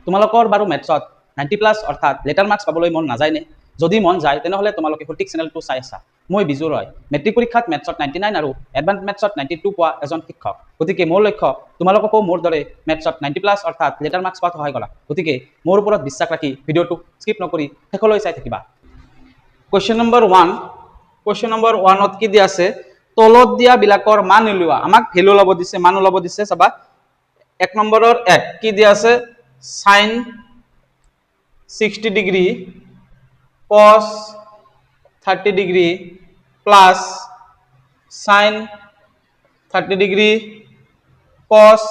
তোমালোকৰ বাৰু মেথছত 90+ অৰ্থাৎ লেটাৰ মাৰ্কছ পাবলৈ মন নাযায় নে? যদি মন যায় তেনেহ'লে তোমালোকে সঠিক চেনেলটো চাই আছা। মই বিজু ৰয়, মেট্ৰিক পৰীক্ষাত মেথছত 99 আৰু এডভান্স মেথছত 92 পোৱা এজন শিক্ষক। গতিকে মোৰ লক্ষ্য তোমালোককো মোৰ দৰে মেথছত 90+ অৰ্থাৎ লেটাৰ মাৰ্কছ পোৱাত সহায় কৰা। গতিকে মোৰ ওপৰত বিশ্বাস ৰাখি ভিডিঅ'টো স্কিপ নকৰি শেষলৈ চাই থাকিবা। কুৱেশ্যন নম্বৰ 1, কুৱেশ্যন নম্বৰ 1ত কি দিয়া আছে? তলত দিয়া বিলাকৰ মান উলিওৱা। আমাক ভেলু ওলাব দিছে, মান ওলাব দিছে। চাবা 1 নম্বৰৰ 1 কি দিয়া আছে? sin 60 degree cos 30 degree plus sin 30 degree cos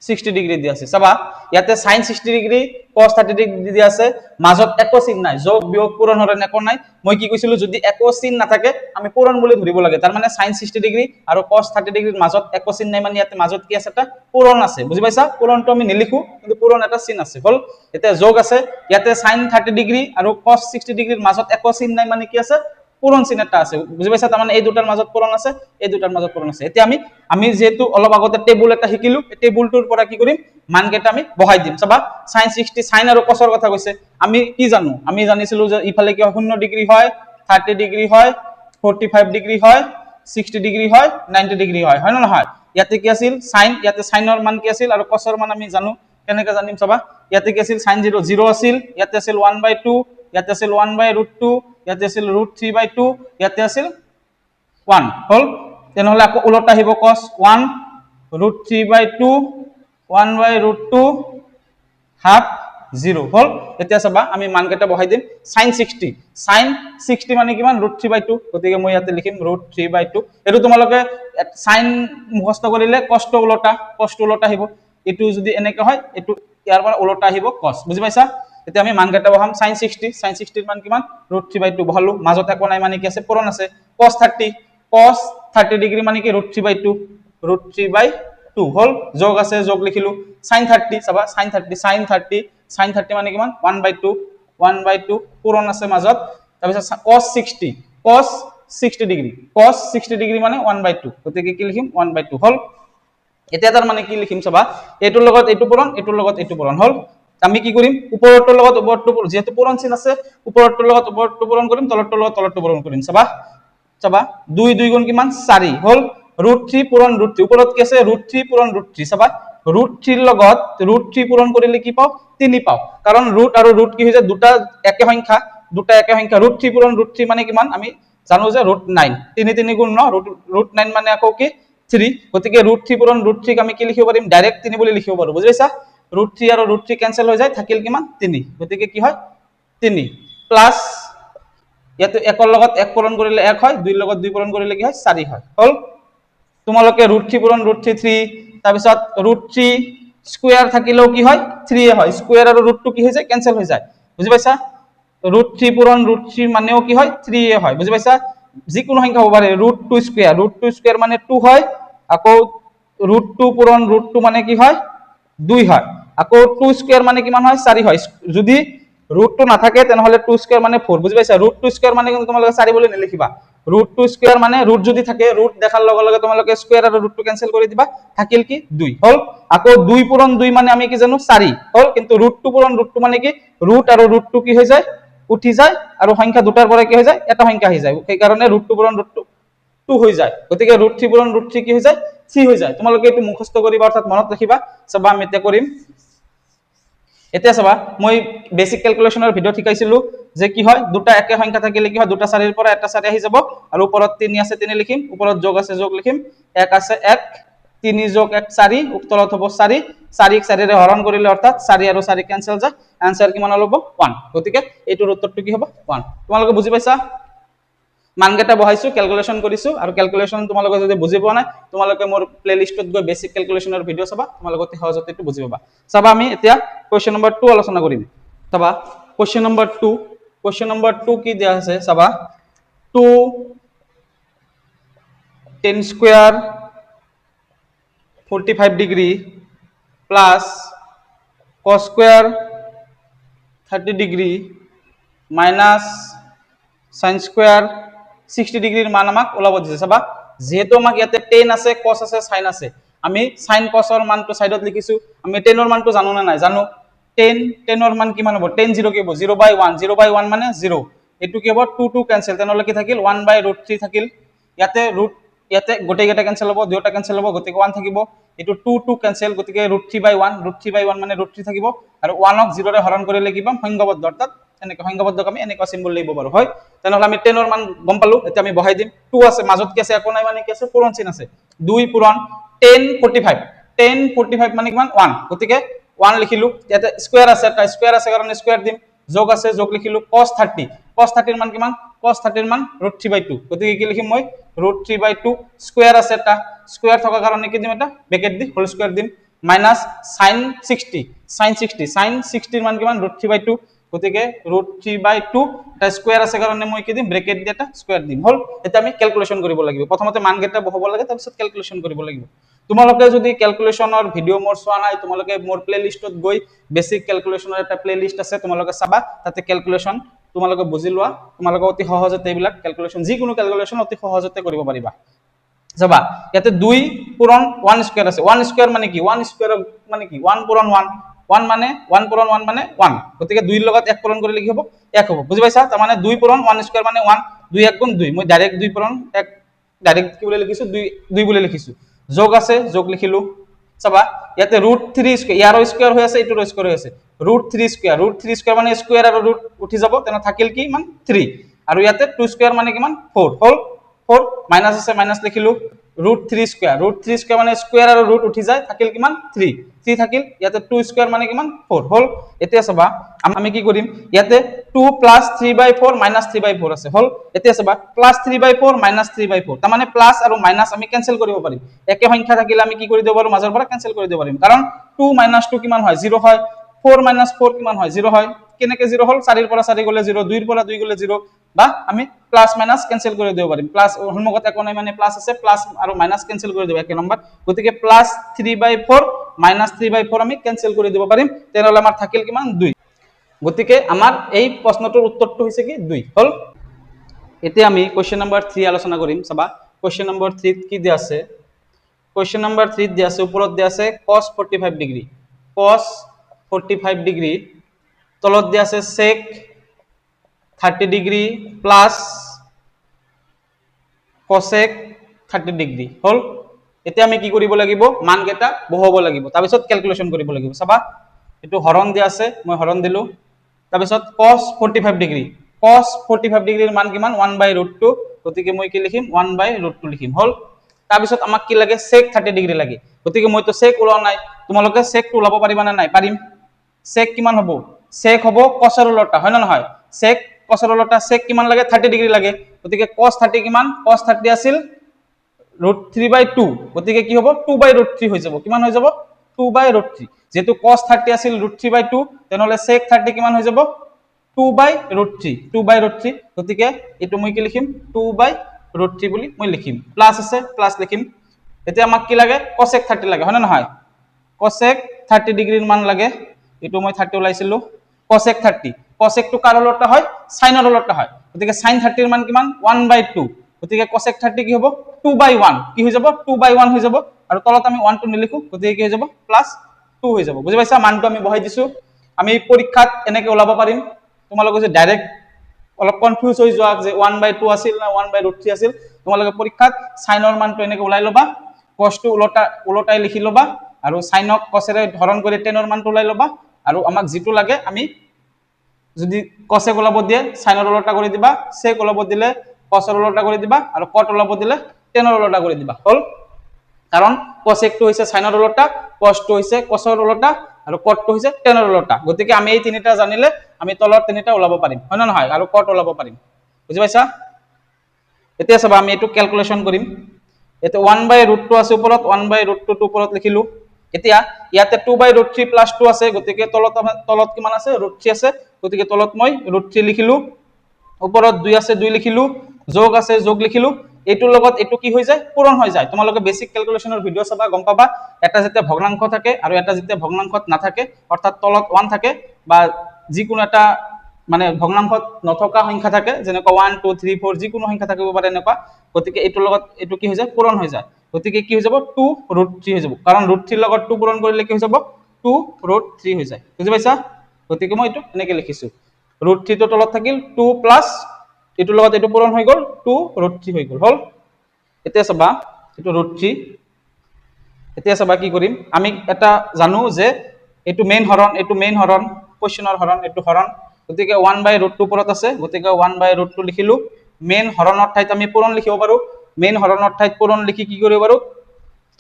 60 degree দিয়া আছে। চাবা ইয়াতে sin 60 ডিগ্ৰী cos 30 ডিগ্ৰী দিয়া আছে, মাজত একো চিন নাই, যোগ বিয়োগ পূৰণ হৰণ একো নাই। মই কি কৈছিলো, যদি একো চিন নাথাকে আমি পূৰণ বুলি ধৰিব লাগে। তাৰ মানে sin 60 ডিগ্ৰী আৰু cos 30 ডিগ্ৰীৰ মাজত একো চিন নাই, মানে ইয়াতে মাজত কি আছে? এটা পূৰণ আছে। বুজি পাইছা? পূৰণটো আমি নিলিখো, কিন্তু পূৰণ এটা চিন আছে। হল, এতিয়া যোগ আছে, ইয়াতে sin 30 ডিগ্ৰী আৰু cos 60 ডিগ্ৰীৰ মাজত একো চিন নাই, মানে কি আছে? পূৰণ চিন এটা আছে। বুজি পাইছা? তাৰমানে এই দুটাৰ মাজত পূৰণ আছে, এই দুটাৰ মাজত পূৰণ আছে। এতিয়া আমি যেহেতু অলপ আগতে টেবুল এটা শিকিলো, এই টেবুলটোৰ পৰা কি কৰিম? মান কেইটা আমি বহাই দিম। চাবা sin 60, sin আৰু cos ৰ কথা কৈছে। আমি কি জানো? আমি জানিছিলো যে ইফালে কি হয়? 0 ডিগ্ৰী হয়, 30 ডিগ্ৰী হয়, 45 ডিগ্ৰী হয়, 60 ডিগ্ৰী হয়, 90 ডিগ্ৰী হয়, হয় না নহয়? ইয়াতে কি আছিল? sin, ইয়াতে sin ৰ মান কি আছিল আৰু cos ৰ মান আমি জানো। কেনেকৈ জানিম? চাবা ইয়াতে কি আছিল? sin 0 0 আছিল, ইয়াতে আছিল 1/2, ইয়াতে আছিল 1/√2, ইয়াতে আছিল √3/2, ইয়াতে আছিল 1। হল, তেনেহলে আকৌ উলটা আহিব, cos 1 √3/2, 1/√2, হাফ 0। হল, এতিয়া চাবা আমি মান কেইটা বহাই দিম। sin 60 মানে কিমান? √3/2। গতিকে মই ইয়াতে লিখিম √3/2। এইটো তোমালোকে sin মুখস্থ কৰিলে cos টো উলটা আহিব। এইটো যদি এনেকে হয়, এইটো ইয়াৰ পৰা উলটা আহিব cos। বুজি পাইছা? এতিয়া আমি মান কেইটা বহাম। sin 60 ৰ মান কিমান? √3/2 বহালো, মাজত একো নাই, মানে কি আছে? পূৰণ আছে। cos 30 ডিগ্ৰী মানে কি? √3/2 হল, যোগ আছে, যোগ লিখিলো। sin 30, চাবা sin 30 মানে কিমান? 1/2 পূৰণ আছে মাজত। তাৰপিছত cos 60 ডিগ্ৰী মানে 1/2, গতিকে কি লিখিম? 1/2 হল। এতিয়া তাৰ মানে কি লিখিম? চাবা এইটোৰ লগত এইটো পূৰণ, এইটোৰ লগত এইটো পূৰণ। হল, আমি কি কৰিম? ওপৰটোৰ লগত ওপৰটো, যেহেতু পূৰণ চিন আছে, ওপৰটোৰ লগত ওপৰটো পূৰণ কৰিম, তলৰটোৰ লগত তলৰটো পূৰণ কৰিম। চাবা 2 2 গুণ কিমান? 4 হল, √3 পূৰণ √3, ওপৰত কি আছে? √3 পূৰণ √3। চাবা √3 লগত √3 পূৰণ কৰিলে কি পাও? 3 পাও, কাৰণ ৰুট আৰু ৰুট কি হৈ যায়? দুটা একে সংখ্যা। √3 পূৰণ √3 মানে কিমান? আমি জানো যে √9, 3 3 গুণ 9, √9 মানে আকৌ কি? 3। গতিকে √3 পূৰণ √3 আমি কি লিখিব পাৰিম? ডাইৰেক্ট 3 বুলি লিখিব পাৰো। বুজি পাইছা? √3 আৰু √3 কেনসেল হৈ যায়, থাকিল কিমান? 3। গতিকে কি হয়? 3 প্লাস ইয়াতে 1 ৰ লগত 1 পূৰণ কৰিলে 1 হয়, 2 ৰ লগত 2 পূৰণ কৰিলে কি হয়? 4 হয়। হল, তোমালোকে √3 পূৰণ √3 3, তাৰপিছত √3 স্কয়াৰ থাকিলেও কি হয়? 3 হয়। স্কয়াৰ আৰু √2 কি হৈ যায়? কেনসেল হৈ যায়। বুজি পাইছা? √3 পূৰণ √3 মানেও কি হয়? 3 হয়। বুজি পাইছা? যিকোনো সংখ্যা হ'ব পাৰে, √2 স্কয়াৰ মানে 2 হয়, আকৌ √2 পূৰণ √2 মানে কি হয়? 2 হয়, আকৌ 2 স্কয়ার মানে কিমান হয়? 4 হয়। যদি √2 নাথাকে তেনেহলে 2 স্কয়ার মানে 4। বুজি পাইছা? √2 স্কয়ার মানে কিন্তু তোমালোকে 4 বুলি নিলিখিবা। √2 স্কয়ার মানে ৰুট যদি থাকে, ৰুট দেখাৰ লগে লগে তোমালোকে স্কয়াৰ আৰু ৰুটটো কেনসেল কৰি দিবা, থাকিল কি? 2। হল, আকৌ 2 পূৰণ 2 মানে আমি কি জানো? 4। হল, কিন্তু √2 পূৰণ √2 মানে কি? ৰুট আৰু √2 কি হৈ যায়? উঠি যায়, আৰু সংখ্যা দুটাৰ পৰা কি হৈ যায়? এটা সংখ্যা আহি যায়। সেই কাৰণে √2 পূৰণ √2 2 হৈ যায়। গতিকে √3 পূৰণ √3 কি হৈ যায়? 3 হৈ যায়। তোমালোকে এইটো মুখস্থ কৰিবা, অৰ্থাৎ মনত ৰাখিবা। চাবা আমি এতিয়া কৰিম। এতিয়া চাবা মই বেসিক ক্যালকুলেশনৰ ভিডিও শিকাইছিলো যে কি হয়? দুটা একে সংখ্যা থাকিলে কি হয়? দুটা 4 ৰ পৰা এটা 4 আহি যাব, আৰু ওপৰত 3 আছে 3 লিখিম, ওপৰত যোগ আছে যোগ লিখিম, 1 আছে 1, 3 যোগ 1 4, উত্তৰত হ'ব 4, 4 ক 4 ৰে হৰণ কৰিলে অৰ্থাৎ 4 আৰু 4 কেনসেল যায়, आंसर কিমান হ'ব? 1। গতিকে এইটোৰ উত্তৰটো কি হ'ব? 1। তোমালোকে বুজি পাইছা? মানকেটা বহাইছো, ক্যালকুলেশন কৰিছো, আৰু ক্যালকুলেশন তোমালোকে যদি বুজি পোৱা নাই, তোমালোকে মোৰ প্লেলিষ্টত গৈ বেসিক ক্যালকুলেশনৰ ভিডিও চাবা, তোমালোকে অতি সহজতে এইটো বুজি পাবা। চাবা আমি এতিয়া কোৱেশ্চন নম্বৰ 2 আলোচনা কৰিম। চাবা কোৱেশ্চন নম্বৰ 2 কি দিয়া আছে? চাবা 2 10 square 45 degree plus cos square 30 degree minus sin square 60 ডিগ্রির মান আমাক ওলাব দিছে। চাবা যেহেতু আমাক ইয়াতে tan আছে, cos আছে, sin আছে, আমি sin cos ৰ মানটো সাইডত লিখিছো। আমি tan ৰ মানটো জানো না নাই? জানো। 10 10 মান কিমান হ'ব 10 0 কি হ'ব 0/1 মানে 0 এটু কি হ'ব 2 2 ক্যান্সেল তেনেহলে কি থাকিল 1/√3 থাকিল ইয়াতে গোটেইকেইটা ক্যান্সেল হ'ব দুয়োটা ক্যান্সেল হ'ব গতিকে 1 থাকিব এটু 2 2 ক্যান্সেল গতিকে √3/1 মানে √3 থাকিব আৰু 1 ক 0 ৰে হৰণ কৰিলে কি পাম সংখ্যাবদ্ধ অৰ্থাৎ এনেকৈ সংখ্যাবদ্ধক আমি এনেকুৱা সিম্বল লিখিব পাৰো হয় তেনেহলে আমি 10 ৰ মান গম পালো এতিয়া আমি বহাই দিম 2 আছে মাজত কি আছে একো নাই মানে কি আছে পূৰণ চিন আছে 2 পূৰণ 10 45 মানে কিমান 1 গতিকে 1 লিখিলো ইয়াতে স্কয়াৰ আছে এটা স্কয়াৰ আছে কাৰণে স্কয়াৰ দিম যোগ আছে যোগ লিখিলো cos 30 ৰ মান কিমান cos 30 ৰ মান √3/2 গতিকে কি লিখিম মই √3/2 স্কয়াৰ আছে এটা স্কয়াৰ থকা কাৰণে কি দিম এটা ব্ৰেকেট দি হোল স্কয়াৰ দিম মাইনাস sin 60 ৰ মান কিমান √3/2 গতিকে √3/2 এটা স্কয়াৰ আছে কাৰণে মই কি দিম ব্ৰেকেট দি এটা স্কয়াৰ দিম হল এটা আমি ক্যালকুলেশন কৰিব লাগিব প্ৰথমতে মান কেইটা বহাব লাগে তাৰ পিছত ক্যালকুলেশন কৰিব লাগিব তোমালোকে যদি ক্যালকুলেশনৰ ভিডিও মোৰ চোৱা নাই তোমালোকে মোৰ প্লেলিষ্টত গৈ বেসিক ক্যালকুলেশনৰ এটা প্লেলিষ্ট আছে তোমালোকে চাবা তাতে ক্যালকুলেশন তোমালোকে বুজি লোৱা তোমালোকে অতি সহজতে এইবিলাক ক্যালকুলেশন যিকোনো ক্যালকুলেশন অতি সহজতে কৰিব পাৰিবা যাবা ইয়াতে 2 পূৰণ 1 স্কয়াৰ আছে 1 স্কয়াৰ মানে কি 1 স্কয়াৰ মানে কি 1 পূৰণ 1 মানে 1 পূৰণ 1 মানে 1 গতিকে 2 ৰ লগত 1 পূৰণ কৰিলে কি হ'ব 1 হ'ব বুজি পাইছা তাৰ মানে 2 পূৰণ 1 স্কয়াৰ মানে 1 2 1 গুণ 2 মই ডাইৰেক্ট 2 পূৰণ 1 ডাইৰেক্ট কি বুলি লিখিছো 2 বুলি লিখিছো যোগ আছে যোগ লিখিলো চাবা ইয়াতে √3 স্কয়াৰ ইয়াৰ স্কয়াৰ হৈ আছে এটোৰ স্কয়াৰ হৈ আছে √3 স্কয়াৰ মানে স্কয়াৰ আৰু ৰুট উঠি যাব তেনে থাকিল কি মান 3 আৰু ইয়াতে 2 স্কয়াৰ মানে কিমান 4 হল 4 মাইনাস আছে মাইনাস লিখিলো √3 স্কয়াৰ মানে স্কয়াৰ আৰু ৰুট উঠি যায় থাকিল কিমান 3 থাকিল ইয়াতে 2 স্কয়াৰ মানে কিমান 4 হল এতিয়া চাবা আমি কি কৰিম ইয়াতে 2 + 3/4 - 3/4 আছে হল এতিয়া চাবা +3/4 - 3/4 তাৰ মানে প্লাস আৰু মাইনাস আমি ক্যান্সেল কৰিব পাৰিম একে সংখ্যা থাকিলে আমি কি কৰি দিব পাৰো মাজৰ পৰা ক্যান্সেল কৰি দিব পাৰিম কাৰণ 2 - 2 কিমান হয় 0 হয় 4 - 4 কিমান হয় 0 হয় কেনেকে 0 হল 4 ৰ পৰা 4 গলে 0 2 ৰ পৰা 2 গলে 0 বা আমি প্লাস মাইনাস ক্যান্সেল কৰি দিব পাৰিম প্লাস হলমগত একো নাই মানে প্লাস আছে প্লাস আৰু মাইনাস ক্যান্সেল কৰি দিব এক নম্বৰ গতিকে +3/4 - 3/4 আমি ক্যান্সেল কৰি দিব পাৰিম তেনেহলে আমাৰ থাকিল কিমান 2 গতিকে আমাৰ এই প্ৰশ্নটোৰ উত্তৰটো হৈছে কি 2 হল এতিয়া আমি কোশ্চেন নম্বৰ 3 আলোচনা কৰিম চাবা কোশ্চেন নম্বৰ 3 কি দিয়া আছে কোশ্চেন নম্বৰ 3 দিয়া আছে ওপৰত দিয়া আছে cos 45 ডিগ্ৰী cos 45 ডিগ্ৰী তলত দিয়া আছে sec 30 degree plus cosec 30 degree হল এতিয়া আমি কি কৰিব লাগিব মান কেটা বহাব লাগিব তাৰ পিছত ক্যালকুলেশন কৰিব লাগিব চাবা এটো হৰণ দিয়া আছে মই হৰণ দিলো তাৰ পিছত cos 45 ডিগ্ৰীৰ মান কিমান 1/√2 গতিকে মই কি লিখিম 1/√2 লিখিম হল তাৰ পিছত আমাক কি লাগে sec 30 ডিগ্ৰী লাগে গতিকে মই তো sec ওলোৱা নাই তোমালোকে sec টো ওলাব পাৰিবা না নাই পাৰিম sec কিমান হ'ব sec হ'ব cos ৰ উলটা হয় না নহয় sec cos ৰ উলটা sec কিমান লাগে 30 ডিগ্ৰী লাগে গতিকে cos 30 কিমান cos 30 আছিল √3/2 গতিকে কি হ'ব 2/√3 হৈ যাব কিমান হৈ যাব 2/√3 যেটো cos 30 আছিল √3/2 তেনেহলে sec 30 কিমান হৈ যাব 2/√3 গতিকে এটো মই কি লিখিম 2/√3 বুলি মই লিখিম প্লাস আছে প্লাস লিখিম এতিয়া আমাক কি লাগে cosec 30 লাগে হয় না নহয় cosec 30 ডিগ্ৰীৰ মান লাগে এটো মই 30 ওলাইছিলো cosec 30 cosec টো কাৰ উলটা হয় sin ৰ উলটা হয় গতিকে sin 30 ৰ মান কিমান 1/2 গতিকে cosec 30 কি হ'ব 2/1 কি হৈ যাব 2/1 হৈ যাব আৰু তলত আমি 1 টো নিলিখো গতিকে কি হৈ যাব +2 হৈ যাব বুজি পাইছা মানটো আমি বহাই দিছো আমি পৰীক্ষাত এনেকে ওলাব পাৰিম তোমালোকে যে ডাইৰেক্ট অলপ কনফিউজ হৈ যোৱা যে 1/2 আছিল না 1/√3 আছিল তোমালোকে পৰীক্ষাত সাইনৰ মানটো এনেকে ওলাই লবা cos টো উলটাই লিখি লবা আৰু সাইনক cos এৰে হৰণ কৰি tan ৰ মানটো ওলাই লবা আৰু আমাক যেটো লাগে আমি যদি cos এ ওলাব দিয়ে সাইনৰ উলটা কৰি দিবা sec ওলাব দিলে cos ৰ উলটা কৰি দিবা আৰু cot ওলাব দিলে tan ৰ উলটা কৰি দিবা হল কাৰণ cosec টো হৈছে sin ৰ উলটা cos টো হৈছে cos ৰ উলটা আৰু cot টো হৈছে tan ৰ উলটা গতিকে আমি এই তিনিটা জানিলে আমি তলৰ তিনিটা ওলাব পাৰিম হয় না নহয় আৰু cot ওলাব পাৰিম বুজি পাইছা এতিয়া সব আমি এটো ক্যালকুলেশন কৰিম এতে 1/√2 আছে ওপৰত 1/√2 টো ওপৰত লিখিলো এতিয়া ইয়াতে 2/√3 + 2 আছে গতিকে তলত কিমান আছে √3 আছে গতিকে তলত মই √3 লিখিলো ওপৰত 2 আছে 2 লিখিলো যোগ আছে যোগ লিখিলো এটোৰ লগত এটো কি হৈ যায় পূৰণ হৈ যায় তোমালোকে বেসিক ক্যালকুলেশনৰ ভিডিও চাবা গম পাবা এটা যেতিয়া ভগ্নাংশ থাকে আৰু এটা যেতিয়া ভগ্নাংশত নাথাকে অৰ্থাৎ তলত 1 থাকে বা যিকোনো এটা মানে ভগ্নাংশত নথকা সংখ্যা থাকে যেনেকৈ 1 2 3 4 যিকোনো সংখ্যা থাকিব পাৰে এনেকুৱা গতিকে এটোৰ লগত এটো কি হৈ যায় পূৰণ হৈ যায় গতিকে কি হৈ যাব 2√3 হৈ যাব কাৰণ √3 লগত 2 পূৰণ কৰিলে কি হৈ যাব 2√3 হৈ যায় বুজি পাইছা গতিকে মই এইটো এনেকৈ লিখিছোঁ √3 টো তলত থাকিল 2 প্লাছ এইটোৰ লগত এইটো পূৰণ হৈ গ'ল 2√3 হৈ গ'ল হ'ল এতিয়া চাবা এইটো √3 এতিয়া চাবা কি কৰিম আমি এটা জানো যে এইটো মেইন হৰণ কোৱেশ্চনৰ হৰণ এইটো হৰণ গতিকে 1/√2 ওপৰত আছে গতিকে 1/√2 লিখিলো মেইন হৰণৰ ঠাইত আমি পূৰণ লিখিব পাৰো মেইন হৰণৰ ঠাইত পূৰণ লিখি কি কৰিব পাৰো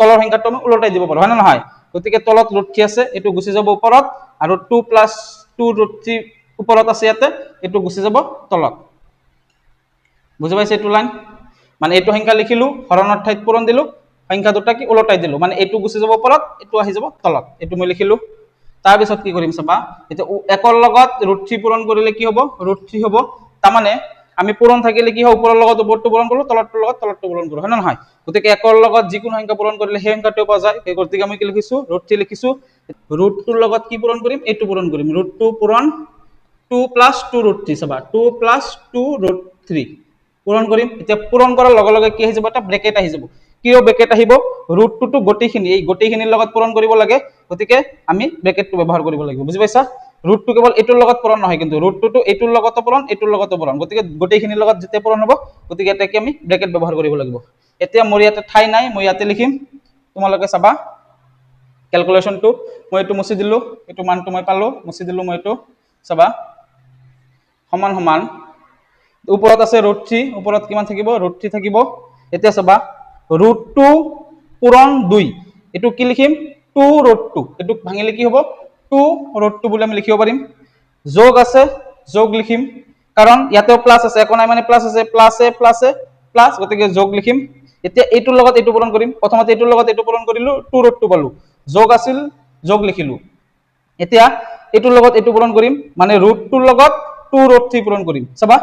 তলৰ সংখ্যাটো আমি উলটাই দিব পাৰো হয় না নহয় গতিকে তলত √3 আছে এইটো গুচি যাব ওপৰত আৰু 2 প্লাছ 2√3 ওপৰত আছে ইয়াতে এইটো গুচি যাব তলত বুজি পাইছে এইটো লাইন মানে এইটো সংখ্যা লিখিলো হৰণৰ ঠাইত পূৰণ দিলো সংখ্যা দুটা কি উলটাই দিলো মানে এইটো গুচি যাব ওপৰত এইটো আহি যাব তলত এইটো মই লিখিলো তাৰ পিছত কি কৰিম চাবা এটা একৰ লগত √3 পূৰণ কৰিলে কি হ'ব √3 হ'ব তাৰ মানে আমি পূৰণ থাকিলে কি হয় ওপৰৰ লগত ওপৰটো পূৰণ কৰো তলৰটোৰ লগত তলৰটো পূৰণ কৰো হয় না নহয় গতিকে একৰ লগত যিকোনো সংখ্যা পূৰণ কৰিলে সেই সংখ্যাটো পোৱা যায় এই গতিকে আমি কি লিখিছো √3 লিখিছো √2 ৰ লগত কি পূৰণ কৰিম এইটো পূৰণ কৰিম √2 পূৰণ 2 প্লাছ 2√3 চাবা 2 প্লাছ 2√3 পূৰণ কৰিম এতিয়া পূৰণ কৰাৰ লগে লগে কি আহি যাব এটা ব্ৰেকেট আহি যাব কিয় ব্ৰেকেট আহিব √2 টো গোটেইখিনি এই গোটেইখিনিৰ লগত পূৰণ কৰিব লাগে গতিকে আমি ব্ৰেকেটটো ব্যৱহাৰ কৰিব লাগিব বুজি পাইছা √2 কেৱল এইটোৰ লগত পূৰণ নহয় কিন্তু √2 টো এইটোৰ লগতো পূৰণ এইটোৰ লগতো পূৰণ গতিকে গোটেইখিনিৰ লগত যেতিয়া পূৰণ হ'ব গতিকে এটাকে আমি ব্ৰেকেট ব্যৱহাৰ কৰিব লাগিব এতিয়া মোৰ ইয়াতে ঠাই নাই মই ইয়াতে লিখিম তোমালোকে চাবা ক্যালকুলেশনটো মই এইটো মুছি দিলো এইটো মানটো মই পালো মুছি দিলো মই এইটো চাবা সমান সমান ওপৰত আছে √3 ওপৰত কিমান থাকিব √3 থাকিব এতিয়া চাবা √2 পূৰণ 2 এটো কি লিখিম 2√2 এটো ভাঙিলে কি হ'ব 2√2 বুলি আমি লিখিব পাৰিম যোগ আছে যোগ লিখিম কাৰণ ইয়াতেও প্লাস আছে একো নাই মানে প্লাস আছে প্লাস গতিকে যোগ লিখিম এতিয়া এইটোৰ লগত এইটো পূৰণ কৰিম প্ৰথমতে এইটোৰ লগত এইটো পূৰণ কৰিলো 2√2 পালো যোগ আছিল যোগ লিখিলো এতিয়া এইটোৰ লগত এইটো পূৰণ কৰিম মানে √2 ৰ লগত 2√3 পূৰণ কৰিম চাবা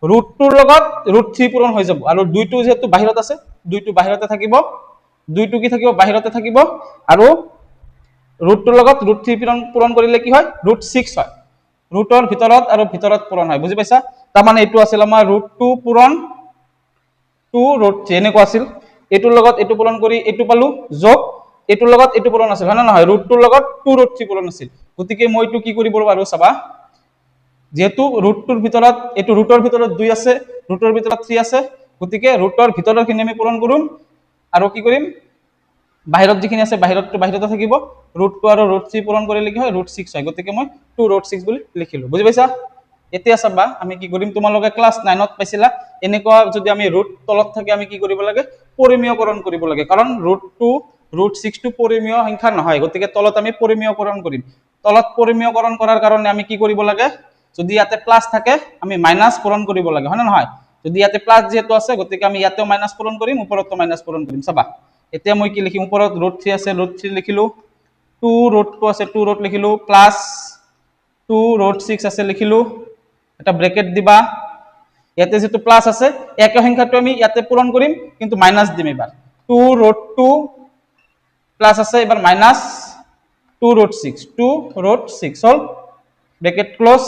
√2 ৰ লগত √3 পূৰণ হৈ যাব আৰু 2 টো যেহেতু বাহিৰত আছে 2 টো বাহিৰতে থাকিব 2 টো কি থাকিব বাহিৰতে থাকিব আৰু √2 ৰ লগত √3 পূৰণ কৰিলে কি হয় √6 হয় ৰুটৰ ভিতৰত আৰু ভিতৰত পূৰণ হয় বুজি পাইছা তাৰ মানে এইটো আছিল আমাৰ √2 পূৰণ 2√3 এনেকুৱা আছিল এইটোৰ লগত এইটো পূৰণ কৰি এইটো পালো যোগ এইটোৰ লগত এইটো পূৰণ আছিল হয় না নহয় √2 ৰ লগত 2√3 পূৰণ আছিল গতিকে মই এইটো কি কৰিব পাৰো চাবা যেহেতু ৰুটৰ ভিতৰত এইটো ৰুটৰ ভিতৰত 2 আছে ৰুটৰ ভিতৰত 3 আছে গতিকে ৰুটৰ ভিতৰৰখিনি আমি পূৰণ কৰিম আৰু কি কৰিম বাহিৰত যিখিনি আছে বাহিৰতটো বাহিৰতে থাকিব √2 আৰু √3 পূৰণ কৰিলে কি হয় √6 হয় গতিকে মই 2√6 বুলি লিখিলো বুজি পাইছা এতিয়া চাবা আমি কি কৰিম তোমালোকে ক্লাস 9 ত পাইছিলা এনেকুৱা যদি আমি ৰুট তলত থাকে আমি কি কৰিব লাগে পৰিমেয়কৰণ কৰিব লাগে কাৰণ √2 √6 টো পৰিমেয় সংখ্যা নহয় গতিকে তলত আমি পৰিমেয়কৰণ কৰিম তলত পৰিমেয়কৰণ কৰাৰ কাৰণে আমি কি কৰিব লাগে যদি ইয়াতে প্লাস থাকে আমি মাইনাস পূৰণ কৰিব লাগে হয় না নহয় যদি ইয়াতে প্লাস যেহেতু আছে গতিকে আমি ইয়াতেও মাইনাস পূৰণ কৰিম ওপৰতো মাইনাস পূৰণ কৰিম চাবা এতিয়া মই কি লিখিম ওপৰত √3 আছে √3 লিখিলো 2√2 আছে 2 লিখিলো প্লাস 2√6 আছে লিখিলো এটা ব্ৰেকেট দিবা ইয়াতে যেটো প্লাস আছে একে সংখ্যাটো আমি ইয়াতে পূৰণ কৰিম কিন্তু মাইনাস দিম এবাৰ 2√2 প্লাস আছে এবাৰ মাইনাস 2√6 হল ব্ৰেকেট ক্লোজ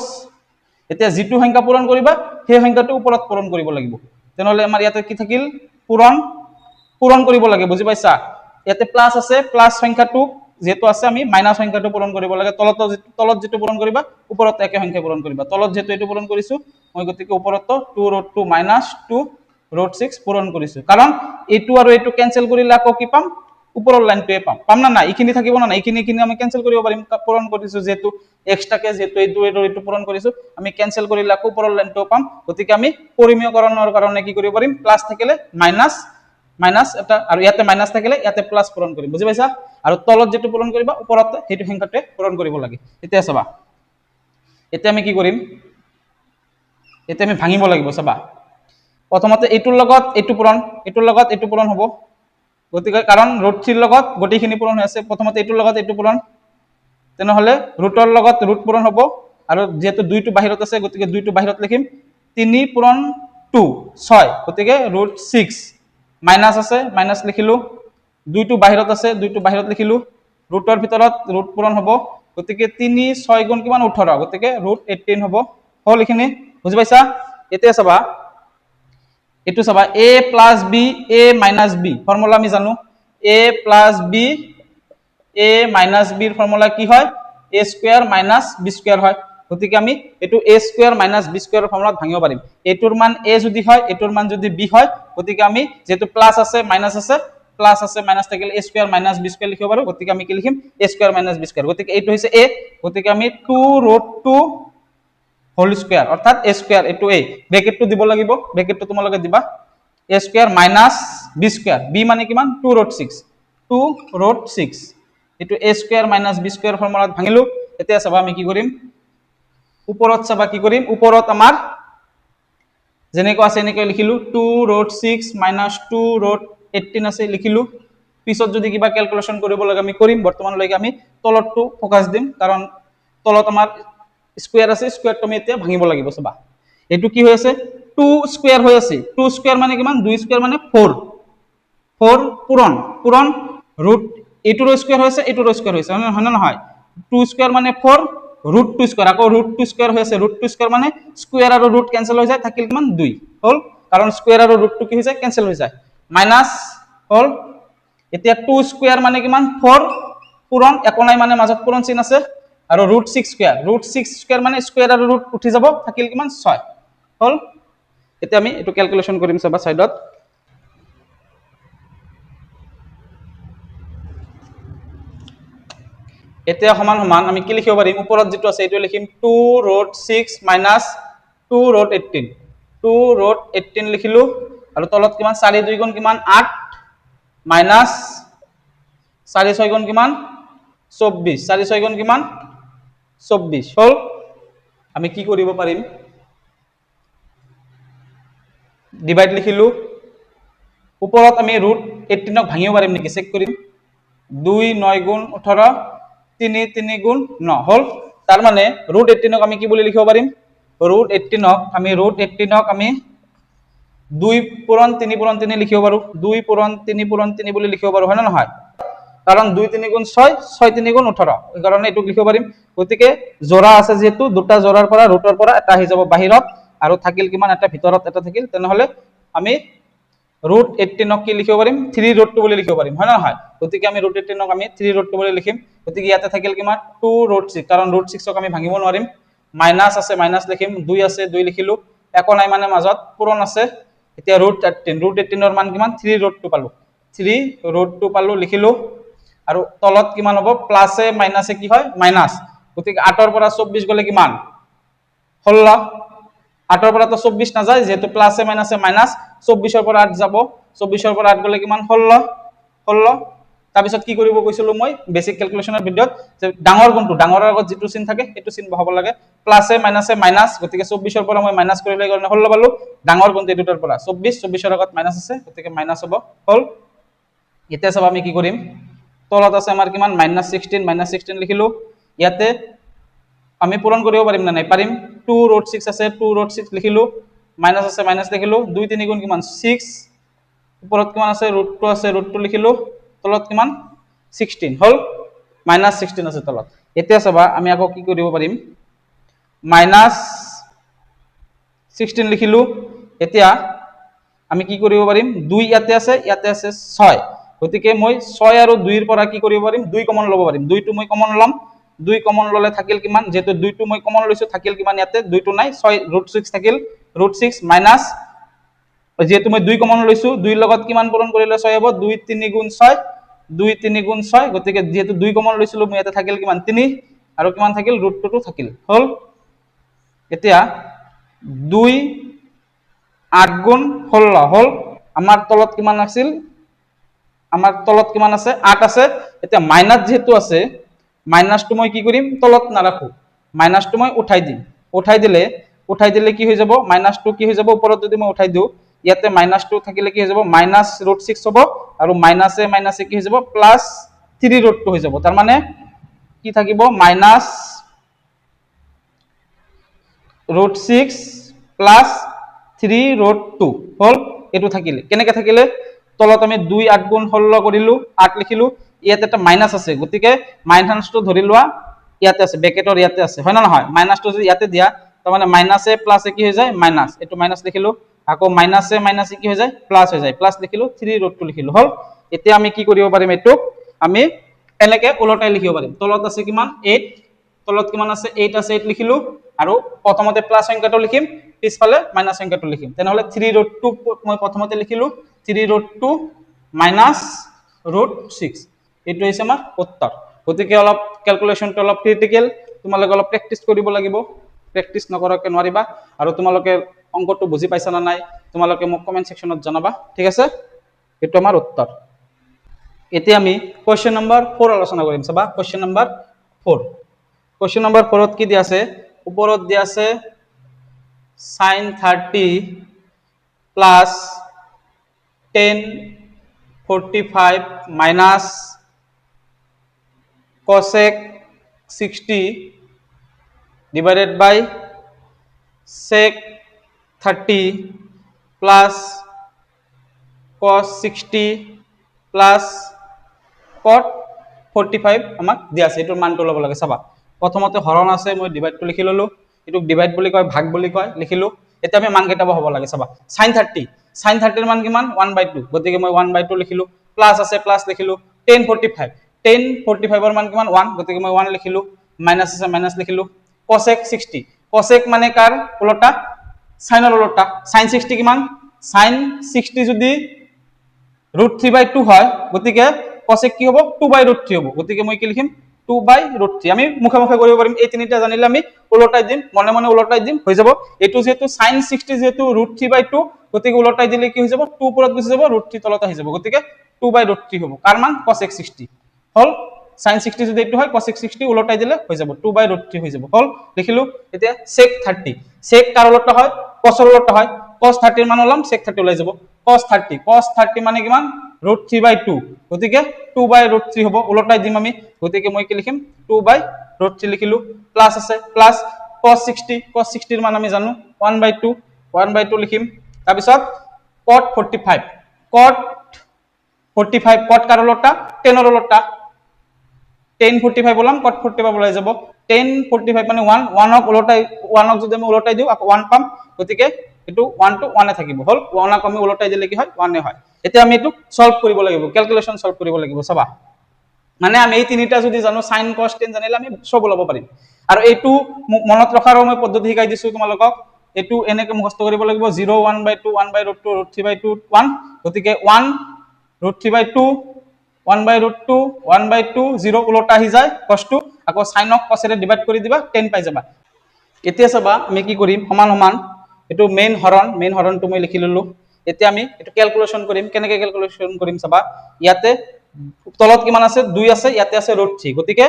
এতিয়া যেটো সংখ্যা পূৰণ কৰিবা সেই সংখ্যাটো ওপৰত পূৰণ কৰিব লাগিব তেনেহলে আমাৰ ইয়াতে কি থাকিল পূৰণ কৰিব লাগে বুজি পাইছা ইয়াতে প্লাস আছে প্লাস সংখ্যাটো যেটো আছে আমি মাইনাস সংখ্যাটো পূৰণ কৰিব লাগে তলত যেটো পূৰণ কৰিবা ওপৰত একে সংখ্যা পূৰণ কৰিবা তলত যেটো এটো পূৰণ কৰিছো মই গতিকে ওপৰত 2√2 2√6 পূৰণ কৰিছো কাৰণ এটো আৰু এটো ক্যান্সেল কৰিলে আকৌ কি পাম ওপৰৰ লাইনটোৱে পাম না ইখিনি থাকিব না ইখিনি আমি ক্যান্সেল কৰিব পাৰিম পূৰণ কৰিছো যেটো এক্সট্ৰাকে যেটো এটো পূৰণ কৰিছো আমি ক্যান্সেল কৰিলে আকৌ ওপৰৰ লাইনটো পাম গতিকে আমি পৰিমেয়কৰণৰ কাৰণে কি কৰিব পাৰিম প্লাস থাকিলে মাইনাস এটা আৰু ইয়াতে মাইনাস থাকিলে ইয়াতে প্লাস পূৰণ কৰিম বুজি পাইছা আৰু তলত যেটো পূৰণ কৰিবা ওপৰত হেতু সংখ্যাতে পূৰণ কৰিব লাগে এতিয়া চাবা এতিয়া আমি কি কৰিম এতিয়া আমি ভাঙিব লাগিব চাবা প্ৰথমতে এইটোৰ লগত এইটো পূৰণ হ'ব গতিকে কাৰণ √3 ৰ লগত গোটেইখিনি পূৰণ হৈ আছে প্ৰথমতে এইটোৰ লগত এইটো পূৰণ তেনেহলে ৰুটৰ লগত ৰুট পূৰণ হ'ব আৰু যেহেতু 2 টো বাহিৰত আছে গতিকে 2 টো বাহিৰত লিখিম 3 পূৰণ 2 6 গতিকে √6 মাইনাস আছে মাইনাস লিখিলো 2 টো বাহিৰত আছে 2 টো বাহিৰত লিখিলো ৰুটৰ ভিতৰত ৰুট পূৰণ হ'ব গতিকে 3 6 গুণ কিমান 18 গতিকে √18 হ'ব হল এখিনি বুজি পাইছা এতিয়া চাবা এটো চাবা a + b a - b formula আমি জানো a + b a minus b ৰ ফৰ্মুলা কি হয় a square minus b square হয় গতিকে আমি এটো a স্কয়াৰ মাইনাছ b স্কয়াৰৰ ফৰ্মুলাত ভাঙিব পাৰিম এটোৰ মান a যদি হয় এটোৰ মান যদি b হয় গতিকে আমি যেটো প্লাস আছে মাইনাস আছে প্লাস আছে মাইনাস থাকিলে a square minus b square লিখিব পাৰো গতিকে আমি কি লিখিম a square minus b square গতিকে এইটো হৈছে a গতিকে আমি 2√2 হোল স্কয়াৰ অৰ্থাৎ a স্কয়াৰ এটো a ব্ৰেকেটটো দিব লাগিব ব্ৰেকেটটো তোমালোকে দিবা a square minus b square b মানে কিমান 2√6 এটো a square minus b square ফৰ্মুলাত ভাঙিলো এতিয়া চাবা আমি কি কৰিম ওপৰত চাবা কি কৰিম ওপৰত আমাৰ যেনেকৈ আছে এনেকৈ লিখিলো 2√6 2√18 আছে লিখিলো পিছত যদি কিবা ক্যালকুলেশন কৰিব লাগে আমি কৰিম বৰ্তমান লৈকে আমি তলতটো ফোকাস দিম কাৰণ তলত আমাৰ স্কয়াৰ আছে স্কয়াৰটো আমি এতিয়া ভাঙিব লাগিব চাবা এটো কি হৈ আছে 2 স্কয়াৰ হৈ আছে 2 স্কয়াৰ মানে কিমান 2 স্কয়াৰ মানে 4 পূৰণ পূৰণ ৰুট এটোৰ স্কয়াৰ হৈছে এটোৰ স্কয়াৰ হৈছে হয় না নহয় 2 স্কয়াৰ মানে 4 √2 স্কয়াৰ আকৌ √2 স্কয়াৰ হৈ আছে √2 স্কয়াৰ মানে স্কয়াৰ আৰু ৰুট ক্যান্সেল হৈ যায় থাকিল কিমান 2 হল কাৰণ স্কয়াৰ আৰু √2 কি হৈ যায় ক্যান্সেল হৈ যায় মাইনাস হল এতিয়া 2 স্কয়াৰ মানে কিমান 4 পূৰণ একো নাই মানে মাজত পূৰণ চিন আছে আৰু √6 স্কয়াৰ মানে স্কয়াৰ আৰু ৰুট উঠি যাব থাকিল কিমান 6 হল এতিয়া আমি এটো ক্যালকুলেশন কৰিম চাবা সাইডত এতিয়া সমান সমান আমি কি লিখিব পাৰিম ওপৰত যেটো আছে এটো লিখিম 2√6 - 2√18 2√18 লিখিলো আৰু তলত কিমান 4 2 গুণ কিমান 8 মাইনাস 4 6 গুণ কিমান 24 4 6 গুণ কিমান 24 হল আমি কি কৰিব পাৰিম ডিভাইড লিখিলো ওপৰত আমি √18 ক ভাঙিব পাৰিম নেকি চেক কৰিম 2 9 গুণ 18 3 3 গুণ 9 হল তাৰ মানে √18 ক আমি কি বলি লিখিব পাৰিম √18 ক আমি 2 পূৰণ 3 পূৰণ 3 লিখিব পাৰো 2 পূৰণ 3 পূৰণ 3 বুলি লিখিব পাৰো হয় না নহয় কাৰণ 2 3 গুণ 6 6 3 গুণ 18 এই কাৰণে এটো লিখিব পাৰিম গতিকে জোড়া আছে যেহেতু দুটা জোড়াৰ পৰা ৰুটৰ পৰা এটা আহি যাব বাহিৰত আৰু থাকিল কিমান এটা ভিতৰত এটা থাকিল তেনেহলে আমি √18 ক কি লিখিব পাৰিম 3√2 বুলি লিখিব পাৰিম হয় না নহয় গতিকে আমি √18 ক আমি 3√2 বুলি লিখিম গতিকে ইয়াতে থাকিল কিমান 2√6 কাৰণ √6 ক আমি ভাঙিব নোৱাৰিম মাইনাস আছে মাইনাস লিখিম 2 আছে 2 লিখিলো একো নাই মানে মাজত পূৰণ আছে এতিয়া √18 ৰ মান কিমান 3√2 পালো 3√2 পালো লিখিলো আৰু তলত কিমান হ'ব প্লাসে মাইনাসে কি হয় মাইনাস গতিকে 8 ৰ পৰা 24 গলে কিমান 16 8 ৰ পৰা তো 24 না যায় যেহেতু প্লাসে মাইনাসে মাইনাস 24 ৰ পৰা 8 যাব 24 ৰ পৰা 8 গলে কিমান 16 তাৰ পিছত কি কৰিব কৈছিলো মই বেসিক ক্যালকুলেশনৰ ভিডিওত যে ডাঙৰ কোনটো ডাঙৰৰ আগত যেটো চিন থাকে এটো চিন বহাব লাগে প্লাসে মাইনাসে মাইনাস গতিকে 24 ৰ পৰা মই মাইনাস কৰিলে কাৰণে 16 পালো ডাঙৰ কোনটো এটোৰ পৰা 24 ৰ আগত মাইনাস আছে গতিকে মাইনাস হ'ব হল এতিয়া সব আমি কি কৰিম তলত আছে আমাৰ কিমান -16 লিখিলো ইয়াতে আমি পূৰণ কৰিব পাৰিম না নাই পাৰিম 2√6 আছে 2√6 লিখিলো মাইনাস আছে মাইনাস লিখিলো 2 3 গুণ কিমান 6 ওপৰত কিমান আছে √2 আছে √2 লিখিলো তলত কিমান 16 হল -16 আছে তলত এতিয়া চাবা আমি আকৌ কি কৰিব পাৰিম -16 লিখিলো এতিয়া আমি কি কৰিব পাৰিম 2 ইয়াতে আছে 6 গতিকে মই 6 আৰু 2 ৰ পৰা কি কৰিব পাৰিম 2 কমন ল'ব পাৰিম 2 টো মই কমন লম 2 কমন ললে থাকিল কিমান যেটো 2 টো মই কমন লৈছো থাকিল কিমান ইয়াতে 2 টো নাই 6 √6 থাকিল √6 মাইনাস যেটো মই 2 কমন লৈছো 2 ৰ লগত কিমান পূৰণ কৰিলে 6 হ'ব 2 3 গুণ 6 2 3 গুণ 6 গতিকে যেটো 2 কমন লৈছিলো মই ইয়াতে থাকিল কিমান 3 আৰু কিমান থাকিল √2 থাকিল হল এতিয়া 2 8 গুণ 16 হল আমাৰ তলত কিমান আছিল আমাৰ তলত কিমান আছে 8 আছে এতিয়া মাইনাস যেহেতু আছে মাইনাসটো মই কি কৰিম তলত না ৰাখো মাইনাসটো মই উঠাই দিলে কি হৈ যাব মাইনাসটো কি হৈ যাব ওপৰত যদি মই উঠাই দিও ইয়াতে মাইনাসটো থাকিলে কি হৈ যাব -√6 হ'ব আৰু মাইনাসে মাইনাসে কি হৈ যাব +3√2 হৈ যাব তাৰ মানে কি থাকিব -√6 +3√2 হল এটো থাকিলে কেনেকে থাকিলে তলত আমি 2 8 গুণ 16 কৰিলো 8 লিখিলো ইয়াতে এটা মাইনাস আছে গতিকে মাইনাসটো ধৰি লোৱা ইয়াতে আছে ব্ৰ্যাকেটৰ ইয়াতে আছে হয় না নহয় মাইনাসটো যদি ইয়াতে দিয়া তাৰ মানে মাইনাসে প্লাসে কি হৈ যায় মাইনাস এটো মাইনাস লিখিলো আকৌ মাইনাসে মাইনাসে কি হৈ যায় প্লাস হৈ যায় প্লাস লিখিলো 3√2 লিখিলো হল এতিয়া আমি কি কৰিব পাৰিম এটো আমি এনেকে ওলটাই লিখিব পাৰিম তলত আছে কিমান 8 তলত কিমান আছে 8 আছে 8 লিখিলো আৰু প্ৰথমতে প্লাস সংখ্যাটো লিখিম পিছফালে মাইনাস সংখ্যাটো লিখিম তেনেহলে 3 √2 মই প্ৰথমতে লিখিলো 3 √2 মাইনাস √6 এইটো হৈছে আমাৰ উত্তৰ গতিকে অলপ ক্যালকুলেশনটো অলপ ক্ৰিটিক্যাল তোমালোকে অলপ প্ৰেক্টিস কৰিব লাগিব প্ৰেক্টিস নকৰাকৈ নোৱাৰিবা আৰু তোমালোকে অংকটো বুজি পাইছা না নাই তোমালোকে মোক কমেন্ট সেকশনত জনাবা ঠিক আছে এইটো আমাৰ উত্তৰ এতিয়া আমি কোশ্চেন নম্বৰ 4 আলোচনা কৰিম চাবা কোশ্চেন নম্বৰ 4 কোশ্চেন নম্বৰ 4 ত কি দিয়া আছে ওপৰত দিয়া আছে sin 30 plus 1045 minus cosec 60 divided by sec 30 plus cos 60 plus cot 45 আমাক দিয়া আছে এটোৰ মানটো লব লাগে চাবা প্ৰথমতে হৰণ আছে মই ডিভাইডটো লিখি ললো এটুক ডিভাইড বুলি কয় ভাগ বুলি কয় লিখিলো এতিয়া আমি মান কেইটা হ'ব লাগে চাবা sin 30 এর মান কিমান 1/2 গতিকে মই 1/2 লিখিলো প্লাস আছে প্লাস লিখিলো 1045 এর মান কিমান 1 গতিকে মই 1 লিখিলো মাইনাস আছে মাইনাস লিখিলো cosec 60 cosec মানে কার উল্টা সাইনৰ উল্টা sin 60 কিমান sin 60 যদি √3/2 হয় গতিকে cosec কি হ'ব 2/√3 হ'ব গতিকে মই কি লিখিম 2/√3 আমি মুখে মুখে কৰিব পাৰিম এই তিনিটা জানিলে আমি উলটাই দিম মনে মনে উলটাই দিম হৈ যাব এটো যেহেতু sin 60 যেহেতু √3/2 গতিকে উলটাই দিলে কি হৈ যাব 2 ওপৰত গুচি যাব √3 তলত আহি যাব গতিকে 2/√3 হ'ব কাৰ মান cosec 60 হল sin 60 যদি এটো হয় cosec 60 উলটাই দিলে হৈ যাব 2/√3 হৈ যাব হল লিখিলো এতিয়া sec 30 sec কাৰ উলটা হয় cos ৰ উলটা হয় cos 30 এর মান হলাম sec 30 ওলাই যাব cos 30 মানে কিমান √3/2 গতিকে 2/√3 হ'ব উলটাই দিম আমি গতিকে মই কি লিখিম 2/√3 লিখিলো প্লাস আছে প্লাস cos 60 এর মান আমি জানো 1/2 লিখিম তাৰ পিছত cot 45 cot কার উলটা 10 এর উলটা 1045 বললাম cot 45 ওলাই যাব 1045 মানে 1 ক উলটাই 1 ক যদি আমি উলটাই দিও আকৌ 1 পাম গতিকে এটো 1 টু 1 এ থাকিব হল 1 ক আমি উলটাই দিলে কি হয় 1 এ হয় এতিয়া আমি এটো সলভ কৰিব লাগিব ক্যালকুলেশন সলভ কৰিব লাগিব চাবা মানে আমি এই তিনিটা যদি জানো sin cos tan জানিলে আমি সব ওলাব পাৰিম আৰু এইটো মনত ৰখাৰ মই পদ্ধতি শিকাই দিছো তোমালোকক এটো এনেকে মুখস্থ কৰিব লাগিব 0 1/2 1/√2 √3/2 1 গতিকে 1 √3/2 1/√2 1/2 0 উলটা আহি যায় cos টো আকৌ sin ক cos এৰে ডিভাইড কৰি দিবা 10 পাই যাবা এতিয়া চাবা আমি কি কৰিম সমান সমান এটো মেইন হৰণটো মই লিখি ললো এতিয়া আমি এটো ক্যালকুলেশন কৰিম কেনেকে ক্যালকুলেশন কৰিম চাবা ইয়াতে তলত কিমান আছে 2 আছে ইয়াতে আছে √3 গতিকে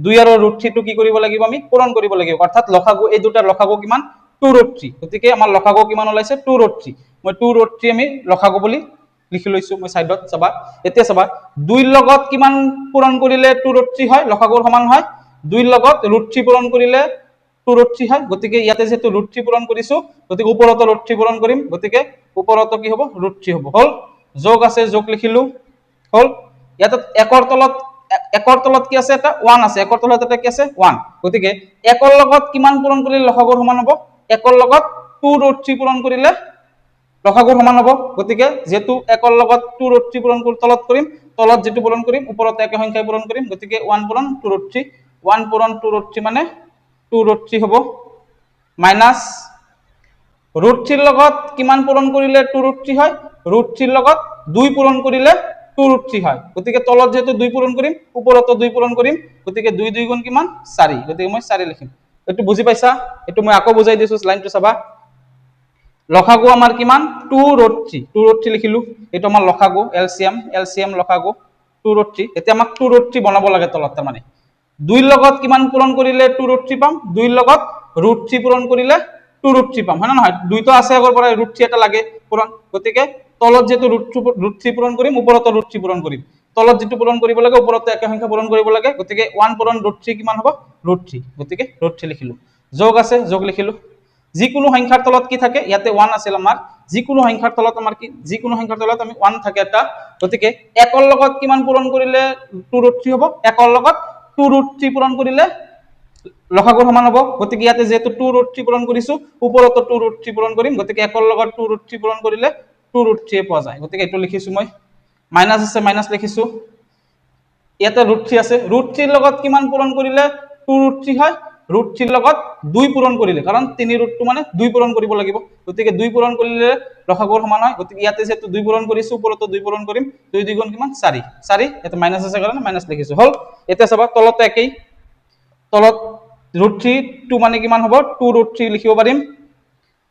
2 আৰু √3 টো কি কৰিব লাগিব আমি পূৰণ কৰিব লাগিব অৰ্থাৎ লসাগু এই দুটাৰ লসাগু কিমান 2√3 গতিকে আমাৰ লসাগু কিমান ওলাইছে 2√3 মই 2√3 আমি লসাগু বুলি লিখি লৈছো মই সাইডত চাবা এতিয়া চাবা 2 ৰ লগত কিমান পূৰণ কৰিলে 2√3 হয় লসাগুৰ সমান হয় 2 ৰ লগত √3 পূৰণ কৰিলে 2√3 হয় গতিকে ইয়াতে যেটো √3 পূৰণ কৰিছো গতিকে ওপৰত √3 পূৰণ কৰিম গতিকে ওপৰত কি হ'ব √3 হ'ব হল যোগ আছে যোগ লিখিলো হল ইয়াতে একৰ তলত কি আছে এটা 1 আছে একৰ তলত এটা কি আছে 1 গতিকে একৰ লগত কিমান পূৰণ কৰিলে লসাগুৰ সমান হ'ব একৰ লগত 2√3 পূৰণ কৰিলে লসাগুৰ সমান হ'ব গতিকে যেটো একৰ লগত 2√3 পূৰণ কৰি তলত কৰিম তলত যেটো পূৰণ কৰিম ওপৰত একে সংখ্যাই পূৰণ কৰিম গতিকে 1 পূৰণ 2√3 1 পূৰণ 2√3 মানে 2√3 হ'ব মাইনাস √3 লগত কিমান পূৰণ কৰিলে 2√3 হয় √3 লগত 2 পূৰণ কৰিলে 2√3 হয় গতিকে তলত যেটো 2 পূৰণ কৰিম ওপৰতো 2 পূৰণ কৰিম গতিকে 2 2 গুণ কিমান 4 গতিকে মই 4 লিখিম এটো বুজি পাইছা এটো মই আকৌ বুজাই দিছো লাইনটো চাবা লসাগু আমাৰ কিমান 2√3 লিখিলো এটো আমাৰ লসাগু এলসিএম লসাগু 2√3 এতিয়া আমাক 2√3 বনাব লাগে তলত তাৰ মানে 2 ৰ লগত কিমান পূৰণ কৰিলে 2√3 পাম 2 ৰ লগত √3 পূৰণ কৰিলে 2√3 পাম হয় না নহয় 2 তো আছে আগৰ পৰা √3 এটা লাগে পূৰণ গতিকে তলত যেটো √3 পূৰণ কৰিম ওপৰত √3 পূৰণ কৰিম তলত যেটো পূৰণ কৰিব লাগে ওপৰত একে সংখ্যা পূৰণ কৰিব লাগে গতিকে 1 পূৰণ √3 কিমান হ'ব √3 গতিকে √3 লিখিলো যোগ আছে যোগ লিখিলো যিকোনো সংখ্যাৰ তলত কি থাকে ইয়াতে 1 আছিল আমাৰ যিকোনো সংখ্যাৰ তলত আমাৰ কি যিকোনো সংখ্যাৰ তলত আমি 1 থাকে এটা গতিকে একৰ লগত কিমান পূৰণ কৰিলে 2√3 হ'ব একৰ লগত 2√3 পূৰণ কৰিলে লসাগুৰ সমান হ'ব গতিকে ইয়াতে যেটো 2√3 পূৰণ কৰিছো ওপৰতো 2√3 পূৰণ কৰিম গতিকে একৰ লগত 2√3 পূৰণ কৰিলে 2√3 পোৱা যায় গতিকে এটো লিখিছো মই মাইনাস আছে মাইনাস লিখিছো ইয়াতে √3 আছে √3 লগত কিমান পূৰণ কৰিলে 2√3 হয় √3 লগত 2 পূৰণ কৰিলে কাৰণ 3√2 মানে 2 পূৰণ কৰিব লাগিব গতিকে 2 পূৰণ কৰিলে লসাগুৰ সমান হয় গতিকে ইয়াতে যেটো 2 পূৰণ কৰিছো ওপৰতো 2 পূৰণ কৰিম 2 2 গুণ কিমান 4 4 এটা মাইনাস আছে কাৰণে মাইনাস লিখিছো হল এতিয়া চাবা তলতে একেই তলত √3 2 মানে কিমান হ'ব 2√3 লিখিব পাৰিম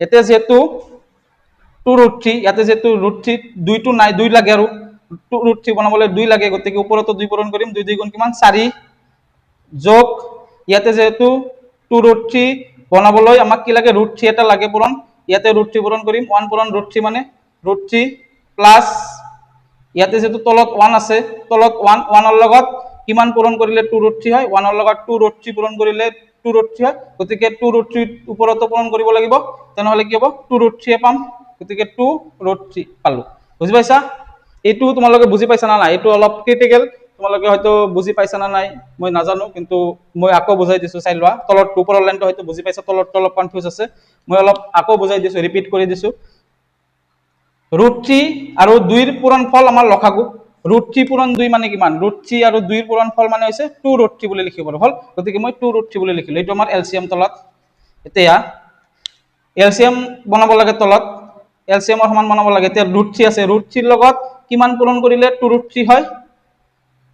এতিয়া যেটো 2√3 ইয়াতে যেটো √3 2 টো নাই 2 লাগে আৰু 2√3 বনাবলৈ 2 লাগে গতিকে ওপৰতো 2 পূৰণ কৰিম 2 2 গুণ কিমান 4 যোগ ইয়াতে যেহেতু 2√3 বনাবলৈ আমাক কি লাগে √3 এটা লাগে পূৰণ ইয়াতে √3 পূৰণ কৰিম 1 পূৰণ √3 মানে √3 প্লাস ইয়াতে যেহেতু তলত 1 আছে তলত 1 ৰ লগত কিমান পূৰণ কৰিলে 2√3 হয় 1 ৰ লগত 2√3 পূৰণ কৰিলে 2√3 হয় গতিকে 2√3 ওপৰতো পূৰণ কৰিব লাগিব তেনেহলে কি হ'ব 2√3 পাম গতিকে 2√3 পালো বুজি পাইছা এইটো তোমালোকে বুজি পাইছা না নাই এইটো অলপ ক্রিটিক্যাল তোমালোকে হয়তো বুজি পাইছা না নাই মই নাজানো কিন্তু মই আকৌ বুজাই দিছো চাই লোৱা তলত ওপৰৰ লাইনটো হয়তো বুজি পাইছা তলত অলপ কনফিউজ আছে মই অলপ আকৌ বুজাই দিছো ৰিপিট কৰি দিছো √3 আৰু 2 ৰ পূৰণফল আমাৰ লসাগু √3 পূৰণ 2 মানে কিমান √3 আৰু 2 ৰ পূৰণফল মানে হৈছে 2√3 বুলি লিখিব পাৰো হল গতিকে মই 2√3 বুলি লিখিলো এইটো আমাৰ এলসিএম তলত এতিয়া এলসিএম বনাব লাগে তলত এলসিএম ৰ সমান বনাব লাগে এতিয়া √3 আছে √3 ৰ লগত কিমান পূৰণ কৰিলে 2√3 হয়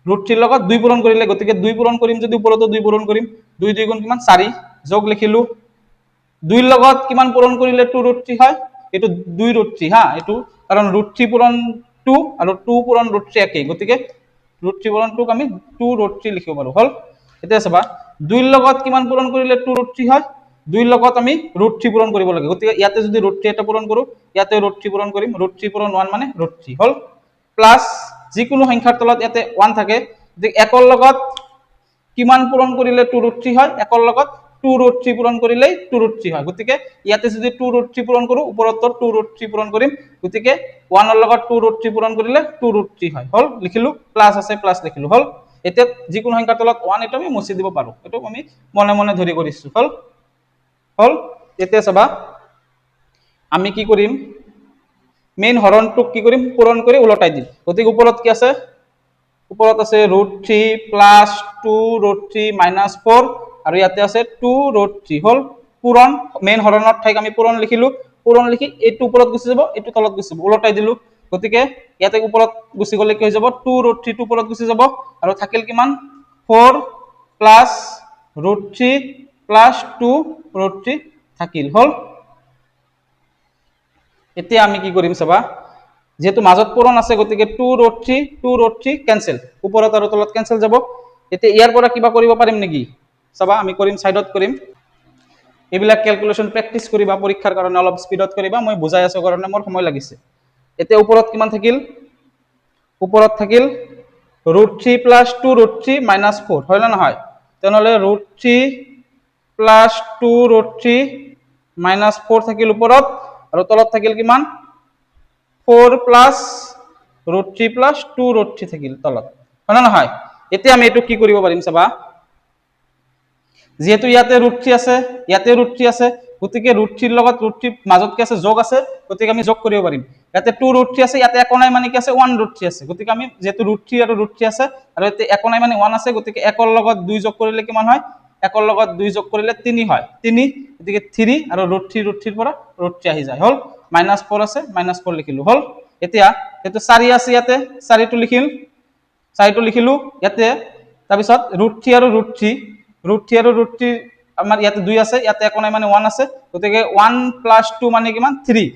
√3 ৰ লগত 2 পূৰণ কৰিলে গতিকে 2 পূৰণ কৰিম যদি ওপৰতো 2 পূৰণ কৰিম 2 2 গুণ কিমান 4 যোগ লিখিলো 2 ৰ লগত কিমান পূৰণ কৰিলে 2√3 হয় এটো 2√3 হা এটো কাৰণ √3 পূৰণ 2 আৰু 2 পূৰণ √3 একেই গতিকে √3 পূৰণ 2 আমি 2√3 লিখিব পাৰো হল এতিয়া চাবা 2 ৰ লগত কিমান পূৰণ কৰিলে 2√3 হয় 2 ৰ লগত আমি √3 পূৰণ কৰিব লাগে গতিকে ইয়াতে যদি √3 এটা পূৰণ কৰো ইয়াতে √3 পূৰণ কৰিম √3 পূৰণ 1 মানে √3 হল প্লাস যিকোনো সংখ্যাৰ তলত ইয়াতে 1 থাকে গতিকে 1 ৰ লগত কিমান পূৰণ কৰিলে 2√3 হয় 1 ৰ লগত 2√3 পূৰণ কৰিলে 2√3 হয় গতিকে ইয়াতে যদি 2√3 পূৰণ কৰো ওপৰতো 2√3 পূৰণ কৰিম গতিকে 1 ৰ লগত 2√3 পূৰণ কৰিলে 2√3 হয় হল লিখিলো প্লাস আছে প্লাস লিখিলো হল এতিয়া যিকোনো সংখ্যাৰ তলত 1 এটা আমি মুছি দিব পাৰো এটো আমি মনে মনে ধৰি কৰিছো হল হল এতিয়া চাবা আমি কি কৰিম মেইন হৰণটোক কি কৰিম পূৰণ কৰি উলটাই দিম গতিকে ওপৰত কি আছে ওপৰত আছে √3 প্লাস 2√3 মাইনাস 4 আৰু ইয়াতে আছে 2√3 হল পূৰণ মেইন হৰণৰ ঠাইক আমি পূৰণ লিখিলো পূৰণ লিখি এইটো ওপৰত গুছি যাব এইটো তলত গুছি যাব উলটাই দিলো গতিকে ইয়াতে ওপৰত গুছি গলে কি হৈ যাব 2√3 টো ওপৰত গুছি যাব আৰু থাকিল কিমান 4 প্লাস √3 প্লাস 2√3 থাকিল হল এতিয়া আমি কি কৰিম চাবা যেহেতু মাজত পূৰণ আছে গতিকে 2√3 ক্যান্সেল ওপৰত আৰু তলত ক্যান্সেল যাব এতিয়া ইয়াৰ পৰা কিবা কৰিব পাৰিম নেকি চাবা আমি কৰিম সাইডত কৰিম এইবিলাক ক্যালকুলেশন প্ৰ্যাকটিস কৰিবা পৰীক্ষাৰ কাৰণে অলপ স্পিডত কৰিবা মই বুজাই আছো কাৰণে মোৰ সময় লাগিছে এতিয়া ওপৰত কিমান থাকিল ওপৰত থাকিল √3 প্লাস 2√3 মাইনাস 4 হয় না নহয় তেনেহলে √3 প্লাস 2√3 মাইনাস 4 থাকিল ওপৰত আৰু তলত থাকিল কিমান 4 প্লাস √3 প্লাস 2√3 থাকিল তলত হয় না নহয় এতিয়া আমি এটো কি কৰিব পাৰিম চাবা যেহেতু ইয়াতে √3 আছে ইয়াতে √3 আছে গতিকে √3 ৰ লগত √3 মাজত কি আছে যোগ আছে গতিকে আমি যোগ কৰিব পাৰিম ইয়াতে 2√3 আছে ইয়াতে একো নাই মানে কি আছে 1√3 আছে গতিকে আমি যেহেতু √3 আৰু √3 আছে আৰু ইয়াতে একো নাই মানে 1 আছে গতিকে 1 ৰ লগত 2 যোগ কৰিলে কিমান হয় 1 ৰ লগত 2 যোগ কৰিলে 3 হয় 3 গতিকে 3 আৰু √3 ৰ পৰা √3 আহি যায় হল -4 আছে -4 লিখিলো হল এতিয়া এটো 4 আছে ইয়াতে 4 টো লিখিল 4 টো লিখিলো ইয়াতে তাৰ পিছত √3 আৰু √3 আমাৰ ইয়াতে 2 আছে ইয়াতে একো নাই মানে 1 আছে গতিকে 1 + 2 মানে কিমান 3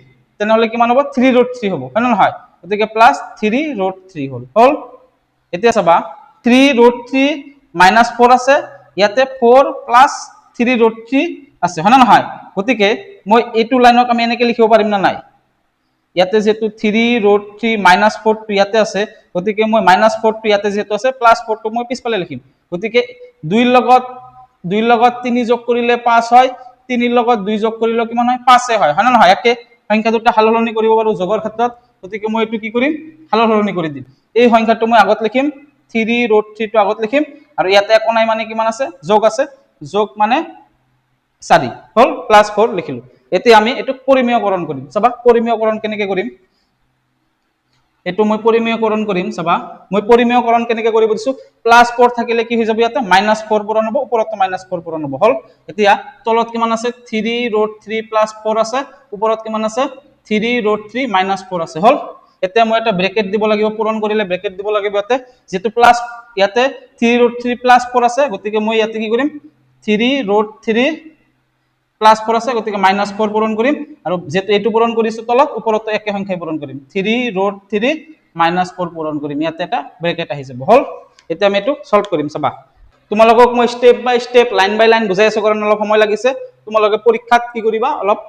তেনেহলে কিমান হ'ব 3√3 হ'ব হয় না নহয় গতিকে +3√3 হল এতিয়া চাবা 3√3 -4 আছে ইয়াতে 4 + 3√3 আছে হয় না নহয় গতিকে মই এইটো লাইনক আমি এনেকে লিখিব পাৰিম না নাই ইয়াতে যেটো 3√3 -4 টো ইয়াতে আছে গতিকে মই -4 টো ইয়াতে যেটো আছে +4 টো মই পিছফালে লিখিম গতিকে 2 ৰ লগত 3 যোগ কৰিলে 5 হয় 3 ৰ লগত 2 যোগ কৰিলে কিমান হয় 5 হয় হয় না নহয় একে সংখ্যা দুটা হালহলনি কৰিব পাৰো যোগৰ ক্ষেত্ৰত গতিকে মই এটো কি কৰিম হালহলনি কৰি দিম এই সংখ্যাটো মই আগত লিখিম 3√3 টো আগত লিখিম আৰু ইয়াতে একো নাই মানে কিমান আছে যোগ আছে যোগ মানে 4 হল +4 লিখিলো এতিয়া আমি এটো পৰিমেয়কৰণ কৰিম চাবা পৰিমেয়কৰণ কেনেকৈ কৰিম এইটো মই পৰিমেয়কৰণ কৰিম চাবা মই পৰিমেয়কৰণ কেনেকৈ কৰিব দিছো +4 থাকিলে কি হৈ যাব ইয়াতে -4 পূৰণ হ'ব ওপৰত -4 পূৰণ হ'ব হল এতিয়া তলত কিমান আছে 3√3 + 4 আছে ওপৰত কিমান আছে 3√3 - 4 আছে হল এতিয়া মই এটা ব্ৰেকেট দিব লাগিব পূৰণ কৰিলে ব্ৰেকেট দিব লাগিব ইয়াতে যেটো প্লাস ইয়াতে 3√3 + 4 আছে গতিকে মই ইয়াতে কি কৰিম 3√3 +4 আছে গতিকে -4 পূৰণ কৰিম আৰু যেটো এটো পূৰণ কৰিছো তলত ওপৰত একে সংখ্যাই পূৰণ কৰিম 3√3 -4 পূৰণ কৰিম ইয়াতে এটা ব্ৰেকেট আহি যাব হল এতিয়া আমি এটো সলভ কৰিম চাবা তোমালোকক মই স্টেপ বাই স্টেপ লাইন বাই লাইন বুজাই আছো কাৰণ অলপ সময় লাগিছে তোমালোকে পৰীক্ষাত কি কৰিবা অলপ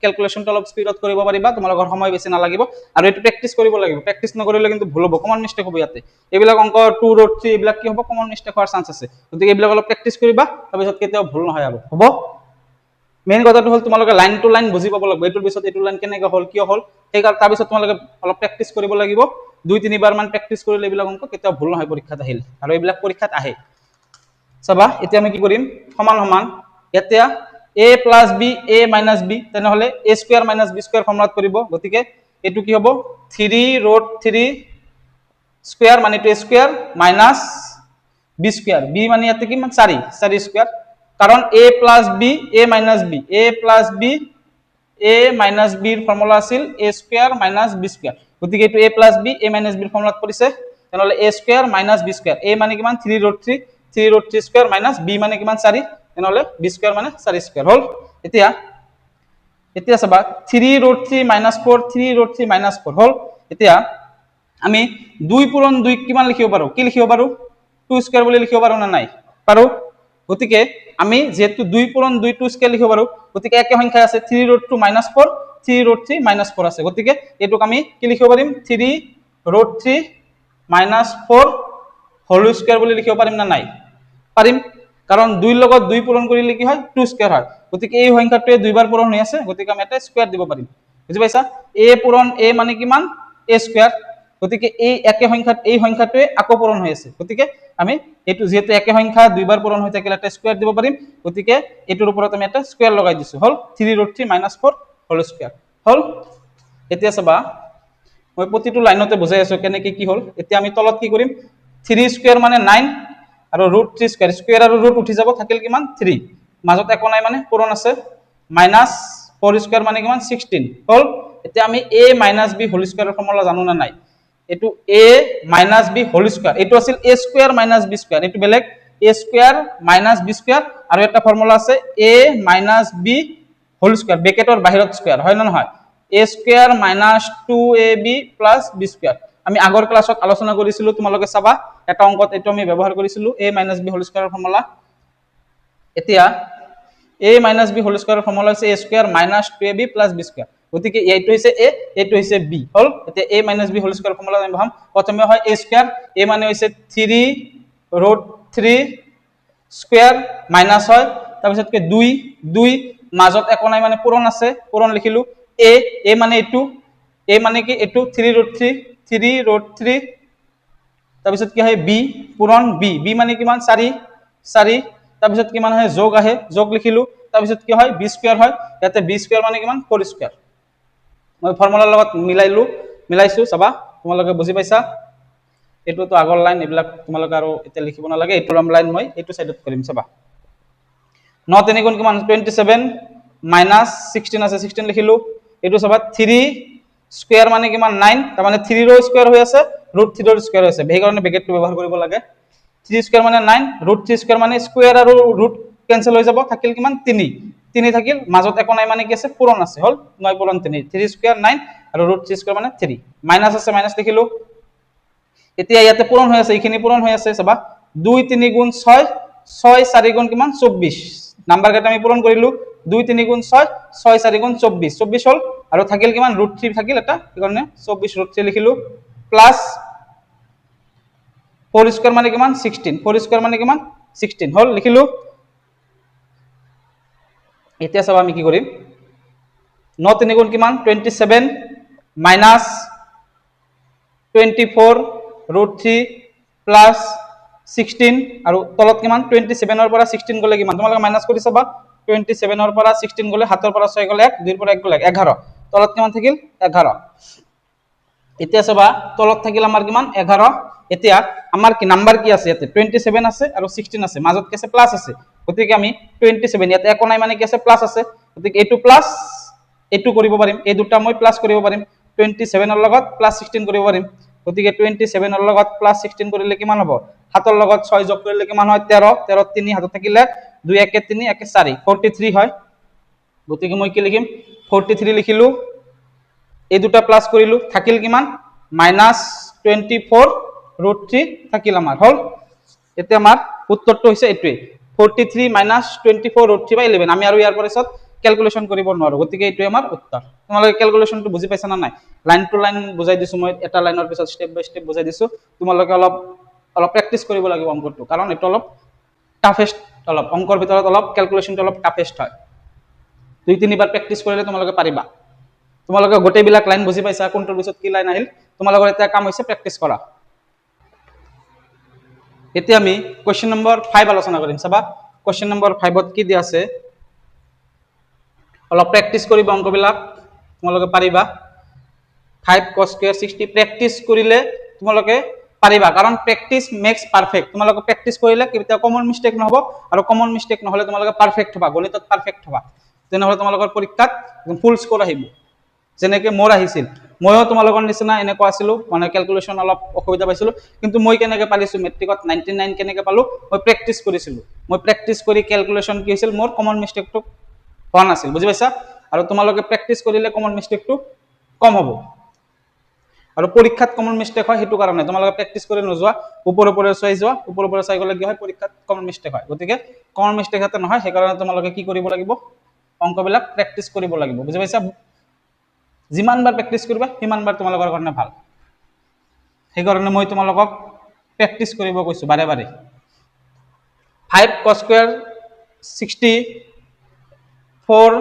ক্যালকুলেশনটো অলপ স্পিডত কৰিব পাৰিবা তোমালোকৰ সময় বেছি নালাগিব আৰু এটো প্ৰেক্টিস কৰিব লাগিব প্ৰেক্টিস নকৰিলে কিন্তু ভুল হ'ব কমন মিস্টেক হ'ব ইয়াতে এইবিলাক অংক 2√3 এইবিলাক কি হ'ব কমন মিস্টেক হোৱাৰ চান্স আছে গতিকে এইবিলাক অলপ প্ৰেক্টিস কৰিবা তাৰপিছত কেতিয়াও ভুল নহয় আৰু হ'ব মেইন কথাটো হল তোমালোকে লাইন টু লাইন বুজি পাব লাগিব এটোৰ পিছত এটো লাইন কেনেকৈ হল কিয় হল সেই কাৰণ তাৰ পিছত তোমালোকে অলপ প্ৰেক্টিস কৰিব লাগিব 2-3 বাৰ মান প্ৰেক্টিস কৰিলে এইবিলাক অংক কেতিয়াও ভুল নহয় পৰীক্ষাত আহিল আৰু এইবিলাক পৰীক্ষাত আহে চাবা এতিয়া আমি কি কৰিম সমান সমান এতিয়া a + b a - b তেনেহলে a² - b² ফৰ্মুলাত কৰিব গতিকে এটো কি হ'ব 3√3 স্কয়ার মানে এটো স্কয়ার মাইনাস b² b মানে ইয়াতে কি মানে 4 স্কয়ার কারণ a + b a - b a + b a - b এর ফর্মুলা আছিল a² - b² গতিকে এটো a + b a - b এর ফর্মুলাত পৰিছে তেনেহলে a² - b² a মানে কিমান 3√3 3√3² - b মানে কিমান 4 তেনেহলে b² মানে 4² হল এতিয়া এতিয়া চাবা 3√3 - 4 3√3 - 4 হল এতিয়া আমি 2 পূৰণ 2 কিমান লিখিব পাৰো কি লিখিব পাৰো 2² বুলি লিখিব পাৰো না নাই পাৰো গতিকে আমি যেহেতু 2 পূৰণ 2 2² লিখিব পাৰো গতিকে একে সংখ্যা আছে 3√2 - 4 3√3 - 4 আছে গতিকে এটোক আমি কি লিখিব পাৰিম 3√3 - 4 হোল স্কয়াৰ বুলি লিখিব পাৰিম না নাই পাৰিম কাৰণ 2 ৰ লগত 2 পূৰণ কৰিলে কি হয় 2² হয় গতিকে এই সংখ্যাটোৱে দুইবাৰ পূৰণ হৈ আছে গতিকে আমি এটা স্কয়াৰ দিব পাৰিম বুজি পাইছা a পূৰণ a মানে কিমান a² গতিকে এই একে সংখ্যাত এই সংখ্যাটোৱে আকৌ পূৰণ হৈ আছে গতিকে আমি এটো যেহেতু একে সংখ্যা দুইবাৰ পূৰণ হৈ থাকিলে এটা স্কয়াৰ দিব পাৰিম গতিকে এটোৰ ওপৰত আমি এটা স্কয়াৰ লগাই দিছো হল 3√3 - 4 হোল স্কয়াৰ হল এতিয়া চাবা মই প্ৰতিটো লাইনতে বুজাই আছো কেনেকৈ কি হল এতিয়া আমি তলত কি কৰিম 3² মানে 9 আৰু √3² স্কয়াৰ আৰু ৰুট উঠি যাব থাকিল কিমান 3 মাজত একো নাই মানে পূৰণ আছে -4² মানে কিমান 16 হল এতিয়া আমি a - b হোল স্কয়াৰৰ ফৰ্মুলা জানো না নাই এটো a - b হোল স্কয়াৰ এটো আছিল a² - b² এটো বেলেগ a² - b² আৰু এটা ফৰ্মুলা আছে a - b হোল স্কয়াৰ ব্ৰ্যাকেটৰ বাহিৰত স্কয়াৰ হয় না নহয় a² - 2ab + b² আমি আগৰ ক্লাছত আলোচনা কৰিছিলো তোমালোকে চাবা এটা অংকত এটো আমি ব্যৱহাৰ কৰিছিলো a - b হোল স্কয়াৰৰ ফৰ্মুলা এতিয়া a - b হোল স্কয়াৰৰ ফৰ্মুলা হৈছে a² - 2ab + b² গতিকে এইটো হৈছে a এইটো হৈছে b হল এতিয়া a - b whole square formula আমি ভাম প্ৰথমে হয় a² a মানে হৈছে 3√3 স্কয়াৰ মাইনাস হয় তাৰ পিছত কি 2 2 মাজত একো নাই মানে পূৰণ আছে পূৰণ লিখিলো a a মানে এটো a মানে কি এটো 3√3 তাৰ পিছত কি হয় b পূৰণ b b মানে কিমান 4 4 তাৰ পিছত কিমান হয় যোগ আহে যোগ লিখিলো তাৰ পিছত কি হয় b² হয় ইয়াতে b² মানে কিমান 4² মই ফৰ্মুলাৰ লগত মিলাইছো চাবা তোমালোকে বুজি পাইছা এটো তো আগৰ লাইন এইবিলাক তোমালোকে আৰু এতিয়া লিখিব নালাগে এটো লাইন মই এটো সাইডত কৰিম চাবা 9 3 গুণ কিমান 27 - 16 আছে 16 লিখিলো এটো চাবা 3 স্কয়ার মানে কিমান 9 তাৰ মানে 3 ৰ স্কয়াৰ হৈ আছে √3 ৰ স্কয়াৰ হৈছে সেই কাৰণে ব্ৰ্যাকেটটো ব্যৱহাৰ কৰিব লাগে 3 স্কয়াৰ মানে 9 √3 স্কয়াৰ মানে স্কয়াৰ আৰু ৰুট কেনসেল হৈ যাব থাকিল কিমান 3 3 থাকিল মাজত একো নাই মানে কি আছে পূৰণ আছে হল 9 পূৰণ 3 3 স্কয়াৰ 9 আৰু √3 স্কয়াৰ মানে 3 মাইনাস আছে মাইনাস লিখিলো এতিয়া ইয়াতে পূৰণ হৈ আছে এইখিনি পূৰণ হৈ আছে চাবা 2 3 গুণ 6 6 4 গুণ কিমান 24 নাম্বাৰ কেইটা আমি পূৰণ কৰিলো 2 3 গুণ 6 6 4 গুণ 24 24 হল আৰু থাকিল কিমান √3 থাকিল এটা এই কাৰণে 24 √3 লিখিলো প্লাস 4 স্কয়ার মানে কিমান 16 4 স্কয়ার মানে কিমান 16 হল লিখিলো এতিয়া চাবা আমি কি কৰিম 9 3 গুণ কিমান 27 মাইনাস 24 √3 প্লাস 16 আৰু তলত কিমান 27 ৰ পৰা 16 গলে কিমান তোমালোকে মাইনাস কৰি চাবা 27 ৰ পৰা 16 গলে 7 ৰ পৰা 6 গলে 1 2 ৰ পৰা 1 গলে 11 তলত কিমান থাকিল 11 এতিয়া চাবা তলত থাকিল আমাৰ কিমান 11 এতিয়া আমাৰ কি নাম্বাৰ কি আছে ইয়াতে 27 আছে আৰু 16 আছে মাজত কি আছে প্লাস আছে গতিকে আমি 27 ইয়াতে একো নাই মানে কি আছে প্লাস আছে গতিকে এটো প্লাস এটো কৰিব পাৰিম এই দুটা মই প্লাস কৰিব পাৰিম 27 ৰ লগত প্লাস 16 কৰিব পাৰিম গতিকে 27 ৰ লগত প্লাস 16 কৰিলে কিমান হ'ব 7 ৰ লগত 6 যোগ কৰিলে কিমান হয় 13 13 3 হাতত থাকিলে 2 1 3 1 4 43 হয় গতিকে মই কি লিখিম 43 লিখিলো এই দুটা প্লাস কৰিলো থাকিল কিমান -24√3 থাকিল আমাৰ হল এতিয়া আমাৰ উত্তৰটো হৈছে এটোই 43 -24√3/11 আমি আৰু ইয়াৰ পিছত ক্যালকুলেশন কৰিব নোৱাৰো গতিকে এটোই আমাৰ উত্তৰ তোমালোকে ক্যালকুলেশনটো বুজি পাইছা না নাই লাইন টু লাইন বুজাই দিছো মই এটা লাইনৰ পিছত স্টেপ বাই স্টেপ বুজাই দিছো তোমালোকে অলপ প্ৰেক্টিস কৰিব লাগিব অংকটো কাৰণ এটো অলপ টাফেষ্ট অলপ অংকৰ ভিতৰত অলপ ক্যালকুলেশনটো অলপ টাফেষ্ট হয় দুই তিনিবাৰ প্ৰেক্টিস কৰিলে তোমালোকে পাৰিবা তোমালোকে গোটেই বিলাক লাইন বুজি পাইছা কোনটোৰ পিছত কি লাইন আহিল তোমালোকৰ এটা কাম হৈছে প্ৰেক্টিস কৰা এতিয়া আমি কোৱেশ্চন নম্বৰ 5 আলোচনা কৰিম চাবা কোৱেশ্চন নম্বৰ 5 ত কি দিয়া আছে অলপ প্ৰেক্টিস কৰিবা অংকবিলাক তোমালোকে পাৰিবা 5 cos square 60 প্ৰেক্টিস কৰিলে তোমালোকে পাৰিবা কাৰণ প্ৰেক্টিস মেক্স পাৰফেক্ট তোমালোকে প্ৰেক্টিস কৰিলে কিবা কমন মিস্টেক নহব আৰু কমন মিস্টেক নহলে তোমালোকে পাৰফেক্ট হবা গণিতত পাৰফেক্ট হবা তেনেহলে তোমালোকৰ পৰীক্ষাত ফুল স্কোৰ আহিব যেনেকৈ মোৰ আহিছিল মইও তোমালোকৰ নিচিনা এনেকুৱা আছিল মানে ক্যালকুলেশন অলপ অসুবিধা পাইছিল কিন্তু মই কেনেকৈ পাৰিছো মেট্ৰিকত 99 কেনেকৈ পালো মই প্ৰেক্টিস কৰিছিলো মই প্ৰেক্টিস কৰি ক্যালকুলেশন কি হৈছিল মোৰ কমন মিস্টেকটো হোৱা নাছিল বুজি পাইছা আৰু তোমালোকে প্ৰেক্টিস কৰিলে কমন মিস্টেকটো কম হ'ব আৰু পৰীক্ষাত কমন মিস্টেক হয় হেতু কাৰণে তোমালোকে প্ৰেক্টিস কৰি নোযোৱা ওপৰে চাই যোৱা ওপৰে চাই গলে কি হয় পৰীক্ষাত কমন মিস্টেক হয় গতিকে কমন মিস্টেক হাতে নহয় সেই কাৰণে তোমালোকে কি কৰিব লাগিব অংকবিলাক প্ৰেক্টিস কৰিব লাগিব বুজি পাইছা যিমান বাৰ প্ৰেক্টিস কৰিবা সিমান বাৰ তোমালোকৰ কাৰণে ভাল সেই কাৰণে মই তোমালোকক প্ৰেক্টিস কৰিব কৈছো বাৰে বাৰে 5 cos square 60 4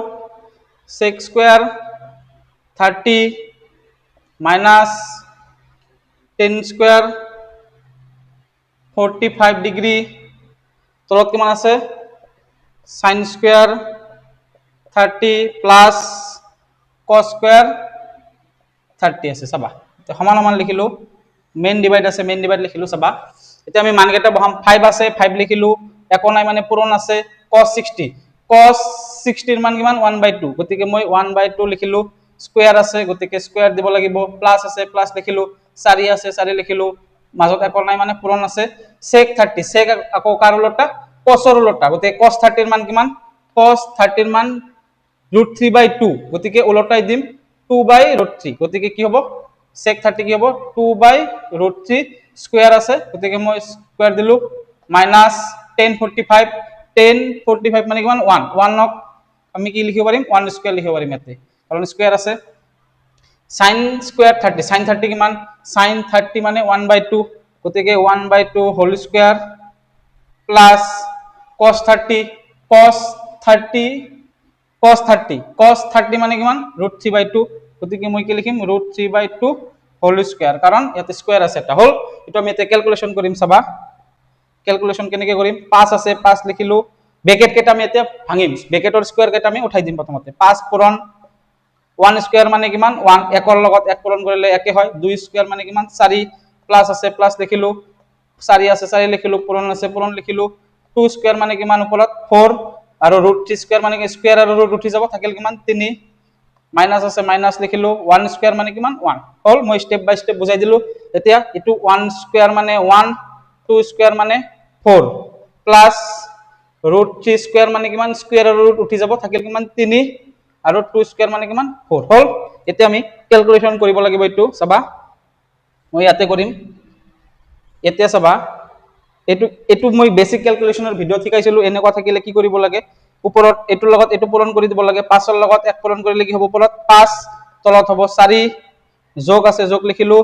sec square 30 minus 10 square 45 degree তলত কিমান আছে sin square 30 plus cos square 30 আছে চাবা সমান সমান লিখিলো মেইন ডিভাইড আছে মেইন ডিভাইড লিখিলো চাবা এতিয়া আমি মানকেটা বহাম 5 আছে 5 লিখিলো একো নাই মানে পূৰণ আছে cos 60 এর মান কিমান 1/2 গতিকে মই 1/2 লিখিলো স্কয়ার আছে গতিকে স্কয়ার দিব লাগিব প্লাস আছে প্লাস লিখিলো 4 আছে 4 লিখিলো মাজত একো নাই মানে পূৰণ আছে sec 30 sec আকৌ কাৰ উলটা cos ৰ উলটা গতিকে cos 30 এর মান কিমান cos 30 এর মান √3/2 গতিকে উলটাই দিম 2/√3 গতিকে কি হ'ব sec 30 কি হ'ব 2/√3 স্কয়ার আছে গতিকে মই স্কয়ার দিলু মাইনাস 1045 মানে কিমান 1 নক আমি কি লিখিব পাৰিম 1 স্কয়াৰ লিখিব পাৰিম ইয়াতে কাৰণ স্কয়ার আছে sin square 30 sin 30 কিমান sin 30 মানে 1/2 গতিকে 1/2 whole square plus cos 30 cos 30 মানে কিমান √3/2 গতিকে মই কি লিখিম √3/2 হোল স্কয়ার কারণ ইয়াতে স্কয়ার আছে এটা হোল এটা আমি এতে ক্যালকুলেশন কৰিম চাবা ক্যালকুলেশন কেনেকৈ কৰিম 5 আছে 5 লিখিলো ব্ৰ্যাকেট কেটা আমি এতে ভাঙিম ব্ৰ্যাকেটৰ স্কয়াৰ কেটা আমি উঠাই দিম প্ৰথমতে 5 পূৰণ 1 স্কয়াৰ মানে কিমান 1 একৰ লগত 1 পূৰণ কৰিলে একে হয় 2 স্কয়ার মানে কিমান 4 প্লাস আছে প্লাস লিখিলো 4 আছে 4 লিখিলো পূৰণ আছে পূৰণ লিখিলো 2 স্কয়াৰ মানে কিমান ওপৰত 4 আৰু √3 স্কয়াৰ মানে স্কয়াৰ আৰু ৰুট উঠি যাব থাকিল কিমান 3 মাইনাস আছে মাইনাস লিখিলো 1 স্কয়ার মানে কিমান 1 হল মই স্টেপ বাই স্টেপ বুজাই দিলো এতিয়া এটো 1 স্কয়ার মানে 1 2 স্কয়ার মানে 4 প্লাস √3 স্কয়ার মানে কিমান স্কয়ার আৰু ৰুট উঠি যাব থাকিল কিমান 3 আৰু 2 স্কয়াৰ মানে কিমান 4 হল এতিয়া আমি ক্যালকুলেশন কৰিব লাগিব এটো চাবা মই ইয়াতে কৰিম এতিয়া চাবা এটো মই বেসিক ক্যালকুলেশনৰ ভিডিও শিকাইছিলো এনেকুৱা থাকিলে কি কৰিব লাগে ওপৰত এটোৰ লগত এটো পূৰণ কৰি দিব লাগে 5 ৰ লগত 1 পূৰণ কৰিলে কি হ'ব ওপৰত 5 তলত হ'ব 4 যোগ আছে যোগ লিখিলো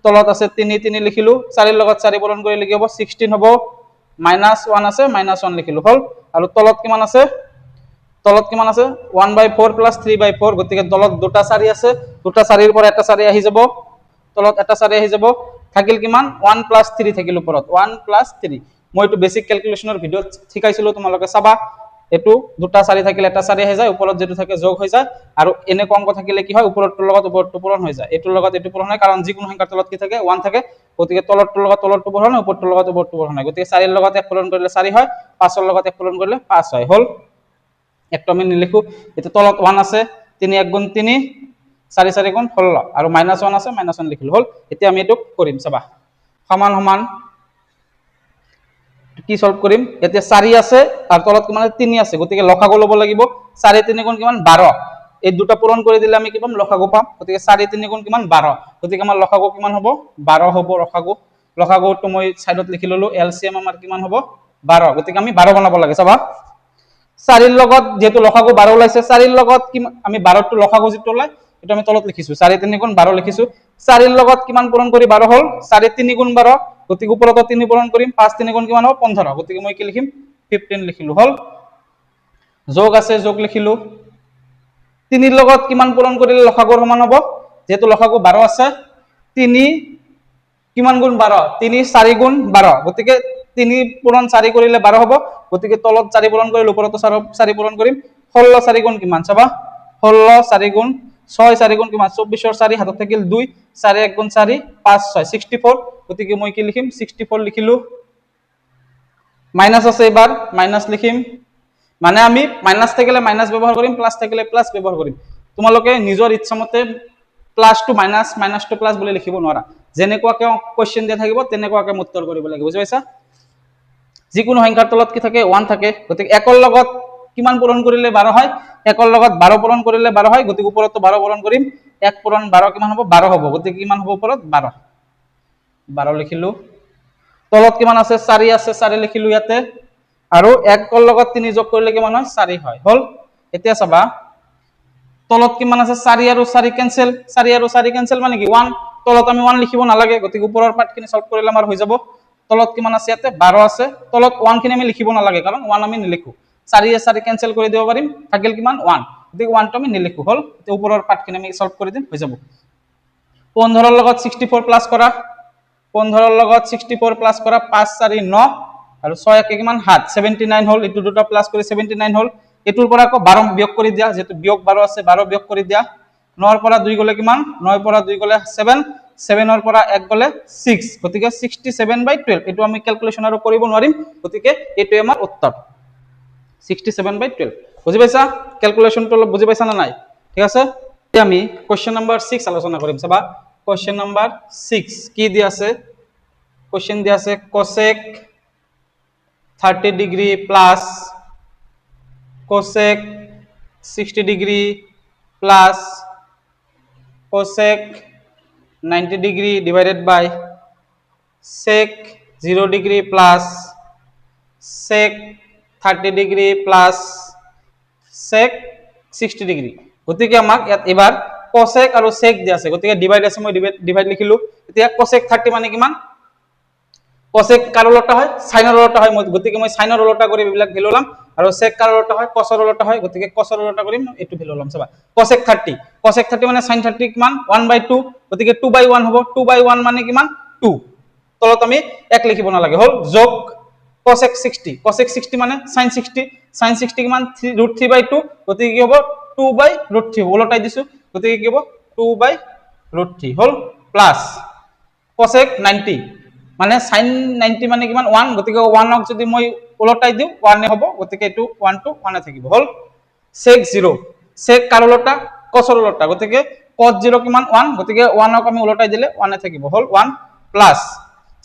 তলত আছে 3 লিখিলো 4 ৰ লগত 4 পূৰণ কৰিলে কি হ'ব 16 হ'ব -1 আছে -1 লিখিলো হল আৰু তলত কিমান আছে 1/4 প্লাস 3/4 গতিকে তলত দুটা 4 আছে দুটা 4 ৰ পৰা এটা 4 আহি যাব তলত এটা 4 আহি যাব থাকিল কিমান 1 প্লাস 3 থাকিল ওপৰত 1 প্লাস 3 মই এটো বেসিক ক্যালকুলেশনৰ ভিডিও শিকাইছিলো তোমালোকে চাবা এইটো দুটা চাৰি থাকিলে এটা চাৰি হৈ যায়, ওপৰত যেটো থাকে যোগ হৈ যায়, আৰু এনেকুৱা অংক থাকিলে কি হয় ওপৰটোৰ লগত ওপৰটো পূৰণ হৈ যায়, এইটোৰ লগত এইটো পূৰণ হয়, কাৰণ যিকোনো সংখ্যাৰ তলত কি থাকে 1 থাকে, গতিকে তলৰটোৰ লগত তলৰটো পূৰণ হয়, ওপৰটোৰ লগত ওপৰটো পূৰণ হয়, গতিকে 4 ৰ লগত 1 পূৰণ কৰিলে 4 হয়, 5 ৰ লগত 1 পূৰণ কৰিলে 5 হয়, হল। একটো আমি নিলিখো, এটা তলত 1 আছে, 3 1 গুণ 3 4 4 গুণ 16 আৰু -1 আছে, -1 লিখিলো, হল। এতিয়া আমি এটো কৰিম, চাবা সমান সমান কি সলভ কৰিম, এতিয়া 4 আছে আৰু তলত কিমান 3 আছে, গতিকে লসাগু ল'ব লাগিব, 4 3 গুণ কিমান 12, এই দুটা পূৰণ কৰি দিলে আমি কি পাম লসাগু পাম, গতিকে 4 3 গুণ কিমান 12, গতিকে আমাৰ লসাগু কিমান হ'ব 12 হ'ব লসাগু, লসাগুটো মই সাইডত লিখি ললো, এলসিএম আমাৰ কিমান হ'ব 12, গতিকে আমি 12 বনাব লাগে, চাবা 4 ৰ লগত যেহেতু লসাগু 12 ওলাইছে, 4 ৰ লগত আমি 12 টো লসাগু যেটো ওলাই এটা আমি তলত লিখিছো, 4 3 গুণ 12 লিখিছো, 4 ৰ লগত কিমান পূৰণ কৰি 12 হল, 4 3 গুণ 12, গতিকে ওপৰত 3 পূৰণ কৰিম, 5 3 গুণ কিমান হ'ব 15, গতিকে মই কি লিখিম 15 লিখিলো, হল। যোগ আছে যোগ লিখিলো, 3 ৰ লগত কিমান পূৰণ কৰিলে লসাগুৰ সমান হ'ব, যেহেতু লসাগু 12 আছে, 3 কিমান গুণ 12, 3 4 গুণ 12, গতিকে 3 পূৰণ 4 কৰিলে 12 হ'ব, গতিকে তলত 4 পূৰণ কৰিলে ওপৰতো 4 পূৰণ কৰিম, 16 4 গুণ কিমান চাবা, 16 4 গুণ 6 4 গুণ কিমান 24 ৰ 4 হাতত থাকিল 2, 4 1 গুণ 4 5 6 64, গতিকে মই কি লিখিম 64 লিখিলো, মাইনাস আছে, এবার মাইনাস লিখিম, মানে আমি মাইনাস থাকিলে মাইনাস ব্যবহার করিম, প্লাস থাকিলে প্লাস ব্যবহার করিম, তোমালোকে নিজৰ ইচ্ছামতে plus to minus, minus to plus বুলি লিখিব নোৱাৰা, যেনেকুৱাকে কোৱেশ্চন দিয়া থাকিব তেনেকুৱাকে উত্তৰ কৰিব লাগিব, বুজি পাইছা। যিকোনো সংখ্যাৰ তলত কি থাকে 1 থাকে, গতিকে 1 ৰ লগত কিমান পূৰণ কৰিলে 12 হয়, 1 ৰ লগত 12 পূৰণ কৰিলে 12 হয়, গতিকে ওপৰতো 12 পূৰণ কৰিম, 1 পূৰণ 12 কিমান হ'ব 12 হ'ব, গতিকে কিমান হ'ব ওপৰত 12, 12 লিখিলো, তলত কিমান আছে 4 আছে, 4 লিখিলো ইয়াতে, আৰু 1 ৰ লগত 3 যোগ কৰিলে কিমান হয় 4 হয়, হল। এতিয়া চাবা তলত কিমান আছে 4 আৰু 4 কেনসেল, 4 আৰু 4 কেনসেল মানে কি 1, তলত আমি 1 লিখিব নালাগে, গতিকে ওপৰৰ পাৰ্টখিনি সলভ কৰিলে আমাৰ হৈ যাব, তলত কিমান আছে ইয়াতে 12 আছে, তলত 1 খিনি আমি লিখিব নালাগে কাৰণ 1 আমি নিলিখো, 4 4 কেনসেল কৰি দিব পাৰিম, থাকিল কিমান 1, গতিকে 1 টো আমি নিলিখো, হল। এতিয়া ওপৰৰ পাৰ্টখিনি আমি সলভ কৰি দিম, হৈ যাব। 15 ৰ লগত 64 প্লাস কৰা, 15 ৰ লগত 64 প্লাস কৰা, 5 4 9 আৰু 6 1 কিমান 7 79 হল, এইটো দুটা প্লাস কৰি 79 হল, এটোৰ পৰা আকৌ 12 বিয়োগ কৰি দিয়া, যেহেতু বিয়োগ 12 আছে 12 বিয়োগ কৰি দিয়া, 9 ৰ পৰা 2 গলে কিমান, 9 ৰ পৰা 2 গলে 7, 7 ৰ পৰা 1 গলে 6, গতিকে 67/12, এটো আমি ক্যালকুলেশন আৰু কৰিব নোৱাৰিম, গতিকে এটোই আমাৰ উত্তৰ 67/12, বুজি পাইছা, ক্যালকুলেশনটো অলপ বুজি পাইছা না নাই, ঠিক আছে। এতিয়া আমি কোশ্চেন নাম্বার 6 আলোচনা কৰিম, চাবা কোশ্চেন নাম্বার 6 কি দি আছে, কোশ্চেন দি আছে cosec 30 degree plus cosec 60 degree plus cosec 90 degree divided by sec 0 degree plus sec 30 degree plus sec 60 degree, গতিকে আমাক ইয়াত এবাৰ cosec আৰু sec দিয়া আছে, গতিকে ডিভাইড আছে, মই ডিভাইড লিখিলো, এতিয়া cosec 30 মানে কিমান, cosec কাৰ উলটা হয় সাইনৰ উলটা হয়, গতিকে মই সাইনৰ উলটা কৰি এইবিলাক ভ্যালু লম, আৰু sec কাৰ উলটা হয় cos ৰ উলটা হয়, গতিকে cos ৰ উলটা কৰিম, এটো ভ্যালু লম, চাবা cosec 30 মানে sin 30 কিমান 1/2, গতিকে 2/1 হ'ব, 2/1 মানে কিমান 2, তলত আমি 1 লিখিব নালাগে, হল। যোগ cosec 60 মানে sin 60 কিমান √3/2, গতিকে কি হ'ব 2/√3, উলটাই দিছো, গতিকে কি হ'ব 2/√3 হল, প্লাস cosec 90 মানে sin 90 মানে কিমান 1, গতিকে 1 ক যদি মই উলটাই দিও 1 এ হ'ব, গতিকে এটো 1 টো 1 এ থাকিব, হল। sec 0, sec কাৰ উলটা cos ৰ উলটা, গতিকে cos 0 কিমান 1, গতিকে 1 ক আমি উলটাই দিলে 1 এ থাকিব, হল 1, প্লাস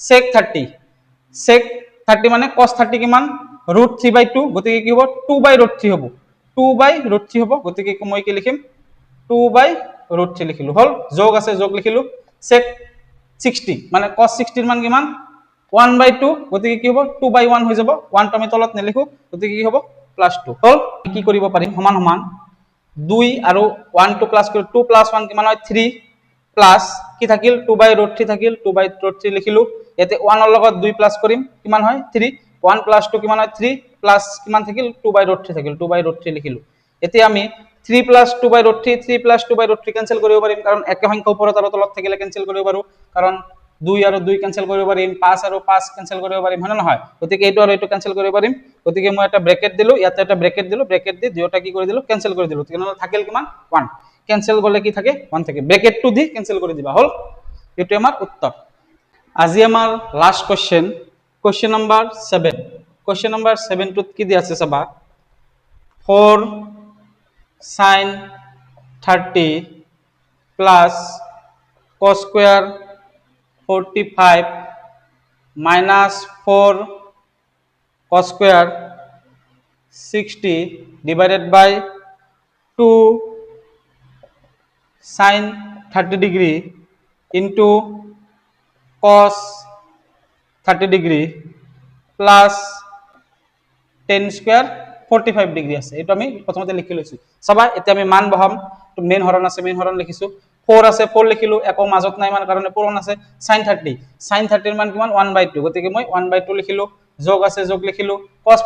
sec 30 মানে cos 30 কিমান √3/2, গতিকে কি হ'ব 2/√3 হ'ব, 2/√3 হ'ব, গতিকে মই কি লিখিম 2/√3 লিখিলো, হল। যোগ আছে যোগ লিখিলো, sec 60 মানে cos 60 ৰ মান কিমান 1/2, গতিকে কি হ'ব 2/1 হৈ যাব, 1 টো আমি তলত নিলিখো, গতিকে কি হ'ব +2, হল। কি কৰিব পাৰিম, সমান সমান 2 আৰু 1 টো প্লাস কৰি 2 + 1 কিমান হয় 3, প্লাস কি থাকিল 2/√3 থাকিল, 2/√3 লিখিলো, ইয়াতে 1 ৰ লগত 2 প্লাস কৰিম, কিমান হয় 3, 1 + 2 কিমান হয় 3, প্লাস কিমান থাকিল 2/√3 থাকিল, 2/√3 লিখিলো। এতিয়া আমি 3 + 2/√3 3 + 2/√3 কেনসেল কৰিব পাৰিম, কাৰণ একে সংখ্যা ওপৰত আৰু তলত থাকিলে কেনসেল কৰিব পাৰো, কাৰণ 2 আৰু 2 কেনসেল কৰিব পাৰিম 5 আৰু 5 কেনসেল কৰিব পাৰিম হয় না নহয় গতিকে এইটো আৰু এইটো কেনসেল কৰিব পাৰিম গতিকে মই এটা ব্ৰেকেট দিলো ইয়াতে এটা ব্ৰেকেট দিলো ব্ৰেকেট দি দুয়োটা কি কৰি দিলো কেনসেল কৰি দিলো তেনেহলে থাকিল কিমান 1 কেনসেল গলে কি থাকে 1 থাকে ব্ৰেকেটটো দি কেনসেল কৰি দিবা হল এটো আমাৰ উত্তৰ আজি আমাৰ last question number 7 question number 7 টুত কি দি আছে চাবা 4 sin 30 plus cos square 45 minus 4 cos square 60 divided by 2 sin 30 degree into cos 30 degree plus 10 square 45 degree আছে এটো আমি প্ৰথমতে লিখি লৈছো সবা এতিয়া আমি মান বহাম তো মেইন হৰণ আছে মেইন হৰণ লিখিছো 4 আছে 4 লিখিলো একো মাজত নাই মান কাৰণে পূৰণ আছে sin 30 এর মান কিমান 1/2 গতিকে মই 1/2 লিখিলো যোগ আছে যোগ লিখিলো cos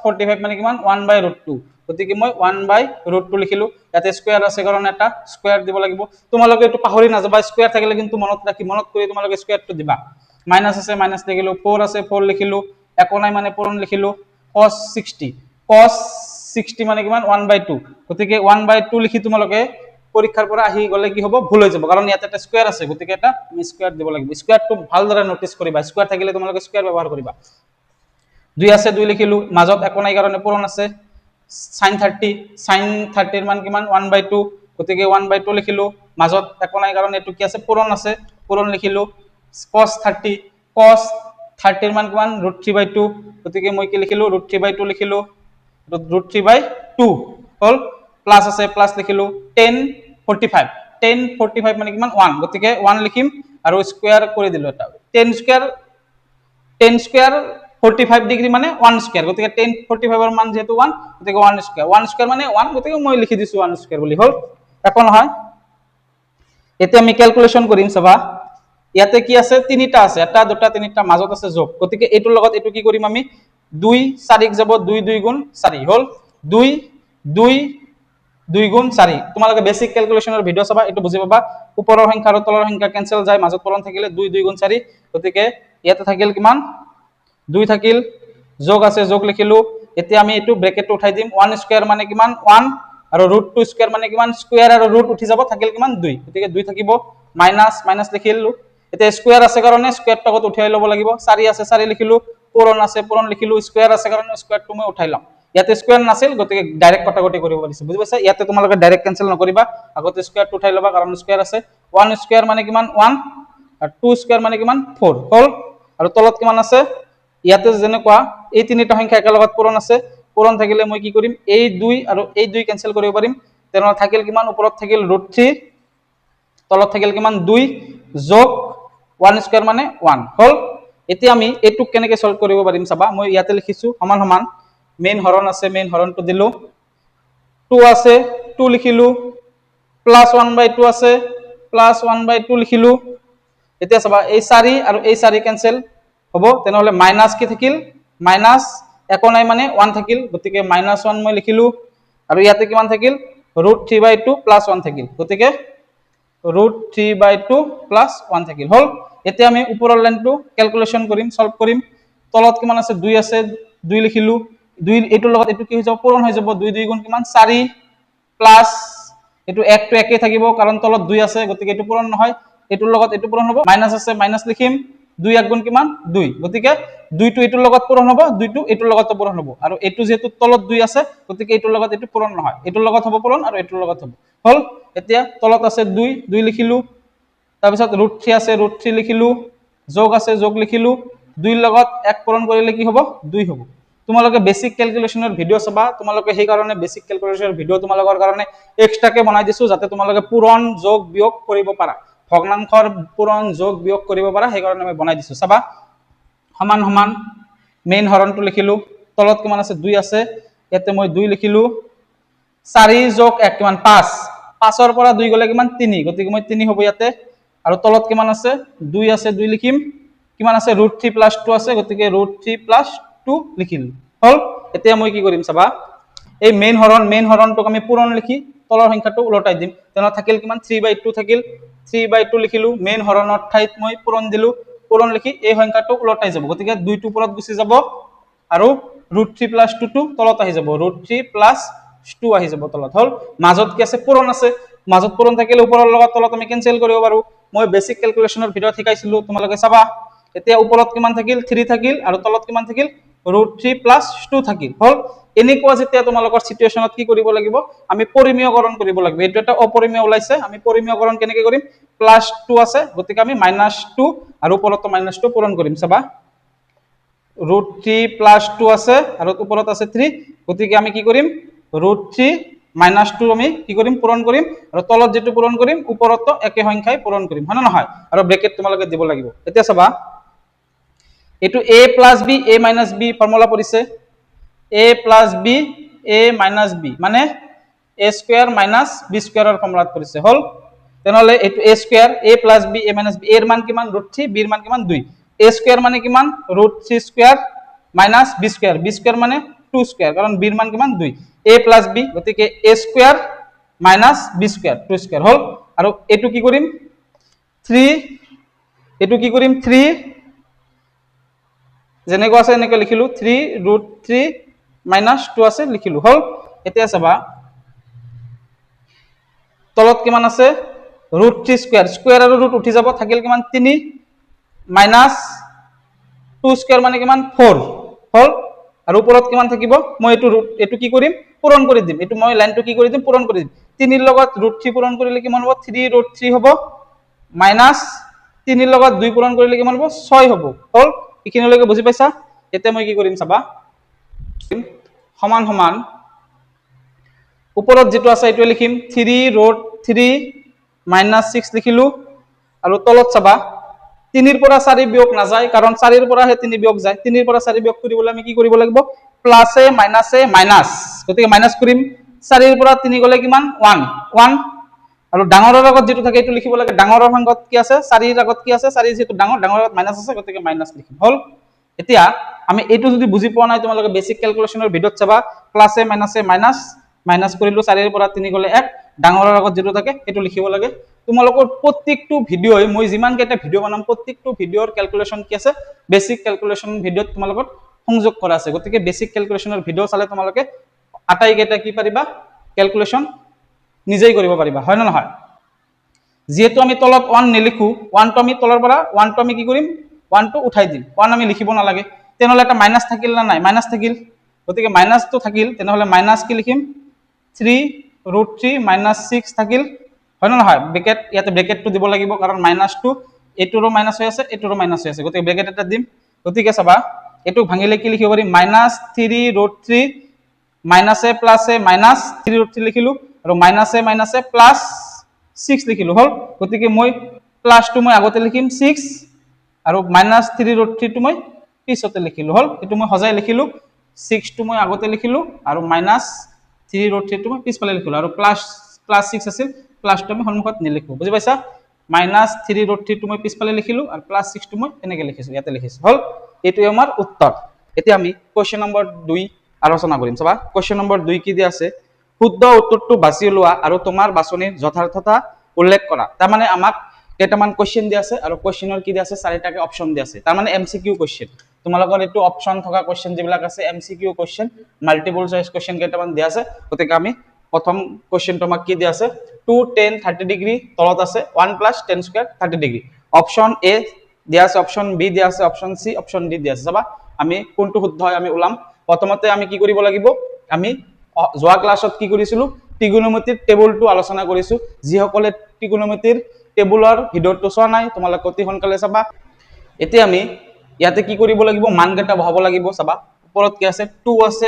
45 মানে কিমান 1/√2 গতিকে মই 1/√2 লিখিলো ইয়াতে স্কয়ার আছে কাৰণ এটা স্কয়াৰ দিব লাগিব তোমালোকে এটো পাহৰি নাযাবা স্কয়াৰ থাকিলে কিন্তু মনত ৰাখি মনত কৰি তোমালোকে স্কয়ারটো দিবা মাইনাস আছে মাইনাস লিখিলো 4 আছে 4 লিখিলো একো নাই মানে পূৰণ লিখিলো cos 60 মানে কিমান 1/2 গতিকে 1/2 লিখি তোমালোকে পৰীক্ষাৰ পৰা আহি গলে কি হ'ব ভুল হৈ যাব কাৰণ ইয়াতে এটা স্কয়াৰ আছে গতিকে এটা স্কয়াৰ দিব লাগিব স্কয়াৰটো ভালদৰে নোটিস কৰিবা স্কয়াৰ থাকিলে তোমালোকে স্কয়াৰ ব্যৱহাৰ কৰিবা 2 আছে 2 লিখিলো মাজত একো নাই কাৰণে পূৰণ আছে sin 30 এর মান কিমান 1/2 গতিকে 1/2 লিখিলো মাজত একো নাই কাৰণ এটো কি আছে পূৰণ লিখিলো cos 30 এর মান কিমান √3/2 গতিকে মই কি লিখিলো √3/2 লিখিলো √3/2 হল প্লাস আছে প্লাস লিখিলো 1045 মানে কিমান 1 গতিকে 1 লিখিম আৰু স্কয়াৰ কৰি দিলো এটা 10 স্কয়াৰ 45 ডিগ্ৰী মানে 1 স্কয়ার গতিকে 1045 এর মান যেহেতু 1 গতিকে 1 স্কয়ার মানে 1 গতিকে মই লিখি দিছো 1 স্কয়ার বুলি হল এখন হয় এতিয়া আমি ক্যালকুলেশন কৰিম সবা ইয়াতে কি আছে তিনিটা আছে এটা দুটা তিনিটা মাজত আছে যোগ গতিকে এটোৰ লগত এটো কি কৰিম আমি 2 4 যাব 2 2 গুণ 4 হল 2 2 2 গুণ 4 তোমালোকে বেসিক ক্যালকুলেশনৰ ভিডিও চাবা এটো বুজি পাবা ওপৰৰ সংখ্যা আৰু তলৰ সংখ্যা কেনসেল যায় মাজত পূৰণ থাকিলে 2 2 গুণ 4 গতিকে ইয়াতে থাকিল কিমান 2 থাকিল যোগ আছে যোগ লিখিলো এতিয়া আমি এটো ব্ৰেকেটটো উঠাই দিম 1 স্কয়াৰ মানে কিমান 1 আৰু √2 স্কয়াৰ মানে কিমান স্কয়াৰ আৰু ৰুট উঠি যাব থাকিল কিমান 2 গতিকে 2 থাকিব মাইনাস লিখিলো এতিয়া স্কয়ার আছে কাৰণে স্কয়াৰ টকত উঠাই লব লাগিব 4 আছে 4 লিখিলো পূৰণ আছে পূৰণ লিখিলো স্কয়াৰ আছে কাৰণে স্কয়াৰটো মই উঠাই লম ইয়াতে স্কয়াৰ নাছিল গতিকে ডাইৰেক্ট কটাকটি কৰিব পাৰিছো বুজি পাইছা ইয়াতে তোমালোকে ডাইৰেক্ট কেনসেল নকৰিবা আগতে স্কয়াৰটো উঠাই লবা কাৰণ স্কয়াৰ আছে 1 স্কয়াৰ মানে কিমান 1 আৰু 2 স্কয়াৰ মানে কিমান 4 হল আৰু তলত কিমান আছে ইয়াতে যেনেকুৱা এই তিনিটা সংখ্যা একেলগত পূৰণ আছে পূৰণ থাকিলে মই কি কৰিম এই 2 আৰু এই 2 কেনসেল কৰিব পাৰিম তেনে থাকিল কিমান ওপৰত থাকিল √3 তলত থাকিল কিমান 2 যোগ 1 স্কয়াৰ মানে 1 হল এতিয়া আমি এটুক কেনেকৈ সলভ কৰিব পাৰিম চাবা মই ইয়াতে লিখিছো সমান সমান মেইন হৰণ আছে মেইন হৰণটো দিলো 2 আছে 2 লিখিলো প্লাস 1/2 আছে প্লাস 1/2 লিখিলো এতিয়া চাবা এই 4 আৰু এই 4 কেনসেল হ'ব তেনেহলে মাইনাস কি থাকিল মাইনাস একো নাই মানে 1 থাকিল গতিকে -1 মই লিখিলো আৰু ইয়াতে কিমান থাকিল √3/2 প্লাস 1 থাকিল গতিকে √3/2 প্লাস 1 থাকিল হল এতিয়া আমি ওপৰৰ লাইনটো ক্যালকুলেশন কৰিম সলভ কৰিম তলত কিমান আছে 2 আছে 2 লিখিলো 2 এটোৰ লগত এটো কি হৈ যাব পূৰণ হৈ যাব 2 2 গুণ কিমান 4 প্লাস এটো একটো একে থাকিব কাৰণ তলত 2 আছে গতিকে এটো পূৰণ নহয় এটোৰ লগত এটো পূৰণ হ'ব মাইনাস আছে মাইনাস লিখিম 2 এক গুণ কিমান 2 গতিকে 2 টো এটোৰ লগত পূৰণ হ'ব 2 টো এটোৰ লগত পূৰণ হ'ব আৰু এটো যেহেতু তলত 2 আছে গতিকে এটোৰ লগত এটো পূৰণ নহয় এটোৰ লগত হ'ব পূৰণ আৰু এটোৰ লগত হ'ব হল এতিয়া তলত আছে 2 2 লিখিলো তাৰ পিছত √3 আছে √3 লিখিলো যোগ আছে যোগ লিখিলো 2 লগত 1 পূৰণ কৰিলে কি হ'ব 2 হ'ব তোমালোকে বেসিক ক্যালকুলেশনৰ ভিডিও চাবা তোমালোকে সেই কাৰণে বেসিক ক্যালকুলেশনৰ ভিডিও তোমালোকৰ কাৰণে এক্সট্ৰাকে বনাই দিছো যাতে তোমালোকে পূৰণ যোগ বিয়োগ কৰিব পাৰা ভগ্নাংশৰ পূৰণ যোগ বিয়োগ কৰিব পাৰা সেই কাৰণে আমি বনাই দিছো চাবা সমান সমান মেইন হৰণটো লিখিলো তলত কিমান আছে 2 আছে ইয়াতে মই 2 লিখিলো 4 যোগ 1 কিমান 5 5 ৰ পৰা 2 গলে কিমান 3 গতিকে মই 3 হ'ব ইয়াতে আৰু তলত কিমান আছে 2 আছে 2 লিখিম কিমান আছে √3 + 2 আছে গতিকে √3 + 2 লিখিলো হল এতিয়া মই কি কৰিম চাবা এই মেইন হৰণটোক আমি পূৰণ লিখি তলৰ সংখ্যাটো উলটাই দিম তেনে থাকিল কিমান 3/2 থাকিল 3/2 লিখিলো মেইন হৰণৰ ঠাইত মই পূৰণ দিলো পূৰণ লিখি এই সংখ্যাটো উলটাই যাব গতিকে 2 টো ওপৰত গুচি যাব আৰু √3 + 2 টো তলত আহি যাব √3 + 2 আহি যাব তলত হল মাজত কি আছে পূৰণ আছে মাজত পূৰণ থাকিলে ওপৰৰ লগত তলত আমি কেনসেল কৰিব পাৰো মই বেসিক ক্যালকুলেশনৰ ভিডিও শিকাইছিলো তোমালোকে চাবা এতিয়া ওপৰত কিমান থাকিল 3 থাকিল আৰু তলত কিমান থাকিল √3 + 2 থাকিল হল এনেকুৱা যেতিয়া তোমালোকৰ সিচুৱেশনত কি কৰিব লাগিব আমি পৰিমেয়কৰণ কৰিব লাগিব এটো এটা অপৰিমেয় ওলাইছে আমি পৰিমেয়কৰণ কেনেকৈ কৰিম +2 আছে গতিকে আমি -2 আৰু ওপৰত -2 পূৰণ কৰিম চাবা √3 + 2 আছে আৰু ওপৰত আছে 3 গতিকে আমি কি কৰিম √3 -2 আমি কি কৰিম পূৰণ কৰিম আৰু তলত যেটো পূৰণ কৰিম ওপৰতো একে সংখ্যাই পূৰণ কৰিম হয় না নহয় আৰু ব্ৰেকেট তোমালোকে দিব লাগিব এতিয়া চাবা এটো a + b a - b formula পৰিছে a + b a - b মানে a² - b² ৰ ফৰ্মুলাত পৰিছে হল তেনেহলে এটো a² a + b a - b এর মান কিমান √3 b এর মান কিমান 2 a² মানে কিমান √3² - b² b² মানে 2² কারণ b এর মান কিমান 2 a + b গতিকে a² - b² 2² হল আৰু এটো কি কৰিম 3 এটো কি কৰিম 3 যেনেকৈ আছে এনেকৈ লিখিলো 3 √3 - 2 আছে লিখিলো হল এতিয়া চাবা তলত কিমান আছে √3² স্কয়াৰ আৰু ৰুট উঠি যাব থাকিল কিমান 3 -2² মানে কিমান 4 হল আৰু ওপৰত কিমান থাকিব মই এটো কি কৰিম পূৰণ কৰি দিম এটো মই লাইনটো কি কৰি দিম পূৰণ কৰি দিম 3 ৰ লগত √3 পূৰণ কৰিলে কিমান হ'ব 3 √3 হ'ব মাইনাস 3 ৰ লগত 2 পূৰণ কৰিলে কিমান হ'ব 6 হ'ব হল ইখিনলৈকে বুজি পাইছা এতিয়া মই কি কৰিম চাবা সমান সমান ওপৰত যেটো আছে এটো লিখিম 3 √3 -6 লিখিলো আৰু তলত চাবা 3 ৰ পৰা 4 বিয়োগ না যায় কাৰণ 4 ৰ পৰা হে 3 বিয়োগ যায় 3 ৰ পৰা 4 বিয়োগ কৰিবলৈ আমি কি কৰিব লাগিব প্লাসে মাইনাসে মাইনাস গতিকে মাইনাস কৰিম 4 ৰ পৰা 3 গলে কিমান 1 1 আৰু ডাঙৰৰ আগত যেটো থাকে এটো লিখিব লাগে ডাঙৰৰ সংখ্যাত কি আছে 4 ৰ আগত কি আছে 4 যেটো ডাঙৰৰ আগত মাইনাস আছে গতিকে মাইনাস লিখিম হল এতিয়া আমি এটো যদি বুজি পোৱা নাই তোমালোকে বেসিক ক্যালকুলেশনৰ ভিডিওত চাবা প্লাসে মাইনাসে মাইনাস মাইনাস কৰিলো 4 ৰ পৰা 3 গলে 1 ডাঙৰৰ আগত যেটো থাকে এটো লিখিব লাগে তোমালোকৰ প্ৰত্যেকটো ভিডিওই মই যিমান কেটা ভিডিও বনাম প্ৰত্যেকটো ভিডিওৰ ক্যালকুলেশন কি আছে বেসিক ক্যালকুলেশন ভিডিওত তোমালোকৰ সংযোগ কৰা আছে গতিকে বেসিক ক্যালকুলেশনৰ ভিডিও চালে তোমালোকে আটাই কেটা কি পাৰিবা ক্যালকুলেশন নিজেই কৰিব পাৰিবা হয় না নহয় যেহেতু আমি তলত 1 নিলিখো 1 টো আমি তলৰ পৰা 1 টো আমি কি কৰিম 1 টো উঠাই দিম 1 আমি লিখিব নালাগে তেনেহলে এটা মাইনাস থাকিল না নাই মাইনাস থাকিল গতিকে মাইনাস তো থাকিল তেনেহলে মাইনাস কি লিখিম 3 √3 - 6 থাকিল হয় না নহয় ব্র্যাকেট ইয়াতে ব্র্যাকেটটো দিব লাগিব কাৰণ -2 এটোৰো মাইনাস হৈ আছে এটোৰো মাইনাস হৈ আছে গতিকে ব্ৰ্যাকেট এটা দিম গতিকে চাবা এটো ভাঙিলে কি লিখিব পাৰি -3 √3 মাইনাসে প্লাসে মাইনাস 3 √3 লিখিলো আৰু মাইনাসে মাইনাসে প্লাস 6 লিখিলো হল গতিকে মই প্লাস টো মই আগতে লিখিম 6 আৰু -3 √3 টো মই পিছতে লিখিলো হল এটো মই হজাই লিখিলো 6 টো মই আগতে লিখিলো আৰু -3 √3 টো মই পিছফালে লিখিলো আৰু প্লাস 6 আছিল প্লাস টো আমি সন্মুখত নিলিখো বুজি পাইছা -3 √3 টো মই পিছফালে লিখিলো আৰু +6 টো মই এনেকৈ লিখিছো ইয়াতে লিখিছো হল এটোই আমাৰ উত্তৰ এতিয়া আমি কোৱেশ্চন নম্বৰ 2 আলোচনা কৰিম চাবা কোৱেশ্চন নম্বৰ 2 কি দি আছে শুদ্ধ উত্তৰটো বাছি লোৱা আৰু তোমাৰ বাছনিৰ যথাৰ্থতা উল্লেখ কৰা তাৰ মানে আমাক কেইটামান কোৱেশ্চন দি আছে আৰু কোৱেশ্চনৰ কি দি আছে চাৰিটাকে অপচন দি আছে তাৰ মানে এমসিকিউ কোৱেশ্চন তোমালোকৰ এটো অপচন থকা কোৱেশ্চন যিবিলাক আছে MCQ question multiple choice question কেইটামান দি আছে গতিকে আমি প্ৰথম কোৱেশ্চনটো আমাক কি দি আছে 2 10 30 ডিগ্ৰী তলত আছে 1 + 10 স্কয়াৰ 30 ডিগ্ৰী অপচন এ দি আছে অপচন বি দি আছে অপচন সি অপচন ডি দি আছে চাবা আমি কোনটো শুদ্ধ হয় আমি ওলাম প্ৰথমতে আমি কি কৰিব লাগিব আমি যোৱা ক্লাছত কি কৰিছিলো ত্ৰিকোণমিতিৰ টেবুলটো আলোচনা কৰিছো যি সকলে ত্ৰিকোণমিতিৰ টেবুলৰ ভিডিওটো চোৱা নাই তোমালোকে অতি সোনকালে চাবা এতিয়া আমি ইয়াতে কি কৰিব লাগিব মান কেটা বহাব লাগিব চাবা ওপৰত কি আছে 2 আছে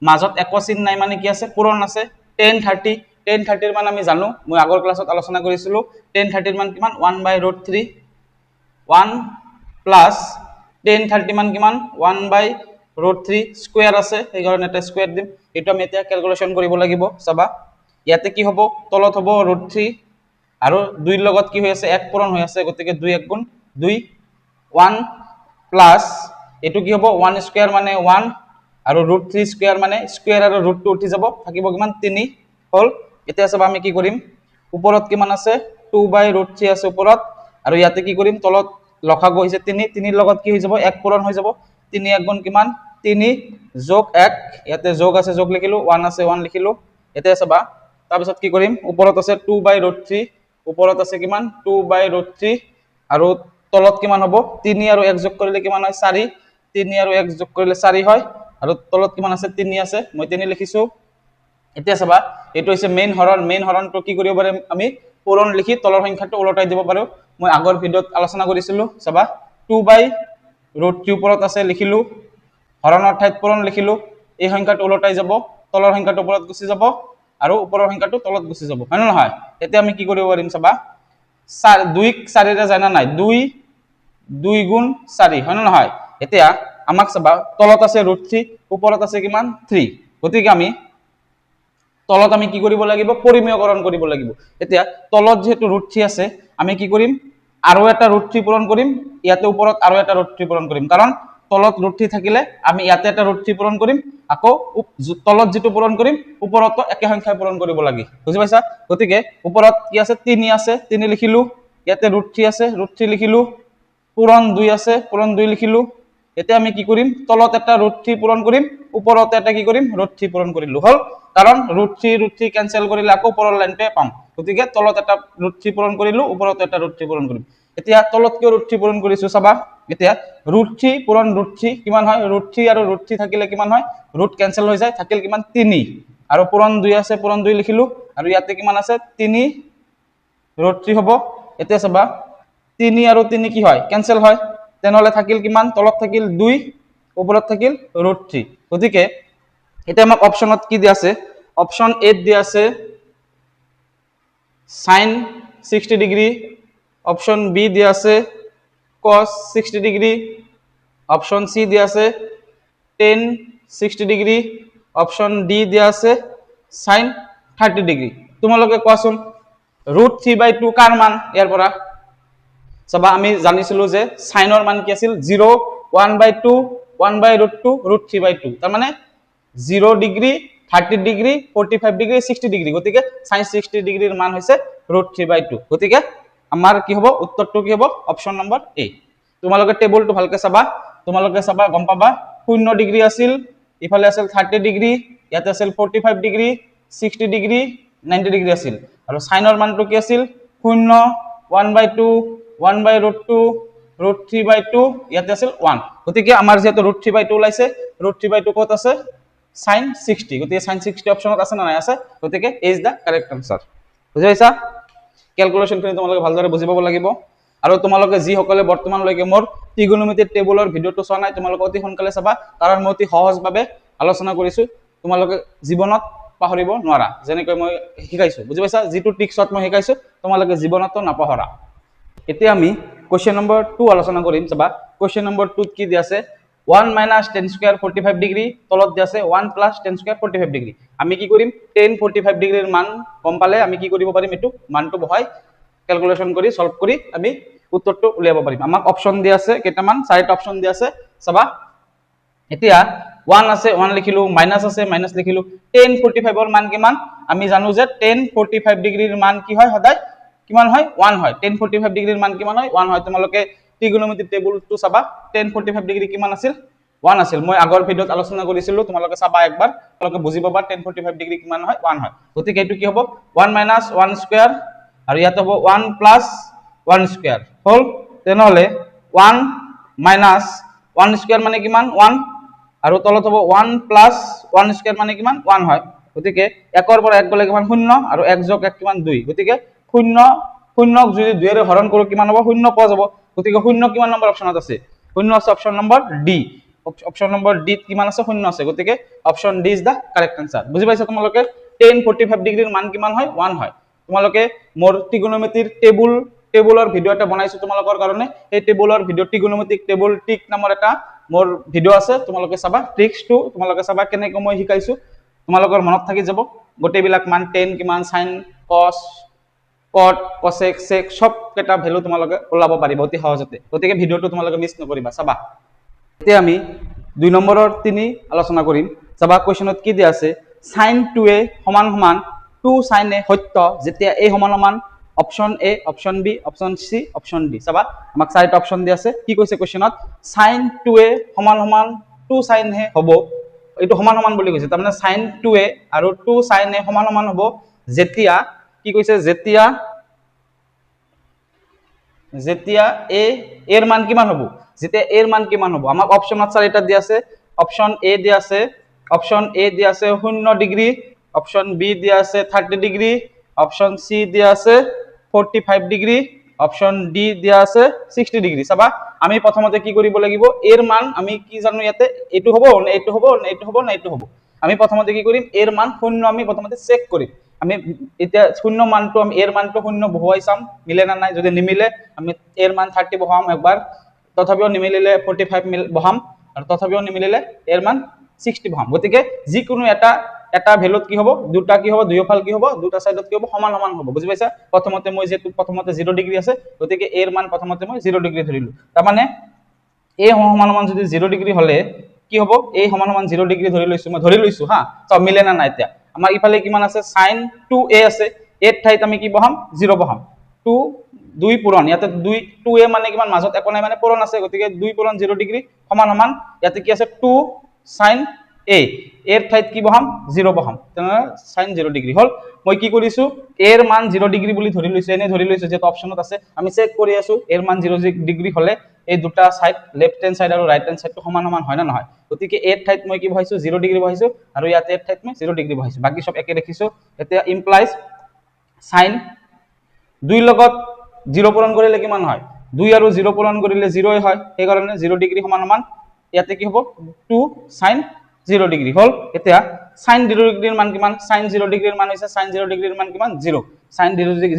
মাজত একো চিন নাই মানে কি আছে পূৰণ আছে 10 30 10 30 ৰ মান আমি জানো মই আগৰ ক্লাছত আলোচনা কৰিছিলো 10 30 ৰ মান কিমান 1/√3 1 প্লাস 10 30 মান কিমান 1/√3 স্কয়ার আছে এই কারণে এটা স্কয়ার দিম এটো আমি এতিয়া ক্যালকুলেশন কৰিব লাগিব চাবা ইয়াতে কি হ'ব তলত হ'ব √3 আৰু 2 ৰ লগত কি হৈ আছে 1 পূৰণ হৈ আছে গতিকে 2 1 গুণ 2 1 প্লাস এটো কি হ'ব 1 স্কয়ার মানে 1 আৰু √3 স্কয়াৰ মানে স্কয়াৰ আৰু √2 উঠি যাব থাকিব কিমান 3 হল এতিয়া চাবা আমি কি কৰিম ওপৰত কিমান আছে 2/√3 আছে ওপৰত আৰু ইয়াতে কি কৰিম তলত লসাগু হৈছে 3 3 লগত কি হৈ যাব 1 পূৰণ হৈ যাব 3 1 গুণ কিমান 3 যোগ 1 ইয়াতে যোগ আছে যোগ লিখিলো 1 আছে 1 লিখিলো এতিয়া চাবা তাৰপিছত কি কৰিম ওপৰত আছে 2/√3 ওপৰত আছে কিমান 2/√3 আৰু তলত কিমান হ'ব 3 আৰু 1 যোগ কৰিলে কিমান হয় 4 3 আৰু 1 যোগ কৰিলে 4 হয় আৰু তলত কিমান আছে 3 আছে মই 3 লিখিছো এতিয়া চাবা এটো হৈছে মেইন হৰণটো কি কৰিব পাৰিম আমি পূৰণ লিখি তলৰ সংখ্যাটো উলটাই দিব পাৰো মই আগৰ ভিডিওত আলোচনা কৰিছিলো চাবা 2/√3 ওপৰত আছে লিখিলো হৰণৰ ঠাইত পূৰণ লিখিলো এই সংখ্যাটো উলটাই যাব তলৰ সংখ্যাটো ওপৰত গুচি যাব আৰু ওপৰৰ সংখ্যাটো তলত গুচি যাব হয় না নহয় এতিয়া আমি কি কৰিব পাৰিম চাবা 2 4 ৰে যায় না নাই 2 গুণ 4 হয় না নহয় এতিয়া আমাক চাবা তলত আছে √3 ওপৰত আছে কিমান 3 গতিকে আমি তলত আমি কি কৰিব লাগিব পৰিমেয়কৰণ কৰিব লাগিব এতিয়া তলত যেহেতু √3 আছে আমি কি কৰিম আৰু এটা √3 পূৰণ কৰিম ইয়াতে ওপৰত আৰু এটা √3 পূৰণ কৰিম কাৰণ তলত √3 থাকিলে আমি ইয়াতে এটা √3 পূৰণ কৰিম আকৌ তলত যেটো পূৰণ কৰিম ওপৰত একে সংখ্যায় পূৰণ কৰিব লাগে বুজি পাইছা গতিকে ওপৰত কি আছে 3 আছে 3 লিখিলো ইয়াতে √3 আছে √3 লিখিলো পূৰণ 2 আছে পূৰণ 2 লিখিলো এতিয়া আমি কি কৰিম তলত এটা √3 পূৰণ কৰিম ওপৰত এটা কি কৰিম √3 পূৰণ কৰিলো হল কাৰণ √3 ক্যান্সেল কৰিলে আকৌ ওপৰৰ লাইনতে পাম গতিকে তলত এটা √3 পূৰণ কৰিলো ওপৰত এটা √3 পূৰণ কৰিম এতিয়া তলত কিয় √3 পূৰণ কৰিছো চাবা এতিয়া √3 পূৰণ √3 কিমান হয় √3 আৰু √3 থাকিলে কিমান হয় ৰুট ক্যান্সেল হৈ যায় থাকিল কিমান 3 আৰু পূৰণ 2 আছে পূৰণ 2 লিখিলো আৰু ইয়াতে কিমান আছে 3 √3 হ'ব এতিয়া চাবা 3 আৰু 3 কি হয় ক্যান্সেল হয় তেনেহলে থাকিল কিমান তলত থাকিল 2 ওপৰত থাকিল √3 গতিকে এটা আমাক অপশনত কি দিয়া আছে অপশন 8 দিয়া আছে sin 60 ডিগ্রি অপশন বি দিয়া আছে cos 60 ডিগ্রি অপশন সি দিয়া আছে tan 60 ডিগ্রি অপশন ডি দিয়া আছে sin 30 ডিগ্রি তোমালোকে কোৱাচোন √3/2 কাৰ মান ইয়াৰ পৰা চাবা আমি জানিছিলো যে সাইনৰ মান কি আছিল 0 1/2 1/√2 √3/2 তাৰ মানে 0 ডিগ্ৰী 30 ডিগ্ৰী 45 ডিগ্ৰী 60 ডিগ্ৰী গতিকে sin 60 ডিগ্ৰীৰ মান হৈছে √3/2 গতিকে আমাৰ কি হ'ব উত্তৰটো কি হ'ব অপশন নম্বৰ এ তোমালোকে টেবুলটো ভালকে চাবা গম পাবা 0 ডিগ্ৰী আছিল ইফালে আছিল 30 ডিগ্ৰী ইয়াতে আছিল 45 ডিগ্ৰী 60 ডিগ্ৰী 90 ডিগ্ৰী আছিল আৰু সাইনৰ মানটো কি আছিল 0 1/2 1/√2 √3/2 ইয়াতে আছিল 1 গতিকে আমাৰ যেহেতু √3/2 ওলাইছে √3/2 কত আছে sin 60 গতিকে sin 60 অপশনত আছে না নাই আছে গতিকে এ ইজ দা কারেক্ট আনসার বুজি পাইছা ক্যালকুলেশন খিনি তোমালোকে ভালদৰে বুজি পাব লাগিব আৰু তোমালোকে যি সকলে বৰ্তমানলৈকে মোৰ ত্ৰিগোণমিতিৰ টেবুলৰ ভিডিওটো চোৱা নাই তোমালোকে অতি সোনকালে চাবা কাৰণ মই অতি সহজভাৱে আলোচনা কৰিছো তোমালোকে জীৱনত পাহৰিব নোৱাৰা যেনেকৈ মই শিকাইছো বুজি পাইছা যিটো ট্ৰিক্সত মই শিকাইছো তোমালোকে জীৱনতো নাপাহৰা এতিয়া আমি কোশ্চেন নম্বৰ 2 আলোচনা কৰিম চাবা কোশ্চেন নম্বৰ 2 কি দিয়া আছে 1 minus tan square 45 ডিগ্ৰী তলত দিয়া আছে 1 plus tan square 45 ডিগ্ৰী আমি কি কৰিম tan 45 ডিগ্ৰীৰ মান গম পালে আমি কি কৰিব পাৰিম এটো মানটো বহাই ক্যালকুলেশন কৰি সলভ কৰি আমি উত্তৰটো উলিয়াব পাৰিম আমাক অপচন দিয়া আছে কেইটামান চাৰিটা অপচন দিয়া আছে চাবা এতিয়া 1 আছে 1 লিখিলো মাইনাস আছে মাইনাস লিখিলো tan 45 ৰ মান কিমান আমি জানো যে tan 45 ডিগ্ৰীৰ মান কি হয় সদায় কিমান হয় 1 হয় tan 45 ডিগ্ৰীৰ মান কিমান হয় 1 হয় তোমালোকে ত্ৰিগোণমিতিৰ টেবুলটো চাবা tan 45 ডিগ্ৰী কিমান আছিল 1 আছিল মই আগৰ ভিডিওত আলোচনা কৰিছিলো তোমালোকে চাবা একবাৰ তোমালোকে বুজি পাবা tan 45 ডিগ্ৰী কিমান হয় 1 হয় গতিকে এটো কি হ'ব 1 minus 1 square আৰু ইয়াত হ'ব 1 plus 1 square হল তেনেহলে 1 minus 1 square মানে কিমান 1 আৰু তলত হ'ব 1 plus 1 square মানে কিমান 1 হয় গতিকে 1 ৰ পৰা 1 গলে কিমান 0 আৰু 1 যোগ 1 কিমান 2 গতিকে 0 0ক যদি 2 ৰে হৰণ কৰো কিমান হ'ব 0 পোৱা যাব গতিকে 0 কিমান নম্বৰ অপচনত আছে 0 আছে option number D option number D কিমান আছে 0 আছে গতিকে option D is the correct answer বুজি পাইছা তোমালোকে tan 45 ডিগ্ৰীৰ মান কিমান হয় 1 হয় তোমালোকে মোৰ ত্ৰিগোণমিতিৰ টেবুলৰ ভিডিও এটা বনাইছো তোমালোকৰ কাৰণে এই টেবুলৰ ভিডিও ত্ৰিগোণমিতিক টেবুল টিক নামৰ এটা মোৰ ভিডিও আছে তোমালোকে চাবা ট্ৰিক্সটো তোমালোকে চাবা কেনেকৈ মই শিকাইছো তোমালোকৰ মনত থাকি যাব গোটেইবিলাক মান tan কিমান sin cos cot cosec sec সব কেটা ভ্যালু তোমালোকে ওলাব পাৰিবা অতি সহজতে গতিকে ভিডিওটো তোমালোকে মিছ নকৰিবা চাবা এতিয়া আমি 2 নম্বৰৰ 3 আলোচনা কৰিম চাবা কোৱেশ্চনত কি দিয়া আছে sin 2a সমান সমান 2 sin a সত্য যেতিয়া a সমান সমান option A option B option C option D চাবা আমাক চাৰিটা অপশন দি আছে কি কৈছে কোৱেশ্চনত sin 2a সমান সমান 2 sin a হ'ব এইটো সমান সমান বুলি কৈছে তাৰমানে sin 2a আৰু 2 sin a সমান সমান হ'ব যেতিয়া কি কৈছে যেতিয়া a এর মান কিমান হ'ব যেতিয়া a এর মান কিমান হ'ব আমাক অপশনত চাৰিটা দি আছে অপশন এ দি আছে অপশন এ দি আছে 0 ডিগ্ৰী অপশন বি দি আছে 30 ডিগ্ৰী অপশন সি দি আছে 45 ডিগ্ৰী অপশন ডি দিয়া আছে 60 ডিগ্ৰী চাবা আমি প্ৰথমতে কি কৰিব লাগিব এর মান আমি কি জানো ইয়াতে এটো হ'ব না এটো হ'ব না এটো হ'ব না এটো হ'ব আমি প্ৰথমতে কি কৰিম এৰ মান শূন্য আমি প্ৰথমতে চেক কৰিম আমি এতিয়া শূন্য মানটো আমি এৰ মানটো শূন্য বহুৱাই চাম মিলে না নাই যদি নিমিলে আমি এৰ মান 30 বহাম একবাৰ তথাপিও নিমিলিলে 45 বহাম আৰু তথাপিও নিমিলিলে এর মান 60 বহাম গতিকে যিকোনো এটা ভ্যালুত কি হ'ব দুটা কি হ'ব দুইফাল কি হ'ব দুটা সাইডত কি হ'ব সমান সমান হ'ব বুজি পাইছা প্ৰথমতে মই যেটো প্ৰথমতে 0 ডিগ্ৰী আছে গতিকে এৰ মান প্ৰথমতে মই 0 ডিগ্ৰী ধৰিলো তাৰ মানে a সমান সমান যদি 0 ডিগ্ৰী হলে কি হ'ব a সমান সমান 0 ডিগ্ৰী ধৰি লৈছো হা সব মিলে না নাই এতিয়া আমাৰ ইফালে কিমান আছে sin 2a আছে এৰ ঠাইত আমি কি বহাম 0 বহাম 2 দুই পূৰণ ইয়াতে 2a মানে কিমান মাজত একো নাই মানে পূৰণ আছে গতিকে 2 পূৰণ 0 ডিগ্ৰী সমান সমান ইয়াতে কি আছে 2 sin a এৰ ঠাইত কি বহাম 0 বহাম তেনে sin 0 ডিগ্ৰী হল মই কি কৰিছো এৰ মান 0 ডিগ্ৰী বুলি ধৰি লৈছো এনে ধৰি লৈছো যে অপশনত আছে আমি চেক কৰি আছো এৰ মান 0 ডিগ্ৰী হলে এই দুটা সাইড লেফট হ্যান্ড সাইড আৰু ৰাইট হ্যান্ড সাইডটো সমান সমান হয় না নহয় গতিকে এৰ ঠাইত মই কি বহাইছো 0 ডিগ্ৰী বহাইছো আৰু ইয়াতে এৰ ঠাইত মই 0 ডিগ্ৰী বহাইছো বাকি সব একে ৰাখিছো এতিয়া ইমপ্লাইজ sin 2 লগত 0 পূৰণ কৰিলে কিমান হয় 2 আৰু 0 পূৰণ কৰিলে 0 হয় এই কাৰণে 0 ডিগ্ৰী সমান সমান ইয়াতে কি হ'ব 2 sin 0 ডিগ্ৰী হল এতিয়া sin 0 ডিগ্ৰীৰ মান কিমান sin 0 ডিগ্ৰীৰ মান হৈছে sin 0 ডিগ্ৰীৰ মান কিমান 0 sin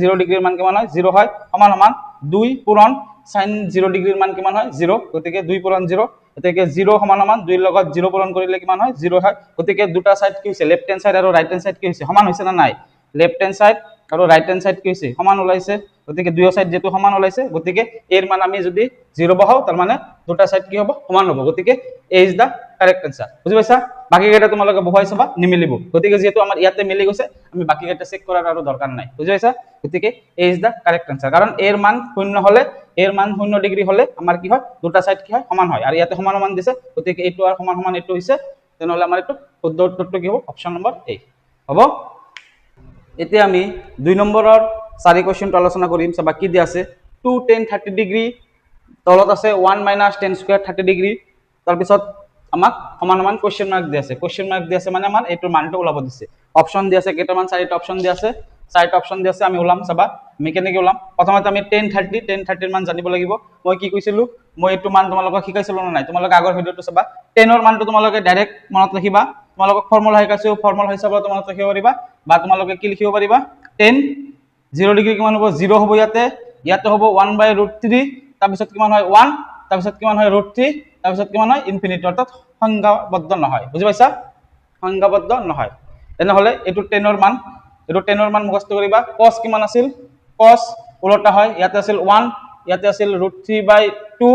0 ডিগ্ৰীৰ মান কিমান হয় 0 হয় সমান সমান 2 পূৰণ sin 0 ডিগ্ৰীৰ মান কিমান হয় 0 গতিকে 2 পূৰণ 0 এতেকে 0 সমান সমান 2 ৰ লগত 0 পূৰণ কৰিলে কিমান হয় 0 হয় গতিকে দুটা সাইড কি হৈছে লেফট হ্যান্ড সাইড আৰু রাইট হ্যান্ড সাইড কি হৈছে সমান হৈছে না নাই লেফট হ্যান্ড সাইড আৰু রাইট হ্যান্ড সাইড কি হৈছে সমান ওলাইছে গতিকে দুই সাইড যেটো সমান ওলাইছে গতিকে এর মান আমি যদি 0 বহাও তার মানে দুটা সাইড কি হ'ব সমান হ'ব গতিকে এ ইজ দা কারেক্ট आंसर বুজি পাইছা বাকি কেইটা তোমালোকে বহুৱাই চাবা নিমিলিব গতিকে যেহেতু আমাৰ ইয়াতে মিলি গৈছে আমি বাকি কেইটা চেক কৰাৰ আৰু দৰকাৰ নাই বুজি পাইছা গতিকে এ ইজ দা কাৰেক্ট आंसर কাৰণ এৰ মান শূন্য হলে এৰ মান 0 ডিগ্ৰী হলে আমাৰ কি হয় দুটা সাইড কি হয় সমান হয় আৰু ইয়াতে সমান সমান দিছে গতিকে এইটো আৰু সমান সমান এইটো হৈছে তেনেহলে আমাৰ এইটো শুদ্ধ উত্তৰটো কি হ'ব অপচন নম্বৰ এ হ'ব এতিয়া আমি 2 নম্বৰৰ 4 কোৱেশ্চনটো আলোচনা কৰিম চাবা কি দি আছে 2 10 30 ডিগ্ৰী তলত আছে 1 - 10 স্কয়াৰ 30 ডিগ্ৰী তাৰ পিছত আমাক সমান সমান কোৱেশ্চন মাৰ্ক দি আছে মানে আমাৰ এইটো মানটো ওলাব দিছে অপচন দি আছে কেইটামান চাৰিটা অপচন দি আছে আমি ওলাম চাবা আমি কেনেকৈ ওলাম প্ৰথমতে আমি 10 30 ৰ মান জানিব লাগিব মই কি কৈছিলো মই এইটো মান তোমালোকক শিকাইছিলো না নাই তোমালোকে আগৰ ভিডিওটো চাবা 10 ৰ মানটো তোমালোকে ডাইৰেক্ট মনত ৰাখিবা তোমালোকক ফৰ্মুলা শিকাইছো ফৰ্মুলা হিচাপত তোমালোকে ৰাখিব পাৰিবা বা তোমালোকে কি লিখিব পাৰিবা 10 0 ডিগ্ৰী কিমান হ'ব 0 হ'ব ইয়াতে হ'ব 1/√3 তাৰ পিছত কিমান হয় 1 তাৰ পিছত কিমান হয় √3 তাৰ পিছত কিমান হয় ইনফিনিটি অৰ্থাৎ সংজ্ঞাবদ্ধ নহয় বুজি পাইছা সংজ্ঞাবদ্ধ নহয় তেনেহলে এইটো 10 ৰ মান মুখস্থ কৰিবা cos কিমান আছিল cos উলটা হয় ইয়াতে আছিল 1 ইয়াতে আছিল √3/2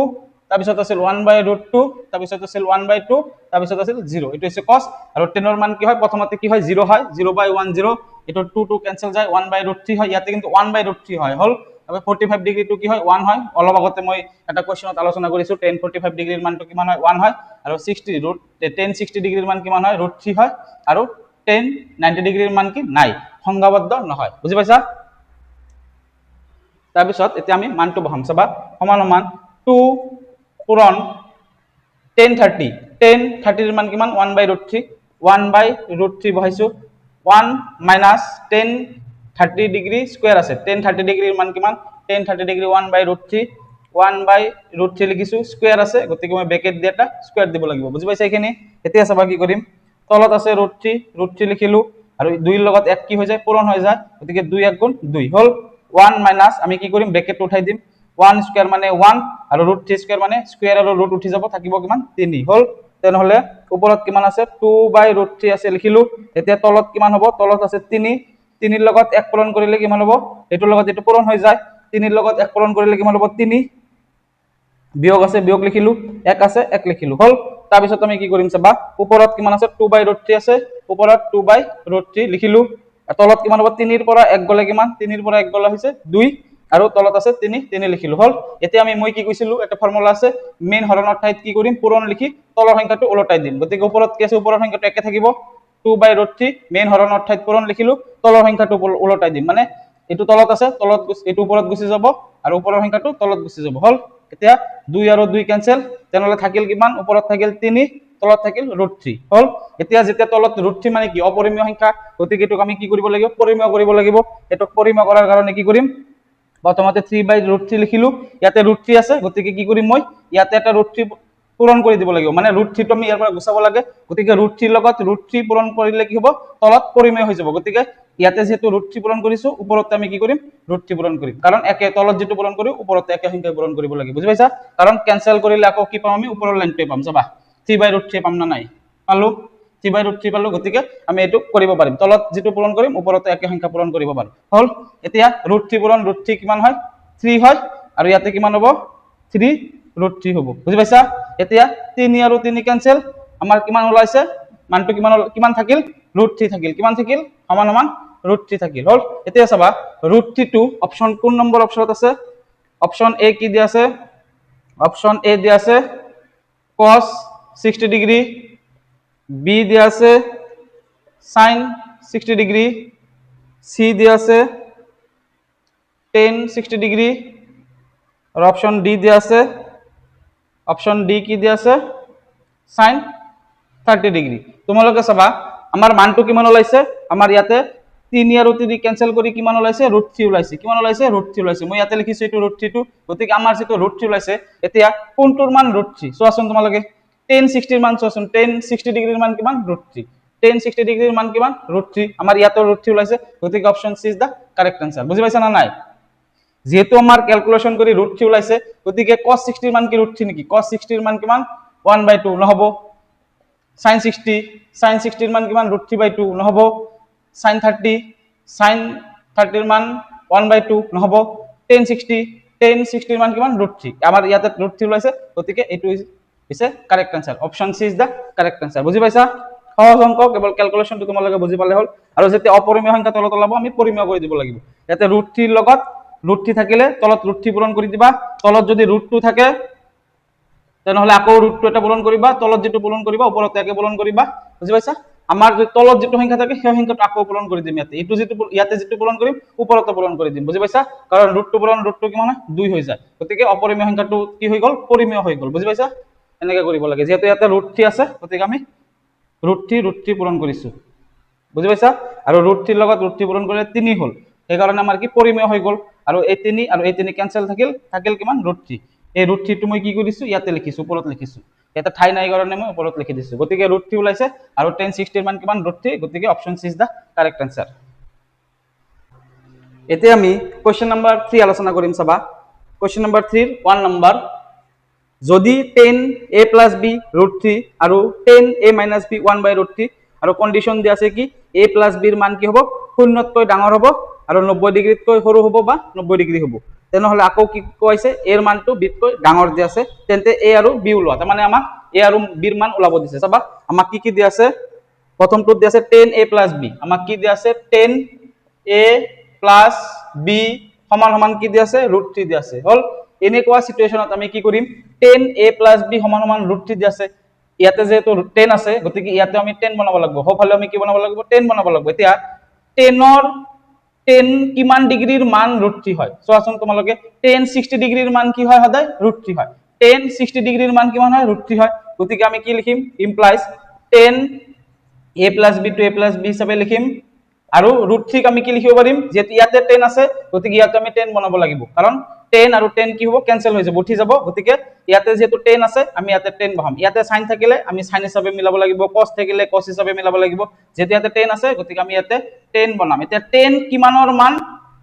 তাৰ পিছত আছিল 1/√2 তাৰ পিছত আছিল 1/2 তাৰ পিছত আছিল 0 এটো হৈছে cos আৰু 10 ৰ মান কি হয় প্ৰথমতে কি হয় 0 হয় 0/10 এটো 2 কেনসেল যায় 1/√3 হয় ইয়াতে কিন্তু 1/√3 হয় হল তবে 45 ডিগ্ৰী টু কি হয় 1 হয় অলপ আগতে মই এটা কোৱেশ্চনত আলোচনা কৰিছো 10 45 ডিগ্ৰীৰ মানটো কিমান হয় 1 হয় আৰু 10 60 ডিগ্ৰীৰ মান কিমান হয় √3 হয় আৰু 10 90 ডিগ্ৰীৰ মান কি নাই সংজ্ঞাবদ্ধ নহয় বুজি পাইছা তাৰ পিছত এতিয়া আমি মানটো বহাম চাবা সমান সমান 2 পূৰণ 10 30 ৰ মান কিমান 1/√3 1/√3 বহাইছো 1 - 10 30 ডিগ্ৰী স্কয়াৰ আছে 10 30 ডিগ্ৰীৰ মান কিমান 10 30 ডিগ্ৰী 1/√3 লিখিছো স্কয়াৰ আছে গতিকে মই ব্ৰেকেট দি এটা স্কয়াৰ দিব লাগিব বুজি পাইছা এখিনি এতিয়া চাবা কি কৰিম তলত আছে √3 লিখিলো আৰু 2 ৰ লগত 1 কি হৈ যায় পূৰণ হৈ যায় গতিকে 2 1 গুণ 2 হল 1 মাইনাস আমি কি কৰিম ব্ৰেকেট উঠাই দিম 1 স্কয়াৰ মানে 1 আৰু √3 স্কয়াৰ মানে স্কয়াৰ আৰু ৰুট উঠি যাব থাকিব কিমান 3 হল তেনেহলে ওপৰত কিমান আছে 2/√3 আছে লিখিলো এতিয়া তলত কিমান হ'ব তলত আছে 3 3 ৰ লগত 1 পূৰণ কৰিলে কিমান হ'ব এটোৰ লগত এটো পূৰণ হৈ যায় 3 ৰ লগত 1 পূৰণ কৰিলে কিমান হ'ব 3 বিয়োগ আছে বিয়োগ লিখিলো 1 আছে 1 লিখিলো হল তাৰ পিছত আমি কি কৰিম চাবা ওপৰত কিমান আছে 2/√3 আছে ওপৰত 2/√3 লিখিলো তলত কিমান হ'ব 3 ৰ পৰা 1 গলে কিমান 3 ৰ পৰা 1 গলে হৈছে 2 আৰু তলত আছে 3 লিখিলো হল এতিয়া আমি মই কি কৈছিলো এটা ফৰ্মুলা আছে মেইন হৰণৰ ঠাইত কি কৰিম পূৰণ লিখি তলৰ সংখ্যাটো ওলটাই দিম গতিকে ওপৰত কি আছে ওপৰৰ সংখ্যাটো একে থাকিব 2/√3 মেইন হৰণৰ ঠাইত পূৰণ লিখিলো তলৰ সংখ্যাটো ওলটাই দিম মানে এটো তলত আছে তলত এটো ওপৰত গুচি যাব আৰু ওপৰৰ সংখ্যাটো তলত গুচি যাব হল এতিয়া 2 আৰু 2 ক্যান্সেল তেনেহলে থাকিল কিমান ওপৰত থাকিল 3 তলত থাকিল √3 হল এতিয়া যেতিয়া তলত √3 মানে কি অপৰিমেয় সংখ্যা গতিকে এটোক আমি কি কৰিব লাগিব পৰিমেয় কৰিব লাগিব এটোক পৰিমেয় কৰাৰ কাৰণে কি কৰিম প্ৰথমতে 3/√3 লিখিলো ইয়াতে √3 আছে গতিকে কি কৰিম মই ইয়াতে এটা √3 পূৰণ কৰি দিব লাগিব মানে √3 টো আমি ইয়াৰ পৰা গুচাব লাগে গতিকে √3 লগত √3 পূৰণ কৰিলে কি হ'ব তলত পৰিমেয় হৈ যাব গতিকে ইয়াতে যেটো √3 পূৰণ কৰিছো ওপৰত আমি কি কৰিম √3 পূৰণ কৰিম কাৰণ একে তলত যেটো পূৰণ কৰি ওপৰত একে সংখ্যা পূৰণ কৰিব লাগে বুজি পাইছা কাৰণ ক্যান্সেল কৰিলে আকৌ কি পাম আমি ওপৰৰ লাইনটোৱে পাম যাবা 3/√3 পাম না নাই পালো 3/√3 পালো গতিকে আমি এটো কৰিব পাৰিম তলত যেটো পূৰণ কৰিম ওপৰতে একে সংখ্যা পূৰণ কৰিব পাৰিম হল এতিয়া √3 পূৰণ √3 কিমান হয় 3 হয় আৰু ইয়াতে কিমান হ'ব 3√3 হ'ব বুজি পাইছা এতিয়া 3 আৰু 3 ক্যান্সেল আমাৰ কিমান ওলাইছে মানটো কিমান থাকিল √3 থাকিল কিমান থাকিল সমান সমান √3 থাকিল হল এতিয়া চাবা √3 টো অপচন কোন নম্বৰ অপচনত আছে অপচন এ কি দিয়া আছে অপচন এ দিয়া আছে cos 60 ডিগ্ৰী বি দিয়া আছে sin 60 ডিগ্ৰী সি দিয়া আছে tan 60 ডিগ্ৰী আর অপশন ডি দিয়া আছে অপশন ডি কি দিয়া আছে sin 30 ডিগ্ৰী তোমালোকে চাবা আমাৰ মানটো কিমান ওলাইছে আমাৰ ইয়াতে 3 আৰু 3 ক্যান্সেল কৰি কিমান ওলাইছে √3 ওলাইছে কিমান ওলাইছে √3 ওলাইছে মই ইয়াতে লিখিছো এটো √3 টো গতিকে আমাৰ যেটো √3 ওলাইছে এতিয়া কোনটোৰ মান √3 চোৱাচোন তোমালোকে tan 60 ৰ মান চোৱাচোন tan 60 ডিগ্ৰীৰ মান কিমান √3 tan 60 ডিগ্ৰীৰ মান কিমান √3 আমাৰ ইয়াতে √3 ওলাইছে গতিকে option C is the correct answer বুজি পাইছা না নাই যেহেতু আমাৰ ক্যালকুলেশন কৰি √3 ওলাইছে গতিকে cos 60 এর মান কি √3 নেকি cos 60 এর মান কিমান 1/2 নহব sin 60 এর মান কিমান √3/2 নহব sin 30 এর মান 1/2 নহব tan 60 এর মান কিমান √3 আমার ইয়াতে √3 ওলাইছে গতিকে এটো হৈছে correct answer option C is the correct answer বুজি পাইছা সহজ অঙ্ক কেবল ক্যালকুলেশনটো তোমালোকে বুজি পালে হল আৰু যেতিয়া অপৰিমেয় সংখ্যা তলত ওলাব আমি পৰিমেয় কৰি দিব লাগিব ইয়াতে √3 ৰ লগত √3 থাকিলে তলত √3 পূৰণ কৰি দিবা তলত যদি √2 থাকে তেনেহলে আকৌ √2 এটা পূৰণ কৰিবা তলত যেটো পূৰণ কৰিবা ওপৰত একে পূৰণ কৰিবা বুজি পাইছা আমাৰ যে তলত যেটো সংখ্যা থাকে সেই সংখ্যাটো আকৌ পূৰণ কৰি দিম ইয়াতে এটো যেটো ইয়াতে যেটো পূৰণ কৰিম ওপৰতে পূৰণ কৰি দিম বুজি পাইছা কাৰণ √2 পূৰণ √2 কিমান হয় 2 হৈ যায় গতিকে অপৰিমেয় সংখ্যাটো কি হৈ গল পৰিমেয় হৈ গল বুজি পাইছা এনেকৈ কৰিব লাগে যেহেতু ইয়াতে √3 আছে গতিকে আমি √3 পূৰণ কৰিছো বুজি পাইছা আৰু √3 ৰ লগত √3 পূৰণ কৰিলে 3 হল এই কাৰণে আমাৰ কি পৰিমেয় হৈ গল আৰু এই 3 আৰু এই 3 ক্যান্সেল থাকিল কিমান √3 এই √3 টো মই কি কৰিছো ইয়াতে লিখিছো ওপৰত লিখিছো এটা ঠাই নাই কাৰণে মই ওপৰত লিখি দিছো গতিকে √3 ওলাইছে আৰু tan 60 এর মান কিমান √3 গতিকে option C is the correct answer এতে আমি কোশ্চেন নাম্বার 3 আলোচনা কৰিম চাবা কোশ্চেন নাম্বাৰ 3 1 নাম্বাৰ যদি tan a + b √3 আৰু tan a - b 1/√3 আৰু কন্ডিশন দিয়া আছে কি a + b এৰ মান কি হ'ব শূন্যতকৈ ডাঙৰ হ'ব আৰু 90 ডিগ্ৰীতকৈ সৰু হ'ব বা 90 ডিগ্ৰী হ'ব তেনেহলে আকৌ কি কৈছে এৰ মানটো b তকৈ ডাঙৰ দিয়া আছে তেন্তে a আৰু b ওলোৱা তাৰ মানে আমাক a আৰু b এৰ মান ওলাব দিছে চাবা আমাক কি দিয়া আছে প্ৰথমটো দিয়া আছে tan a + b আমাক কি দিয়া আছে tan a + b সমান সমান কি দিয়া আছে √3 দিয়া আছে হল এনেকুৱা সিচুৱেশনত আমি কি কৰিম tan a + b সমান সমান √3 দিয়া আছে ইয়াতে যেহেতু 10 আছে গতিকে ইয়াতে আমি 10 বনাব লাগিব হফালে আমি কি বনাব লাগিব 10 বনাব লাগিব এতিয়া 10 কিমান ডিগ্ৰীৰ মান √3 হয় চোৱাচোন তোমালোকে tan 60 ডিগ্ৰীৰ মান কি হয় সদায় √3 হয় tan 60 ডিগ্ৰীৰ মান কিমান হয় √3 হয় গতিকে আমি কি লিখিম implies tan a + b to a + b হিচাপে লিখিম আৰু √3 আমি কি লিখিব পাৰিম যেতি ইয়াতে 10 আছে গতিকে ইয়াতে আমি 10 বনাব লাগিব কাৰণ 10 আৰু 10 কি হ'ব ক্যান্সেল হৈ যাব উঠি যাব গতিকে ইয়াতে যেহেতু 10 আছে আমি ইয়াতে 10 বহাম ইয়াতে sin থাকিলে আমি sin হিচাপে মিলাব লাগিব cos থাকিলে cos হিচাপে মিলাব লাগিব যেহেতু ইয়াতে 10 আছে গতিকে আমি ইয়াতে 10 বনাম এতিয়া 10 কিমানৰ মান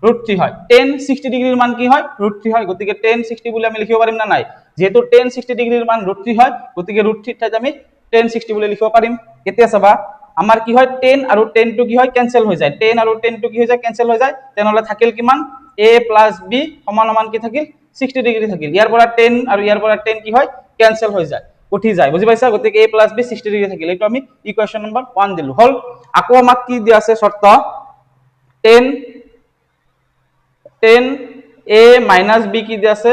√3 হয় tan 60 ডিগ্ৰীৰ মান কি হয় √3 হয় গতিকে tan 60 বুলি আমি লিখিব পাৰিম না নাই যেহেতু tan 60 ডিগ্ৰীৰ মান √3 হয় গতিকে √3 ঠাইত আমি tan 60 বুলি লিখিব পাৰিম এতিয়া চাবা আমাৰ কি হয় 10 আৰু 10 টো কি হয় ক্যান্সেল হৈ যায় 10 আৰু 10 টো কি হৈ যায় ক্যান্সেল হৈ যায় তেনেহলে থাকিল কিমান a + b সমান সমান কি থাকিল 60 ডিগ্ৰী থাকিল ইয়াৰ পৰা 10 আৰু ইয়াৰ পৰা 10 কি হয় ক্যান্সেল হৈ যায় উঠি যায় বুজি পাইছা গতিকে a + b 60 ডিগ্ৰী থাকিল এটো আমি ইকুয়েশন নাম্বার 1 দিলু হল আকৌ আমাক কি দিয়া আছে শর্ত 10 10a মাইনাস b কি দিয়া আছে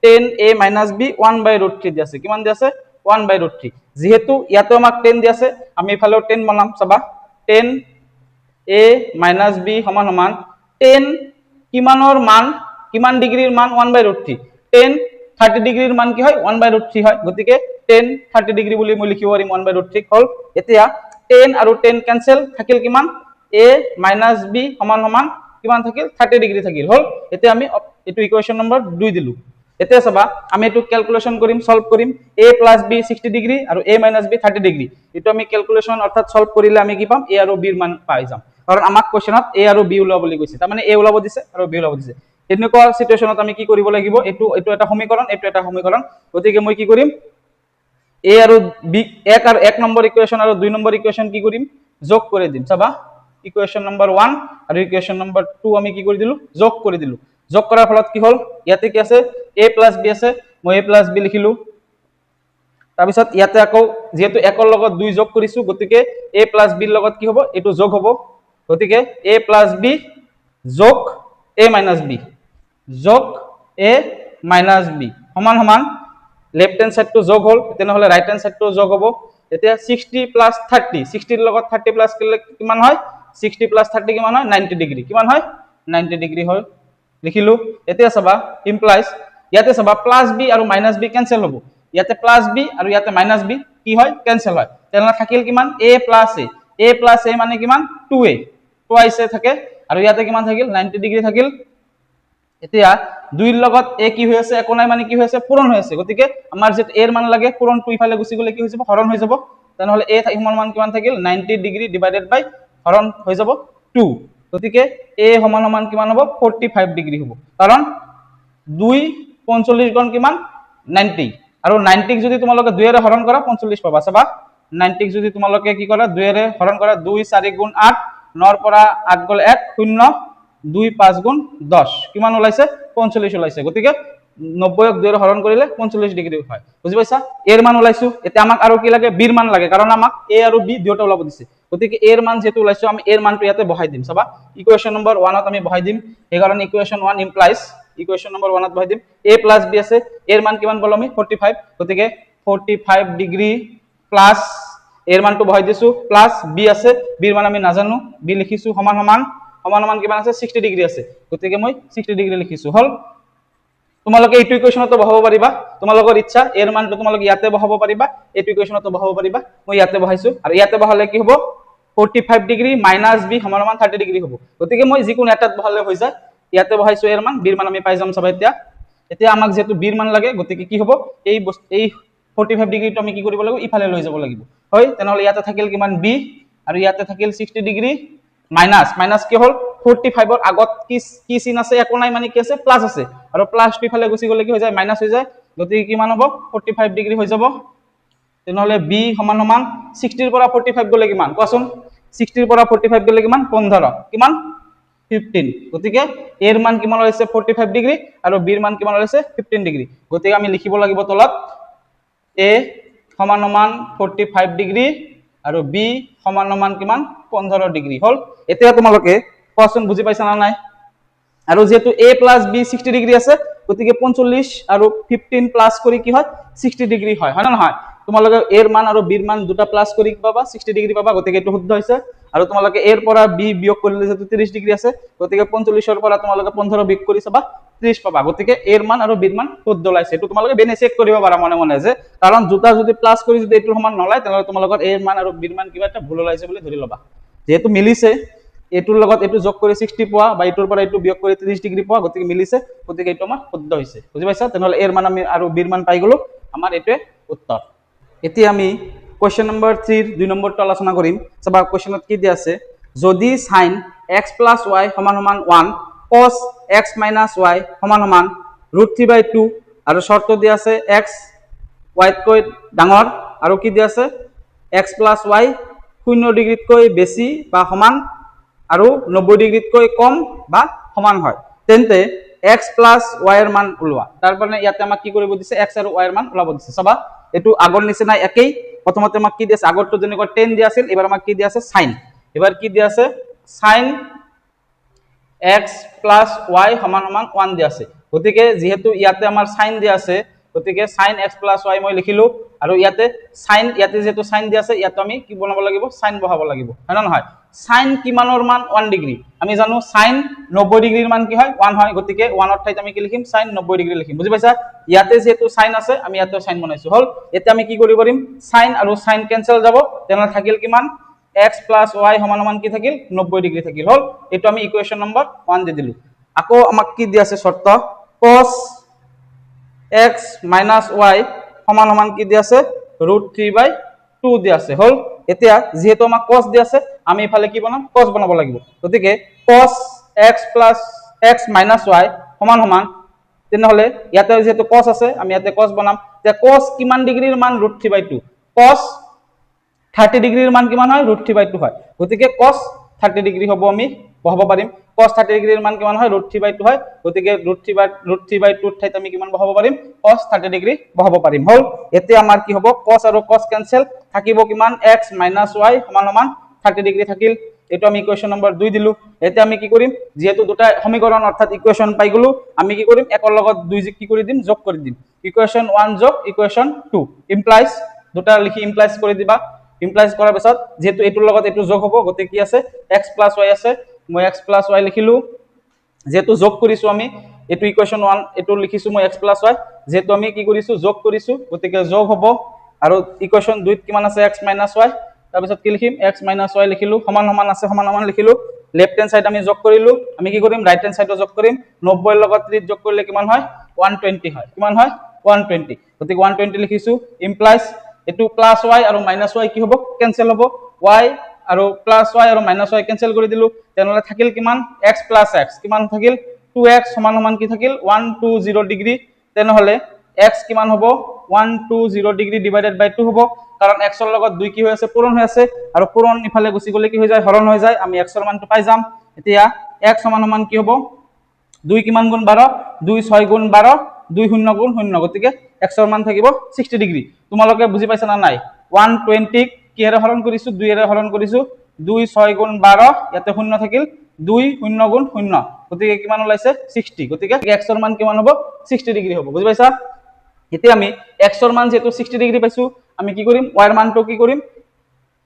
10a মাইনাস b 1/√3 দিয়া আছে কিমান দিয়া আছে 1/√3 যেহেতু ইয়াতে আমাক 10 দিয়া আছে আমি এফালেও 10 বনাম চাবা 10a মাইনাস b সমান সমান 10 কিমানৰ মান কিমান ডিগ্ৰীৰ মান 1/√3 10 30 ডিগ্ৰীৰ মান কি হয় 1/√3 হয় গতিকে 10 30 ডিগ্ৰী বুলি মই লিখিব পাৰিম 1/√3 হল এতিয়া 10 আৰু 10 কেনসেল থাকিল কিমান a মাইনাস b সমান সমান কিমান থাকিল 30 ডিগ্ৰী থাকিল হল এতিয়া আমি এটো ইকুৱেশ্যন নম্বৰ 2 দিলু এতিয়া চাবা আমি এটো ক্যালকুলেশন কৰিম সলভ কৰিম a + b 60 ডিগ্ৰী আৰু a - b 30 ডিগ্ৰী এটো আমি ক্যালকুলেশন অৰ্থাৎ সলভ কৰিলে আমি কি পাম a আৰু b ৰ মান পাই যাম কাৰণ আমাক কোৱেশ্যনত a আৰু b ওলাব বুলি কৈছে তাৰ মানে a ওলাব দিছে আৰু b ওলাব দিছে এনেকুৱা সিচুৱেশনত আমি কি কৰিব লাগিব এটো এটা সমীকৰণ এটো এটা সমীকৰণ গতিকে মই কি কৰিম a আৰু b এক নম্বৰ ইকুৱেশ্যন আৰু 2 নম্বৰ ইকুৱেশ্যন কি কৰিম যোগ কৰি দিম চাবা ইকুৱেশ্যন নম্বৰ 1 আৰু ইকুৱেশ্যন নম্বৰ 2 আমি কি কৰি দিলু যোগ কৰি দিলু যোগ কৰাৰ ফলত কি হল ইয়াতে কি আছে a + b আছে মই a + b লিখিলু তাৰ পিছত ইয়াতে আকৌ যেহেতু একৰ লগত 2 যোগ কৰিছো গতিকে a + b ৰ লগত কি হ'ব এটো যোগ হ'ব গতিকে a + b যোগ a - b যোগ a - b সমান সমান লেফট হ্যান্ড সাইড টু যোগ হল তেনেহলে রাইট হ্যান্ড সাইড টু যোগ হ'ব এতিয়া 60 + 30 60 ৰ লগত 30 প্লাস কৰিলে কিমান হয় 60 + 30 কিমান হয় 90 ডিগ্ৰী কিমান হয় 90 ডিগ্ৰী হয় লিখিলো এতিয়া চাবা ইমপ্লাইজ ইয়াতে চাবা +b আৰু -b কেনসেল হ'ব ইয়াতে +b আৰু ইয়াতে -b কি হয় কেনসেল হয় তেনেহলে থাকিল কিমান a + a মানে কিমান 2a টুৱাইস থাকে আৰু ইয়াতে কিমান থাকিল 90 ডিগ্ৰী থাকিল এতিয়া 2 ৰ লগত a কি হৈ আছে একো নাই মানে কি হৈ আছে পূৰণ হৈ আছে গতিকে আমাৰ যে a ৰ মান লাগে পূৰণটো ইফালে গুচি গলে কি হৈ যাব হৰণ হৈ যাব তেনেহলে a সমান মান কিমান থাকিল 90 ডিগ্ৰী ডিভাইডেড বাই হৰণ হৈ যাব 2 গতিকে a সমান সমান কিমান হ'ব 45 ডিগ্ৰী হ'ব কাৰণ 2 45 গুণ কিমান 90 আৰু 90 ক যদি তোমালোকে 2 এৰে হৰণ কৰা 45 পাবা চাবা 90 ক যদি তোমালোকে কি কৰা 2 এৰে হৰণ কৰা 2 4 গুণ 8 9 ৰ পৰা 8 গল 1 0 2 5 গুণ 10 কিমান ওলাইছে 45 ওলাইছে গতিকে 90 ক 2 এৰে হৰণ কৰিলে 45 ডিগ্ৰী হয় বুজি পাইছা a ৰ মান ওলাইছো এতিয়া আমাক আৰু কি লাগে b ৰ মান লাগে কাৰণ আমাক a আৰু b দুটা ওলাব দিছে গতিকে a ৰ মান যেটো ওলাইছো আমি a ৰ মানটো ইয়াতে বহাই দিম চাবা ইকুৱেশ্যন নম্বৰ 1 ত আমি বহাই দিম এই কাৰণ ইকুৱেশ্যন 1 ইমপ্লাইজ ইকুৱেশ্যন নম্বৰ 1 ত বহাই দিম a + b আছে a ৰ মান কিমান বল আমি 45 গতিকে 45 ডিগ্ৰী প্লাস a ৰ মানটো বহাই দিছো প্লাস b আছে b ৰ মান আমি নাজানো b লিখিছো সমান সমান কিমান আছে 60 ডিগ্ৰী আছে গতিকে মই 60 ডিগ্ৰী লিখিছো হল তোমালোকে এইটো ইকুৱেশ্যনটো বহাব পাৰিবা তোমালোকৰ ইচ্ছা a ৰ মানটো তোমালোকে ইয়াতে বহাব পাৰিবা এইটো ইকুৱেশ্যনটো বহাব পাৰিবা মই ইয়াতে বহাইছো আৰু ইয়াতে বহালে কি হ'ব 45 ডিগ্ৰী - b সমান সমান 30 ডিগ্ৰী হ'ব গতিকে মই যিকোনো এটাত বহালে হৈ যায় ইয়াতে বহাইছো a ৰ মান b ৰ মান আমি পাই যাম চাবা এতিয়া আমাক যেহেতু b ৰ মান লাগে গতিকে কি হ'ব এই 45 ডিগ্ৰীটো আমি কি কৰিব লাগিব ইফালে লৈ যাব লাগিব হয় তেনেহলে ইয়াতে থাকিল কিমান b আৰু ইয়াতে থাকিল 60 ডিগ্ৰী মাইনাস কি হল 45 ৰ আগত কি চিন আছে একো নাই মানে কি আছে প্লাস আছে আৰু প্লাসটো ইফালে গুচি গলে কি হৈ যায় মাইনাস হৈ যায় গতিকে কিমান হ'ব 45 ডিগ্ৰী হৈ যাব তেনেহলে b সমান সমান 60 ৰ পৰা 45 গলে কিমান কোৱাচোন 60 ৰ পৰা 45 গলে কিমান 15 কিমান 15 গতিকে a ৰ মান কিমান হৈছে 45 ডিগ্ৰী আৰু b ৰ মান কিমান হৈছে 15 ডিগ্ৰী গতিকে আমি লিখিব লাগিব তলত a সমান সমান 45 ডিগ্ৰী আৰু b সমান সমান কিমান 15 ডিগ্ৰী হল এতিয়া তোমালোকে কোৱাচোন বুজি পাইছা না নাই আৰু যেহেতু a + b 60 ডিগ্ৰী আছে গতিকে 45 আৰু 15 প্লাস কৰি কি হয় 60 ডিগ্ৰী হয় না নহয় তোমালোকে a ৰ মান আৰু b ৰ মান দুটা প্লাস কৰি পাবা 60 ডিগ্ৰী পাবা গতিকে এটো শুদ্ধ হৈছে আৰু তোমালোকে a ৰ পৰা b বিয়োগ কৰিলে যেটো 30 ডিগ্ৰী আছে গতিকে 45 ৰ পৰা তোমালোকে 15 বিয়োগ কৰি চাবা 30 পাবা গতিকে a ৰ মান আৰু b ৰ মান শুদ্ধ ওলাইছে এটো তোমালোকে বেনে চেক কৰিব পাৰা মনে মনে যে কাৰণ দুটা যদি প্লাস কৰি যদি এটো সমান নলয় তেনে তোমালোকৰ a ৰ মান আৰু b ৰ মান কিবা এটা ভুল ওলাইছে বুলি ধৰি লবা যেহেতু মিলিছে এটোৰ লগত এটো যোগ কৰি 60 পোৱা বা এটোৰ পৰা এটো বিয়োগ কৰি 30 ডিগ্ৰী পোৱা গতিকে মিলিছে গতিকে এটো আমাৰ শুদ্ধ হৈছে বুজি পাইছা তেনেহলে a ৰ মান আমি আৰু b ৰ মান পাই গলো আমাৰ এটোৱে উত্তৰ এতিয়া আমি কোৱেশ্চন নম্বৰ 3 ৰ 2 নম্বৰটো আলোচনা কৰিম সবা কোৱেশ্চনত কি দিয়া আছে যদি sin x + y = 1 cos x - y = √3/2 আৰু শৰ্ত দিয়া আছে x y তকৈ ডাঙৰ আৰু কি দিয়া আছে x + y 0 ডিগ্ৰীতকৈ বেছি বা সমান আৰু 90 ডিগ্ৰীতকৈ কম বা সমান হয় তেন্তে x + y ৰ মান ওলোৱা তাৰ মানে ইয়াতে আমাক কি কৰিব দিছে x আৰু y ৰ মান ওলাব দিছে চাবা এটো আগৰ নিচিনা একেই প্ৰথমতে আমাক কি দিছে আগৰটো যেনেকৈ 10 দিয়া আছিল এবাৰ আমাক কি দিয়া আছে sin এবাৰ কি দিয়া আছে sin x প্লাস y সমান সমান 1 দিয়া আছে গতিকে যেহেতু ইয়াতে আমাৰ সাইন দিয়া আছে গতিকে sin x plus y মই লিখিলো আৰু ইয়াতে ইয়াতে যেহেতু সাইন দিয়া আছে ইয়াতে আমি কি বনাব লাগিব সাইন বহাব লাগিব হয় না নহয় সাইন কিমানৰ মান 1 ডিগ্ৰী আমি জানো সাইন 90 ডিগ্ৰীৰ মান কি হয় 1 হয় গতিকে 1 ৰ ঠাইত আমি কি লিখিম সাইন 90 ডিগ্ৰী লিখিম বুজি পাইছা ইয়াতে যেহেতু সাইন আছে আমি ইয়াতে সাইন বনাইছো হল এতিয়া আমি কি কৰিব পাৰিম সাইন আৰু সাইন কেনসেল যাব তেনে থাকিল কিমান x plus y সমান সমান কি থাকিল 90 ডিগ্ৰী থাকিল হল এটো আমি ইকুয়েশন নম্বৰ 1 দি দিলু আকৌ আমাক কি দি আছে শর্ত cos x minus y সমান সমান কি দি আছে √3/2 দি আছে হল এতিয়া যেহেতু আমাক cos দি আছে আমি ইফালে কি বনাম cos বনাব লাগিব গতিকে cos x plus x minus y সমান সমান তেনেহলে ইয়াতে যেহেতু cos আছে আমি ইয়াতে cos বনাম তে cos কিমান ডিগ্ৰীৰ মান √3/2 cos 30 ডিগ্ৰীৰ মান কিমান হয় √3/2 হয় গতিকে cos 30 ডিগ্ৰী হ'ব আমি বহাব পাৰিম cos 30 ডিগ্ৰীৰ মান কিমান হয় √3/2 হয় গতিকে √3/2 ঠাইত আমি কিমান বহাব পাৰিম cos 30 ডিগ্ৰী বহাব পাৰিম হল এতিয়া আমাৰ কি হ'ব cos আৰু cos কেনসেল থাকিব কিমান x - y সমান সমান 30 ডিগ্ৰী থাকিল এটো আমি ইকুয়েশন নম্বৰ 2 দিলু এতিয়া আমি কি কৰিম যেহেতু দুটা সমীকৰণ অৰ্থাৎ ইকুয়েশন পাই গলো আমি কি কৰিম একৰ লগত 2 কি কৰি দিম যোগ কৰি দিম ইকুয়েশন 1 যোগ ইকুয়েশন 2 ইমপ্লাইজ দুটা লিখি ইমপ্লাইজ কৰি দিবা ইমপ্লাইজ কৰাৰ পিছত যেহেতু এটোৰ লগত এটো যোগ হ'ব গতে কি আছে x + y আছে মই x + y লিখিলো যেহেতু যোগ কৰিছো আমি এটো ইকুয়েশন 1 এটো লিখিছো মই x + y যেহেতু আমি কি কৰিছো যোগ কৰিছো গতিকে যোগ হ'ব আৰু ইকুয়েশন 2 ত কিমান আছে x - y তাৰ পিছত কি লিখিম x - y লিখিলো সমান সমান আছে সমান সমান লিখিলো লেফট হ্যান্ড সাইড আমি যোগ কৰিলো আমি কি কৰিম ৰাইট হ্যান্ড সাইডো যোগ কৰিম 90 ৰ লগত 30 যোগ কৰিলে কিমান হয় 120 হয় কিমান হয় 120 গতিকে 120 লিখিছো ইমপ্লাইজ এটো প্লাস y আৰু মাইনাস y কি হ'ব কেনসেল হ'ব y আৰু প্লাস y আৰু মাইনাস y কেনসেল কৰি দিলু তেনেহলে থাকিল কিমান x + x কিমান থাকিল 2x সমান সমান কি থাকিল 120 ডিগ্ৰী তেনেহলে x কিমান হ'ব 120 ডিগ্ৰী ডিভাইডেড বাই 2 হ'ব কাৰণ x ৰ লগত 2 কি হৈ আছে পূৰণ হৈ আছে আৰু পূৰণ ইফালে গুছি গলে কি হৈ যায় হৰণ হৈ যায় আমি x ৰ মানটো পাই যাম এতিয়া x সমান সমান কি হ'ব 2 কিমান গুণ 12 2 6 গুণ 12 2 0 গুণ 0 গতিকে x ৰ মান থাকিব 60 ডিগ্ৰী তোমালোকে বুজি পাইছা না নাই 120 কিহেৰে হৰণ কৰিছো 2 এৰে হৰণ কৰিছো 2 6 গুণ 12 ইয়াতে 0 থাকিল 2 0 গুণ 0 গতিকে কিমান ওলাইছে 60 গতিকে x ৰ মান কিমান হ'ব 60 ডিগ্ৰী হ'ব বুজি পাইছা এতিয়া আমি x ৰ মান যেটো 60 ডিগ্ৰী পাইছো আমি কি কৰিম y ৰ মানটো কি কৰিম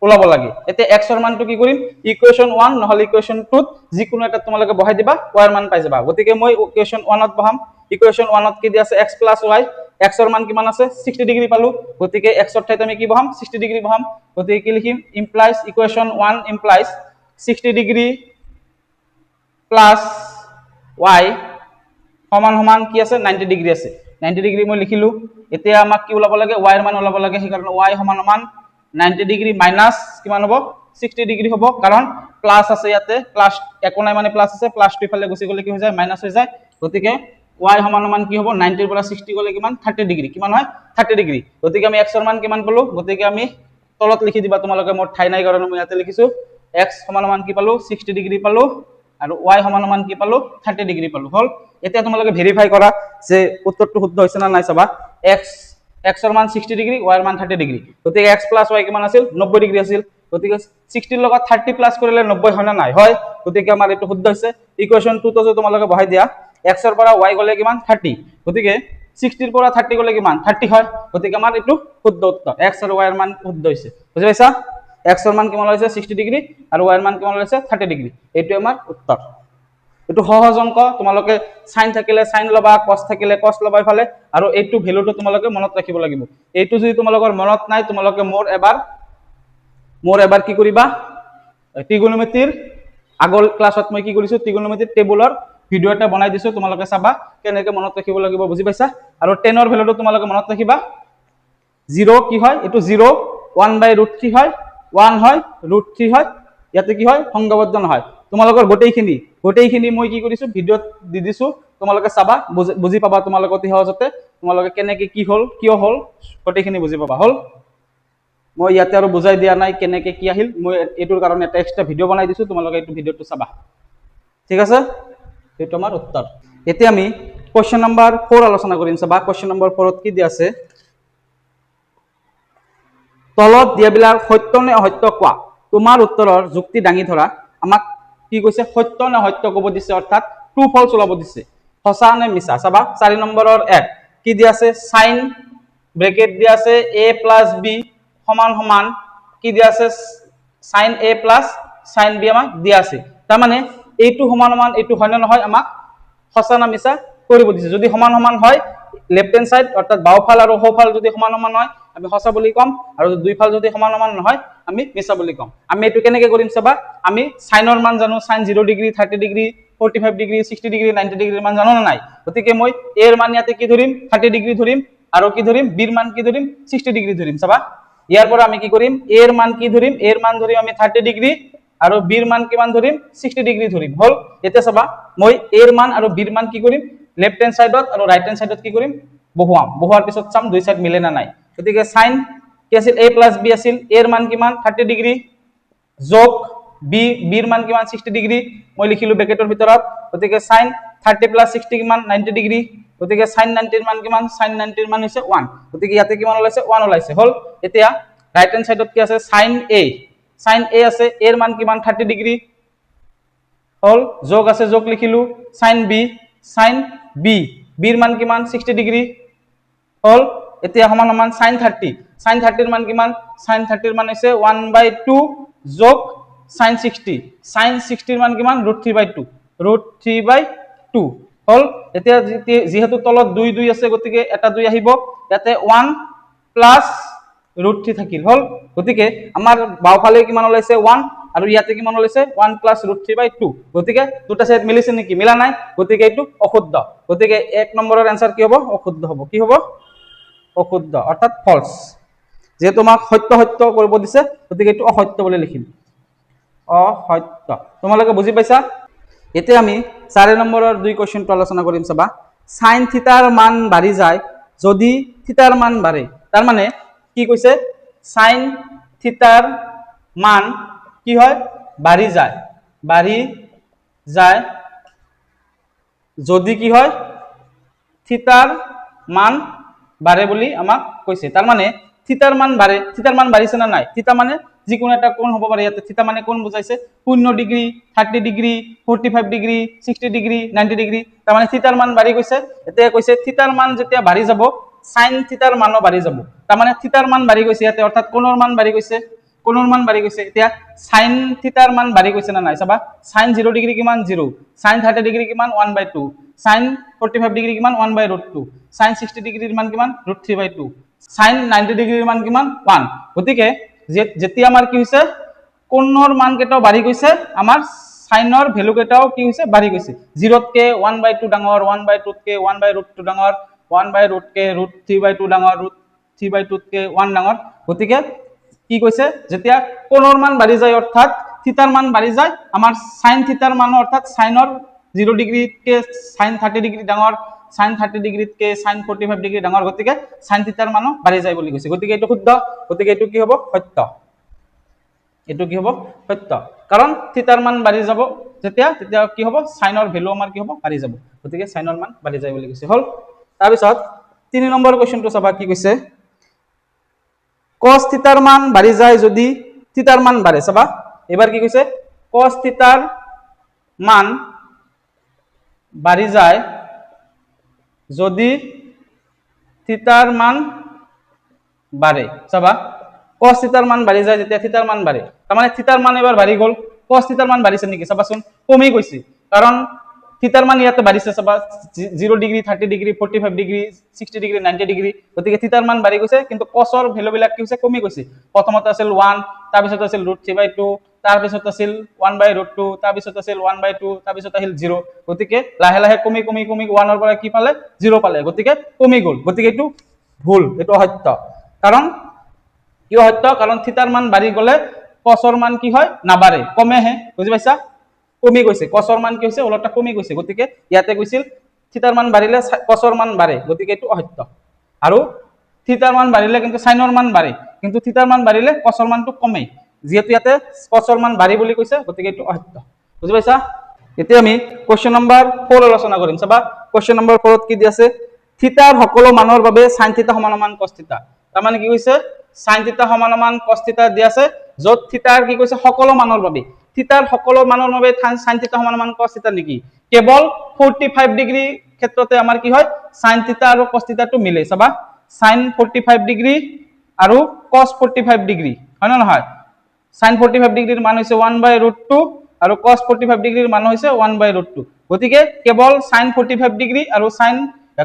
ওলাব লাগে এতিয়া x ৰ মানটো কি কৰিম ইকুয়েশন 1 নহলে ইকুয়েশন 2 যিকোনো এটা তোমালোকে বহাই দিবা y ৰ মান পাই যাবা গতিকে মই ইকুয়েশন 1 ত বহাম ইকুয়েশন 1 ত কি দি আছে x + y x ৰ মান কিমান আছে 60 ডিগ্ৰী পালো গতিকে x ৰ ঠাইত আমি কি বহাম 60 ডিগ্ৰী বহাম গতিকে কি লিখিম implies equation 1 implies 60 degree plus y সমান সমান কি আছে 90 ডিগ্ৰী আছে 90 ডিগ্ৰী মই লিখিলো এতিয়া আমাক কি ওলাব লাগে y ৰ মান ওলাব লাগে সেই কাৰণে y সমান সমান 90 ডিগ্ৰী মাইনাস কিমান হ'ব 60 ডিগ্ৰী হ'ব কাৰণ প্লাস আছে ইয়াতে প্লাস একো নাই মানে প্লাস আছে প্লাস টু ইফালে গুছি গলে কি হৈ যায় মাইনাস হৈ যায় গতিকে y সমান সমান কি হ'ব 90 ৰ পৰা 60 গলে কিমান 30 ডিগ্ৰী কিমান হয় 30 ডিগ্ৰী গতিকে আমি x ৰ মান কিমান পালো গতিকে আমি তলত লিখি দিবা তোমালোকে মোৰ ঠাই নাই কাৰণে মই ইয়াতে লিখিছো x সমান সমান কি পালো 60 ডিগ্ৰী পালো আৰু y সমান সমান কি পালো 30 ডিগ্ৰী পালো হল এতিয়া তোমালোকে ভেৰিফাই কৰা যে উত্তৰটো শুদ্ধ হৈছে না নাই চাবা x ৰ মান 60 ডিগ্ৰী y ৰ মান 30 ডিগ্ৰী গতিকে x + y কিমান আছিল 90 ডিগ্ৰী আছিল গতিকে 60 ৰ লগত 30 প্লাস কৰিলে 90 হয় না নাই হয় গতিকে আমাৰ এটো শুদ্ধ হৈছে ইকুয়েশন 2 তো তোমালোকে বহাই দিয়া x ৰ পৰা y গলে কিমান 30 গতিকে 60 ৰ পৰা 30 গলে কিমান 30 হয় গতিকে আমাৰ এটো শুদ্ধ উত্তৰ x আৰু y ৰ মান শুদ্ধ হৈছে বুজি পাইছা x ৰ মান কিমান হৈছে 60 ডিগ্ৰী আৰু y ৰ মান কিমান হৈছে 30 ডিগ্ৰী এটো আমাৰ উত্তৰ এটো সহজ অংক তোমালোকে সাইন থাকিলে সাইন লবা cos থাকিলে cos লবা ইফালে আৰু এইটো ভ্যালুটো তোমালোকে মনত ৰাখিব লাগিব এইটো যদি তোমালোকৰ মনত নাই তোমালোকে মোৰ এবাৰ কি কৰিবা ত্ৰিকোণমিতিৰ আগৰ ক্লাছত মই কি কৰিছো ত্ৰিকোণমিতিৰ টেবুলৰ ভিডিও এটা বনাই দিছো তোমালোকে চাবা কেনেকৈ মনত ৰাখিব লাগিব বুজি পাইছা আৰু 10 ৰ ভ্যালুটো তোমালোকে মনত ৰাখিবা 0 কি হয় এটো 0 1/√3 হয় 1 হয় √3 হয় ইয়াতে কি হয় সংজ্ঞাবদ্ধ নহয় তোমালোকৰ গোটেইখিনি মই কি কৰিছো ভিডিওত দি দিছো তোমালোকে চাবা বুজি পাবা তোমালোকে অতি সহজতে তোমালোকে কেনেকৈ কি হল কিয় হল গোটেইখিনি বুজি পাবা হল মই ইয়াতে আৰু বুজাই দিয়া নাই কেনেকৈ কি আহিল মই এটোৰ কাৰণে এটা এক্সট্ৰা ভিডিও বনাই দিছো তোমালোকে এইটো ভিডিওটো চাবা ঠিক আছে এটো আমাৰ উত্তৰ এতিয়া আমি কোশ্চেন নম্বৰ 4 আলোচনা কৰিম চাবা কোশ্চেন নম্বৰ 4 ত কি দি আছে তলত দিয়াবিলাক সত্য নে অসত্য কোৱা তোমাৰ উত্তৰৰ যুক্তি দাঙি ধৰা আমাক কি কৈছে সত্য নে সত্য ক'ব দিছে অৰ্থাৎ ট্ৰু ফলছ ওলাব দিছে সঁচা নে মিছা চাবা 4 নম্বৰৰ 1 কি দিয়া আছে সাইন ব্ৰেকেট দিয়া আছে a + b সমান সমান কি দিয়া আছে sin a + sin b আমাক দিয়া আছে তাৰ মানে এইটো সমান সমান এইটো হয় না নহয় আমাক সঁচা না মিছা কৰিব দিছে যদি সমান সমান হয় লেফট হ্যান্ড সাইড অৰ্থাৎ বাওফাল আৰু সোঁফাল যদি সমান সমান হয় আমি সঁচা বুলি কম আৰু দুই ফাল যদি সমান সমান নহয় আমি মিছা বুলি কম আমি এটো কেনেকৈ কৰিম চাবা আমি সাইনৰ মান জানো sin 0 degree 30 degree 45 degree 60 degree 90 ডিগ্ৰীৰ মান জানো না নাই গতিকে মই a এৰ মান ইয়াতে কি ধৰিম 30 ডিগ্ৰী ধৰিম আৰু কি ধৰিম b এৰ মান কি ধৰিম 60 ডিগ্ৰী ধৰিম চাবা ইয়াৰ পৰা আমি কি কৰিম a এৰ মান কি ধৰিম a এৰ মান ধৰিম আমি 30 ডিগ্ৰী আৰু b এৰ মান কিমান ধৰিম 60 ডিগ্ৰী ধৰিম হল এতে চাবা মই a এৰ মান আৰু b এৰ মান কি কৰিম লেফট হ্যান্ড সাইডত আৰু ৰাইট হ্যান্ড সাইডত কি কৰিম বহুৱাম বহুৱাৰ পিছত চাম দুই সাইড মিলে না নাই গতিকে sin কি আছিল a + b আছিল a এর মান কিমান 30 ডিগ্ৰী যোগ b এৰ মান কিমান 60 ডিগ্ৰী মই লিখিলো ব্ৰেকেটৰ ভিতৰত গতিকে sin 30 + 60 কিমান 90 ডিগ্ৰী গতিকে sin 90 এর মান কিমান sin 90 এর মান হৈছে 1 গতিকে ইয়াতে কিমান ওলাইছে 1 ওলাইছে হল এতিয়া রাইট হ্যান্ড সাইডত কি আছে sin a আছে a এর মান কিমান 30 ডিগ্ৰী হল যোগ আছে যোগ লিখিলো sin b এৰ মান কিমান 60 ডিগ্ৰী হল এতিয়া সমান সমান sin 30 এর মান কিমান sin 30 এর মান হৈছে 1/2 যোগ sin 60 এর মান কিমান √3/2 হল এতিয়া যেহেতু তলত 2 2 আছে গতিকে এটা 2 আহিব ইয়াতে 1 প্লাস √3 থাকিল হল গতিকে আমাৰ বাওফালে কিমান ওলাইছে 1 আৰু ইয়াতে কিমান ওলাইছে 1 প্লাস √3/2 গতিকে দুটা সাইড মিলিছে নেকি মিলা নাই গতিকে এটো অশুদ্ধ গতিকে 1 নম্বৰৰ आंसर কি হ'ব অশুদ্ধ হ'ব কি হ'ব অশুদ্ধ অর্থাৎ ফলস যে তোমাক সত্য সত্য কৰিব দিছে গতিকে এটো অসত্য বুলি লিখিম অসত্য তোমালোকে বুজি পাইছা এতে আমি 4 নম্বৰৰ দুই কোশ্চেনটো আলোচনা কৰিম চাবা sin থিটাৰ মান বাঢ়ি যায় যদি থিটাৰ মান বাঢ়ে তাৰ মানে কি কৈছে sin থিটাৰ মান কি হয় বাঢ়ি যায় যদি কি হয় থিটাৰ মান বাঢ়ে বুলি আমাক কৈছে তাৰ মানে থিটাৰ মান বাঢ়িছে না নাই থিটা মানে যিকোনো এটা কোণ হ'ব পাৰে ইয়াতে থিটা মানে কোণ বুজাইছে 0 degree 30 degree 45 degree 60 degree 90 degree তাৰ মানে থিটাৰ মান বাঢ়ি গৈছে এতিয়া কৈছে থিটাৰ মান যেতিয়া বাঢ়ি যাব sin থিটাৰ মানো বাঢ়ি যাব তাৰ মানে থিটাৰ মান বাঢ়ি গৈছে ইয়াতে অৰ্থাৎ কোণৰ মান বাঢ়ি গৈছে এতিয়া sin থিটাৰ মান বাঢ়ি গৈছে না নাই চাবা sin 0 ডিগ্ৰী কিমান 0 sin 30 ডিগ্ৰী কিমান 1/2 sin 45 ডিগ্ৰী কিমান 1/√2 sin 60 ডিগ্ৰীৰ মান কিমান √3/2 sin 90 ডিগ্ৰীৰ মান কিমান 1 গতিকে যেতিয়া আমাৰ কি হৈছে কোণৰ মান কেটাও বাঢ়ি গৈছে আমাৰ সাইনৰ ভ্যালু কেটাও কি হৈছে বাঢ়ি গৈছে 0 তকে 1/2 ডাঙৰ 1/2 তকে 1/√2 ডাঙৰ 1/√কে √3/2 ডাঙৰ √3/2 তকে 1 ডাঙৰ গতিকে কি কৈছে যেতিয়া কোণৰ মান বাঢ়ি যায় অৰ্থাৎ থিটাৰ মান বাঢ়ি যায় আমাৰ sin থিটাৰ মান অৰ্থাৎ সাইনৰ 0 ডিগ্ৰীতকে sin 30 ডিগ্ৰী ডাঙৰ sin 30 ডিগ্ৰীতকে sin 45 ডিগ্ৰী ডাঙৰ গতিকে sin থিটাৰ মানো বাঢ়ি যায় বুলি কৈছে গতিকে এটো শুদ্ধ গতিকে এটো কি হ'ব সত্য এটো কি হ'ব সত্য কাৰণ থিটাৰ মান বাঢ়ি যাব যেতিয়া কি হ'ব সাইনৰ ভ্যালু আমাৰ কি হ'ব বাঢ়ি যাব গতিকে সাইনৰ মান বাঢ়ি যায় বুলি কৈছে হল তাৰ পিছত 3 নম্বৰ কোশ্চেনটো চাবা কি কৈছে cos থিটাৰ মান বাঢ়ি যায় যদি থিটাৰ মান বাঢ়ে চাবা এবাৰ কি কৈছে cos থিটাৰ মান বাঢ়ি যায় যদি থিটাৰ মান বাঢ়ে চাবা cos থিটাৰ মান বাঢ়ি যায় যেতিয়া থিটাৰ মান বাঢ়ে তাৰ মানে থিটাৰ মান এবাৰ বাঢ়ি গল cos থিটাৰ মান বাঢ়িছে নেকি চাবাচোন কমি গৈছে কাৰণ থিটাৰ মান ইয়াতে বাঢ়িছে চাবা 0 degree 30 degree 45 degree 60 degree 90 degree গতিকে থিটাৰ মান বাঢ়ি গৈছে কিন্তু cosৰ ভ্যালু বিলাক কি হৈছে কমি গৈছে প্ৰথমতে আছিল 1 তাৰ পিছত আছিল √3/2 তাৰ পিছত আছিল 1/√2 তাৰ পিছত আছিল 1/2 তাৰ পিছত আহিল 0 গতিকে লাহে লাহে কমি 1 ৰ পৰা কি পালে 0 পালে গতিকে কমি গল গতিকে এটো ভুল এটো সত্য কাৰণ কিয় সত্য কাৰণ থিটাৰ মান বাঢ়ি গলে cosৰ মান কি হয় নাবাঢ়ে কমেহে বুজি পাইছা কমি গৈছে cosৰ মান কি হৈছে ওলটা কমি গৈছে গতিকে ইয়াতে কৈছিল থিটাৰ মান বাঢ়িলে cosৰ মান বাঢ়ে গতিকে এটো অসত্য আৰু থিটাৰ মান বাঢ়িলে কিন্তু সাইনৰ মান বাঢ়ে কিন্তু থিটাৰ মান বাঢ়িলে cosৰ মানটো কমে যেহেতু ইয়াতে cosৰ মান বাঢ়ি বুলি কৈছে গতিকে এটো অসত্য বুজি পাইছা এতিয়া আমি কোশ্চেন নম্বৰ 4 আলোচনা কৰিম চাবা কোশ্চেন নম্বৰ 4 ত কি দি আছে থিটাৰ সকলো মানৰ বাবে sin থিটা সমান cos থিটা তাৰ মানে কি কৈছে sin থিটা সমান cos থিটা দি আছে যত থিটাৰ কি কৈছে সকলো মানৰ বাবে থিতাৰ সকলো মানৰ বাবে sin থিতা সমান cos থিতা নেকি কেৱল 45 ডিগ্ৰী ক্ষেত্ৰতে আমাৰ কি হয় sin থিতা আৰু cos থিতাটো মিলে চাবা sin 45 ডিগ্ৰী আৰু cos 45 ডিগ্ৰী হয় না নহয় sin 45 ডিগ্ৰীৰ মান হৈছে 1/√2 আৰু cos 45 ডিগ্ৰীৰ মান হৈছে 1/√2 গতিকে কেৱল sin 45 ডিগ্ৰী আৰু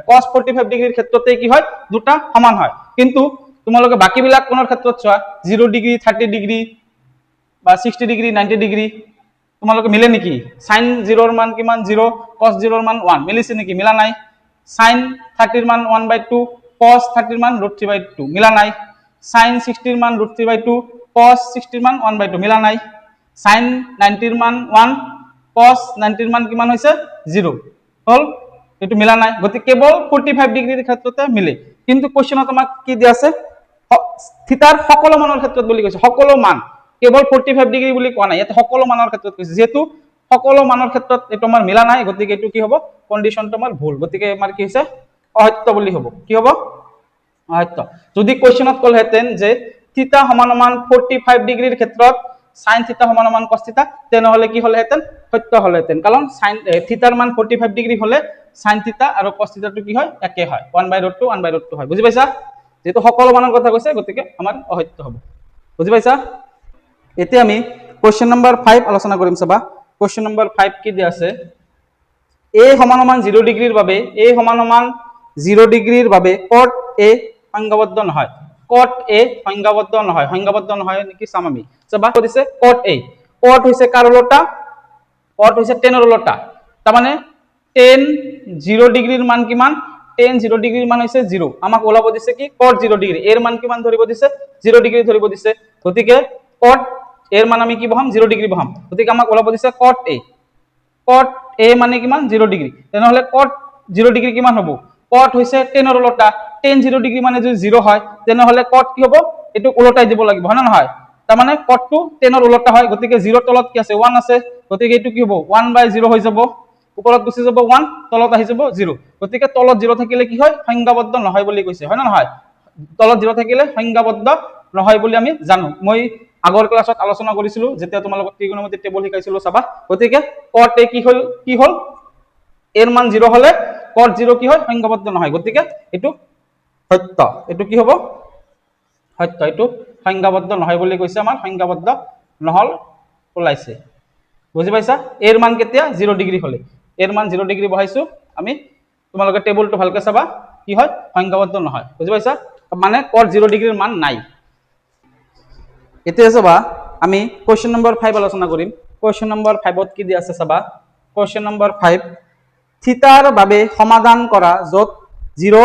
cos 45 ডিগ্ৰীৰ ক্ষেত্ৰতে কি হয় দুটা সমান হয় কিন্তু তোমালোকে বাকিবিলাক কোণৰ ক্ষেত্ৰত চোৱা 0 ডিগ্ৰী 30 ডিগ্ৰী বা 60 ডিগ্ৰী 90 ডিগ্ৰী তোমালোকে মিলে নেকি sin 0 ৰ মান কিমান 0 cos 0 ৰ মান 1 মিলিছে নেকি মিলা নাই sin 30 ৰ মান 1/2 cos 30 ৰ মান √3/2 মিলা নাই sin 60 ৰ মান √3/2 cos 60 ৰ মান 1/2 মিলা নাই sin 90 ৰ মান 1 cos 90 ৰ মান কিমান হৈছে 0 হল এটো মিলা নাই গতি কেৱল 45 ডিগ্ৰীৰ ক্ষেত্ৰতে মিলে কিন্তু কোৱেশ্চনত আমাক কি দিয়া আছে থিতাৰ সকলো মানৰ ক্ষেত্ৰত বুলি কৈছে সকলো মান কেৱল 45 ডিগ্ৰী বুলি কোৱা নাই ইয়াতে সকলো মানৰ ক্ষেত্ৰত কৈছে যেহেতু সকলো মানৰ ক্ষেত্ৰত এটো আমাৰ মিলা নাই গতিকে এটো কি হ'ব কন্ডিশনটো আমাৰ ভুল গতিকে আমাৰ কি হৈছে অসত্য বুলি হ'ব কি হ'ব অসত্য যদি কোৱেশ্চনত কলহেতেন যে থিতা সমান 45 ডিগ্ৰীৰ ক্ষেত্ৰত sin থিতা সমান cos থিতা তেনেহলে কি হলহেতেন সত্য হলহেতেন কাৰণ sin থিতাৰ মান 45 ডিগ্ৰী হলে sin থিতা আৰু cos থিতাটো কি হয় একে হয় 1/√2 1/√2 হয় বুজি পাইছা যেটো সকলো মানৰ কথা কৈছে গতিকে আমাৰ অসত্য হ'ব বুজি পাইছা এতিয়া আমি কোৱেশ্চন নম্বৰ 5 আলোচনা কৰিম চাবা কোৱেশ্চন নম্বৰ 5 কি দিয়া আছে a সমান 0 ডিগ্ৰীৰ বাবে a সমান 0 ডিগ্ৰীৰ বাবে cot a সংজ্ঞাবদ্ধ নহয় cot a সংজ্ঞাবদ্ধ নহয় নেকি চাম আমি চাবা কৈছে cot a cot হৈছে কাৰ উলটা cot হৈছে tan ৰ উলটা তাৰ মানে tan 0 ডিগ্ৰীৰ মান কিমান tan 0 ডিগ্ৰীৰ মান হৈছে 0 আমাক ওলাব দিছে কি cot 0 ডিগ্ৰী এৰ মান কিমান ধৰিব দিছে 0 ডিগ্ৰী ধৰিব দিছে গতিকে cot এৰ মান আমি কি বহাম 0 ডিগ্ৰী বহাম গতিকে আমাক ওলাব দিছে cot a মানে কিমান 0 ডিগ্ৰী তেনেহলে cot 0 ডিগ্ৰী কিমান হ'ব cot হৈছে tan ৰ উলটা tan 0 ডিগ্ৰী মানে যদি 0 হয় তেনেহলে cot কি হ'ব এটো উলটাই দিব লাগিব হয় না নহয় তাৰ মানে cot টো tan ৰ উলটা হয় গতিকে 0 তলত কি আছে 1 আছে গতিকে এটো কি হ'ব 1/0 হৈ যাব উপৰত গুছি যাব 1 তলত আহি যাব 0 গতিকে তলত 0 থাকিলে কি হয় সংজ্ঞাবদ্ধ নহয় বুলি কৈছে হয় না নহয় তলত 0 থাকিলে সংজ্ঞাবদ্ধ নহয় বুলি আমি জানো মই আগৰ ক্লাছত আলোচনা কৰিছিলো যেতিয়া তোমালোকক ত্ৰিকোণমিতি টেবল শিকাইছিলো চাবা গতিকে cot a কি হল এর মান 0 হলে cot 0 কি হয় সংজ্ঞাবদ্ধ নহয় গতিকে এটো সত্য এটো কি হ'ব সত্য এটো সংজ্ঞাবদ্ধ নহয় বুলি কৈছে আমাৰ সংজ্ঞাবদ্ধ নহল ওলাইছে বুজি পাইছা এৰ মান কেতিয়া 0 ডিগ্ৰী হলে এৰ মান 0 ডিগ্ৰী বহাইছো আমি তোমালোকে টেবলটো ভালকে চাবা কি হয় সংজ্ঞাবদ্ধ নহয় বুজি পাইছা মানে cot 0 ডিগ্ৰীৰ মান নাই এতিয়া চাবা আমি কোৱেশ্চন নম্বৰ 5 আলোচনা কৰিম কোৱেশ্চন নম্বৰ 5 ত কি দিয়া আছে চাবা কোৱেশ্চন নম্বৰ 5 থিতাৰ বাবে সমাধান কৰা যত 0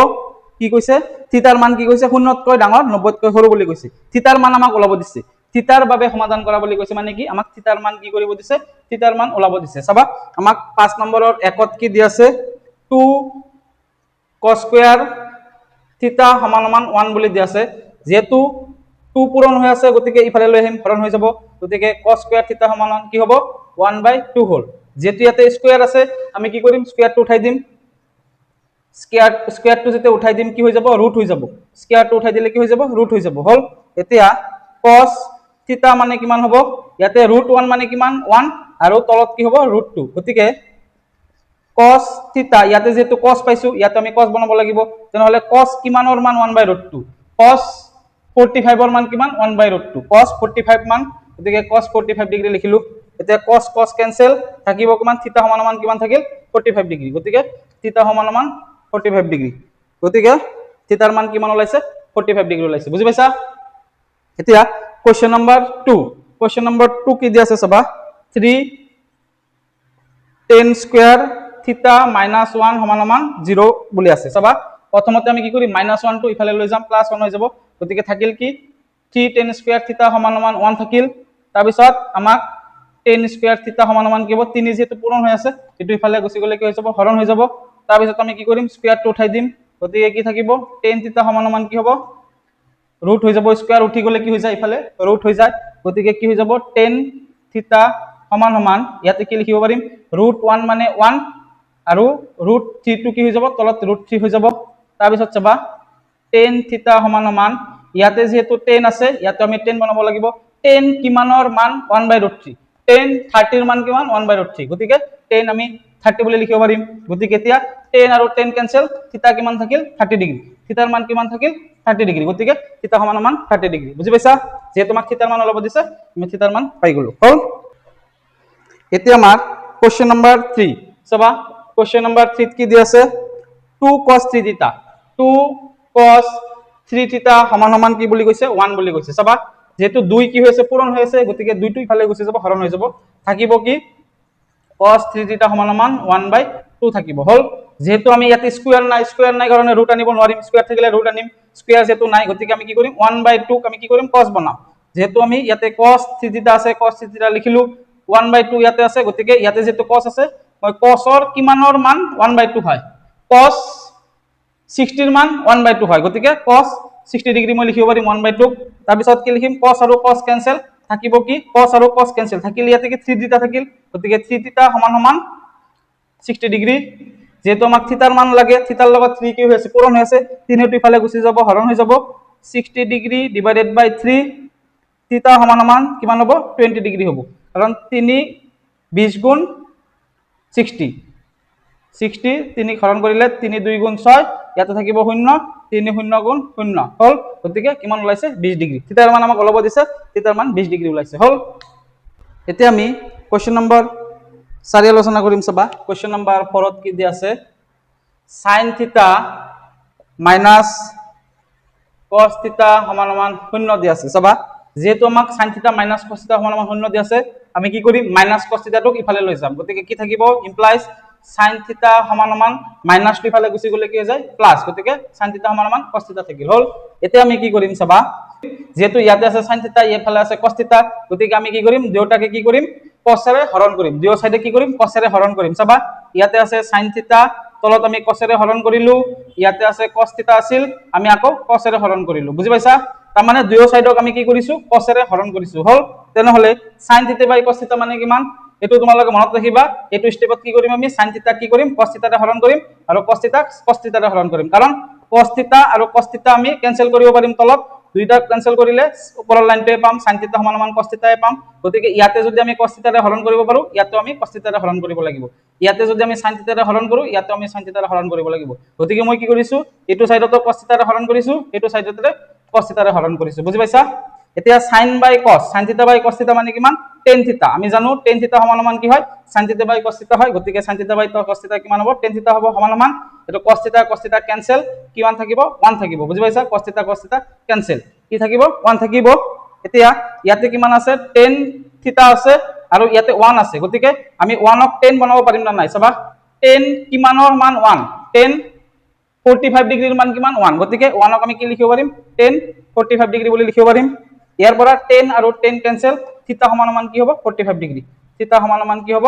কি কৈছে থিতাৰ মান কি কৈছে 0 তকৈ ডাঙৰ 90 তকৈ সৰু বুলি কৈছে থিতাৰ মান আমাক ওলাব দিছে থিতাৰ বাবে সমাধান কৰা বুলি কৈছে মানে কি আমাক থিতাৰ মান কি কৰিব দিছে থিতাৰ মান ওলাব দিছে চাবা আমাক 5 নম্বৰৰ 1 ত কি দিয়া আছে 2 cos স্কয়াৰ থিতা সমান 1 বুলি দিয়া আছে যেহেতু 2 পূৰণ হৈ আছে গতিকে ইফালে লৈ আহিম হৰণ হৈ যাব গতিকে cos স্কয়ার থিতা সমান কি হ'ব 1/2 হল যেহেতু ইয়াতে স্কয়ার আছে আমি কি কৰিম স্কয়াৰটো উঠাই দিম স্কয়াৰটো যেতে উঠাই দিম কি হৈ যাব ৰুট হৈ যাব স্কয়াৰটো উঠাই দিলে কি হৈ যাব ৰুট হৈ যাব হল এতিয়া cos থিতা মানে কিমান হ'ব ইয়াতে √1 মানে কিমান 1 আৰু তলত কি হ'ব √2 গতিকে cos থিতা ইয়াতে যেটো cos পাইছো ইয়াতে আমি cos বনাব লাগিব তেনেহলে cos কিমানৰ মান 1/√2 cos 45 ৰ মান কিমান 1/√2 cos 45 মান গতিকে cos 45 ডিগ্ৰী লিখিলো এতিয়া cos কেনসেল থাকিব কিমান থিতা সমান কিমান থাকিল 45 ডিগ্ৰী গতিকে থিতা সমান 45 ডিগ্ৰী গতিকে থিতাৰ মান কিমান ওলাইছে 45 ডিগ্ৰী ওলাইছে বুজি পাইছা এতিয়া কোৱেশ্চন নম্বৰ 2 কি দিয়া আছে চাবা 3 tan স্কয়াৰ থিতা -1 সমান 0 বুলি আছে চাবা প্ৰথমতে আমি কি কৰিম -1 টো ইফালে লৈ যাম +1 হৈ যাব গতিকে থাকিল কি 3 tan স্কয়ার থিতা সমান 1 থাকিল তাৰ পিছত আমাক tan স্কয়াৰ থিতা সমান কি হ'ব 3 যেটো পূৰণ হৈ আছে এটো ইফালে গুছি গলে কি হৈ যাব হৰণ হৈ যাব তাৰ পিছত আমি কি কৰিম স্কয়ারটো উঠাই দিম গতিকে কি থাকিব tan থিতা সমান কি হ'ব ৰুট হৈ যাব স্কয়াৰ উঠি গলে কি হৈ যায় ইফালে ৰুট হৈ যায় গতিকে কি হৈ যাব tan থিতা সমান ইয়াতে কি লিখিব পাৰিম √1 মানে 1 আৰু √3 টো কি হৈ যাব তলত √3 হৈ যাব তাৰ পিছত চাবা tan থিতা সমান ইয়াতে যেহেতু tan আছে ইয়াতে আমি tan বনাব লাগিব tan কিমানৰ মান 1/√3 tan 30 এর মান কিমান 1/√3 গতিকে tan আমি 30 বুলি লিখিব পাৰিম গতিকে এতিয়া tan আৰু tan ক্যান্সেল থিতা কিমান থাকিল 30 ডিগ্ৰী থিতাৰ মান কিমান থাকিল 30 ডিগ্ৰী গতিকে থিতা সমান 30 ডিগ্ৰী বুজি পাইছা যে তোমাক থিতাৰ মান ওলাব দিছে আমি থিতাৰ মান পাই গলো হল এতিয়া আমাৰ কোশ্চেন নাম্বার 3 সবা কোশ্চেন নাম্বার 3 কি দি আছে 2 cos 3 থিতা 2 cos 3 থিতা সমান কি বুলি কৈছে 1 বুলি কৈছে সবা যেহেতু 2 কি হৈছে পূৰণ হৈছে গতিকে 2 টো ইফালে গুচি যাব হৰণ হৈ যাব থাকিব কি cos 3 থিতা সমান 1/2 থাকিব হল যেহেতু আমি ইয়াতে স্কয়ার নাই কাৰণে ৰুট আনিব নোৱাৰিম স্কয়াৰ থাকিলে ৰুট আনিম স্কয়াৰ যেহেতু নাই গতিকে আমি কি কৰিম 1/2 আমি কি কৰিম cos বনাম যেহেতু আমি ইয়াতে cos 3 থিতা আছে cos 3 থিতা লিখিলো 1/2 ইয়াতে আছে গতিকে ইয়াতে যেহেতু cos আছে মই cosৰ কিমানৰ মান 1/2 হয় cos 60 এৰ মান 1/2 হয় গতিকে cos 60 ডিগ্ৰী মই লিখিব পাৰিম 1/2 তাৰ পিছত কি লিখিম cos আৰু cos ক্যান্সেল থাকিব কি cos আৰু cos ক্যান্সেল থাকিল ইয়াতে কি 3 থিতা থাকিল গতিকে 3 থিতা সমান 60 ডিগ্ৰী যেহেতু আমাক থিতাৰ মান লাগে থিতাৰ লগত 3 কি হৈছে পূৰণ হৈছে 3 টো ইফালে গুচি যাব হৰণ হৈ যাব 60 ডিগ্ৰী ডিভাইডেড বাই 3 থিতা সমান কিমান হ'ব 20 ডিগ্ৰী হ'ব কাৰণ 3 20 গুণ 60 60 3 হৰণ কৰিলে 3 2 গুণ 6 ইয়াতে থাকিব 0 3 0 গুণ 0 হল গতিকে কিমান ওলাইছে 20 ডিগ্ৰী থিতাৰ মান আমাক ওলাব দিছে থিতাৰ মান 20 ডিগ্ৰী ওলাইছে হল এতিয়া আমি কোশ্চেন নম্বৰ 4 আলোচনা কৰিম সবা কোশ্চেন নম্বৰ 4 ত কি দি আছে sin থিতা মাইনাস cos থিতা সমান 0 দি আছে সবা যেহেতু আমাক sin থিতা মাইনাস cos থিতা সমান 0 দি আছে আমি কি কৰিম মাইনাস cos থিতাটোক ইফালে লৈ যাম গতিকে কি থাকিব ইমপ্লাইজ sin থিতা সমান মাইনাস টো ইফালে গুচি গলে কি হৈ যায় প্লাস গতিকে sin থিতা সমান cos থিতা থাকিল হল এতিয়া আমি কি কৰিম সবা যেহেতু ইয়াতে আছে sin থিতা ইফালে আছে cos থিতা গতিকে আমি কি কৰিম দুয়োটাকে কি কৰিম cos ৰে হৰণ কৰিম দুয়ো সাইডে কি কৰিম cos ৰে হৰণ কৰিম সবা ইয়াতে আছে sin থিতা তলত আমি cos ৰে হৰণ কৰিলো ইয়াতে আছে cos থিতা আছিল আমি আকৌ cos ৰে হৰণ কৰিলো বুজি পাইছা তাৰ মানে দুয়ো সাইডক আমি কি কৰিছো cos ৰে হৰণ কৰিছো হল তেনেহলে sin থিতা বাই cos থিতা মানে কিমান এটো তোমালোকে মনত ৰাখিবা এটো স্টেপত কি কৰিম আমি sin থিতা কি কৰিম cos থিতাৰে হৰণ কৰিম আৰু cos থিতাৰে হৰণ কৰিম কাৰণ cos থিতা আৰু cos থিতা আমি ক্যান্সেল কৰিব পাৰিম তলত দুইটা ক্যান্সেল কৰিলে ওপৰৰ লাইনটোৱে পাম sin থিতা সমান cos থিতায়ে পাম গতিকে ইয়াতে যদি আমি cos থিতাৰে হৰণ কৰিব পাৰো ইয়াতে আমি cos থিতাৰে হৰণ কৰিব লাগিব ইয়াতে যদি আমি sin থিতাৰে হৰণ কৰো ইয়াতে আমি sin থিতাৰে হৰণ কৰিব লাগিব গতিকে মই কি কৰিছো এটো সাইডতো cos থিতাৰে হৰণ কৰিছো এটো সাইডতে cos থিতাৰে হৰণ কৰিছো বুজি পাইছা এতিয়া sin by cos sin theta by cos থিতা মানে কিমান tan থিতা আমি জানো tan থিতা সমান কি হয় sin থিতা বাই cos থিতা হয় গতিকে sin থিতা বাই cos থিতা কিমান হ'ব tan থিতা হ'ব সমান এটো cos থিতা ক্যান্সেল কিমান থাকিব 1 থাকিব বুজি পাইছা cos থিতা ক্যান্সেল কি থাকিব 1 থাকিব এতিয়া ইয়াতে কিমান আছে tan থিতা আছে আৰু ইয়াতে 1 আছে গতিকে আমি 1 অক 10 বনাব পাৰিম না নাই চাবা 10 কিমানৰ মান 1 10 45 ডিগ্ৰীৰ মান কিমান 1 গতিকে 1 অক আমি কি লিখিব পাৰিম 10 45 ডিগ্ৰী বুলি লিখিব পাৰিম ইয়াৰ পৰা 10 আৰু 10 ক্যান্সেল থিতা সমান কি হ'ব 45 ডিগ্ৰী থিতা সমান কি হ'ব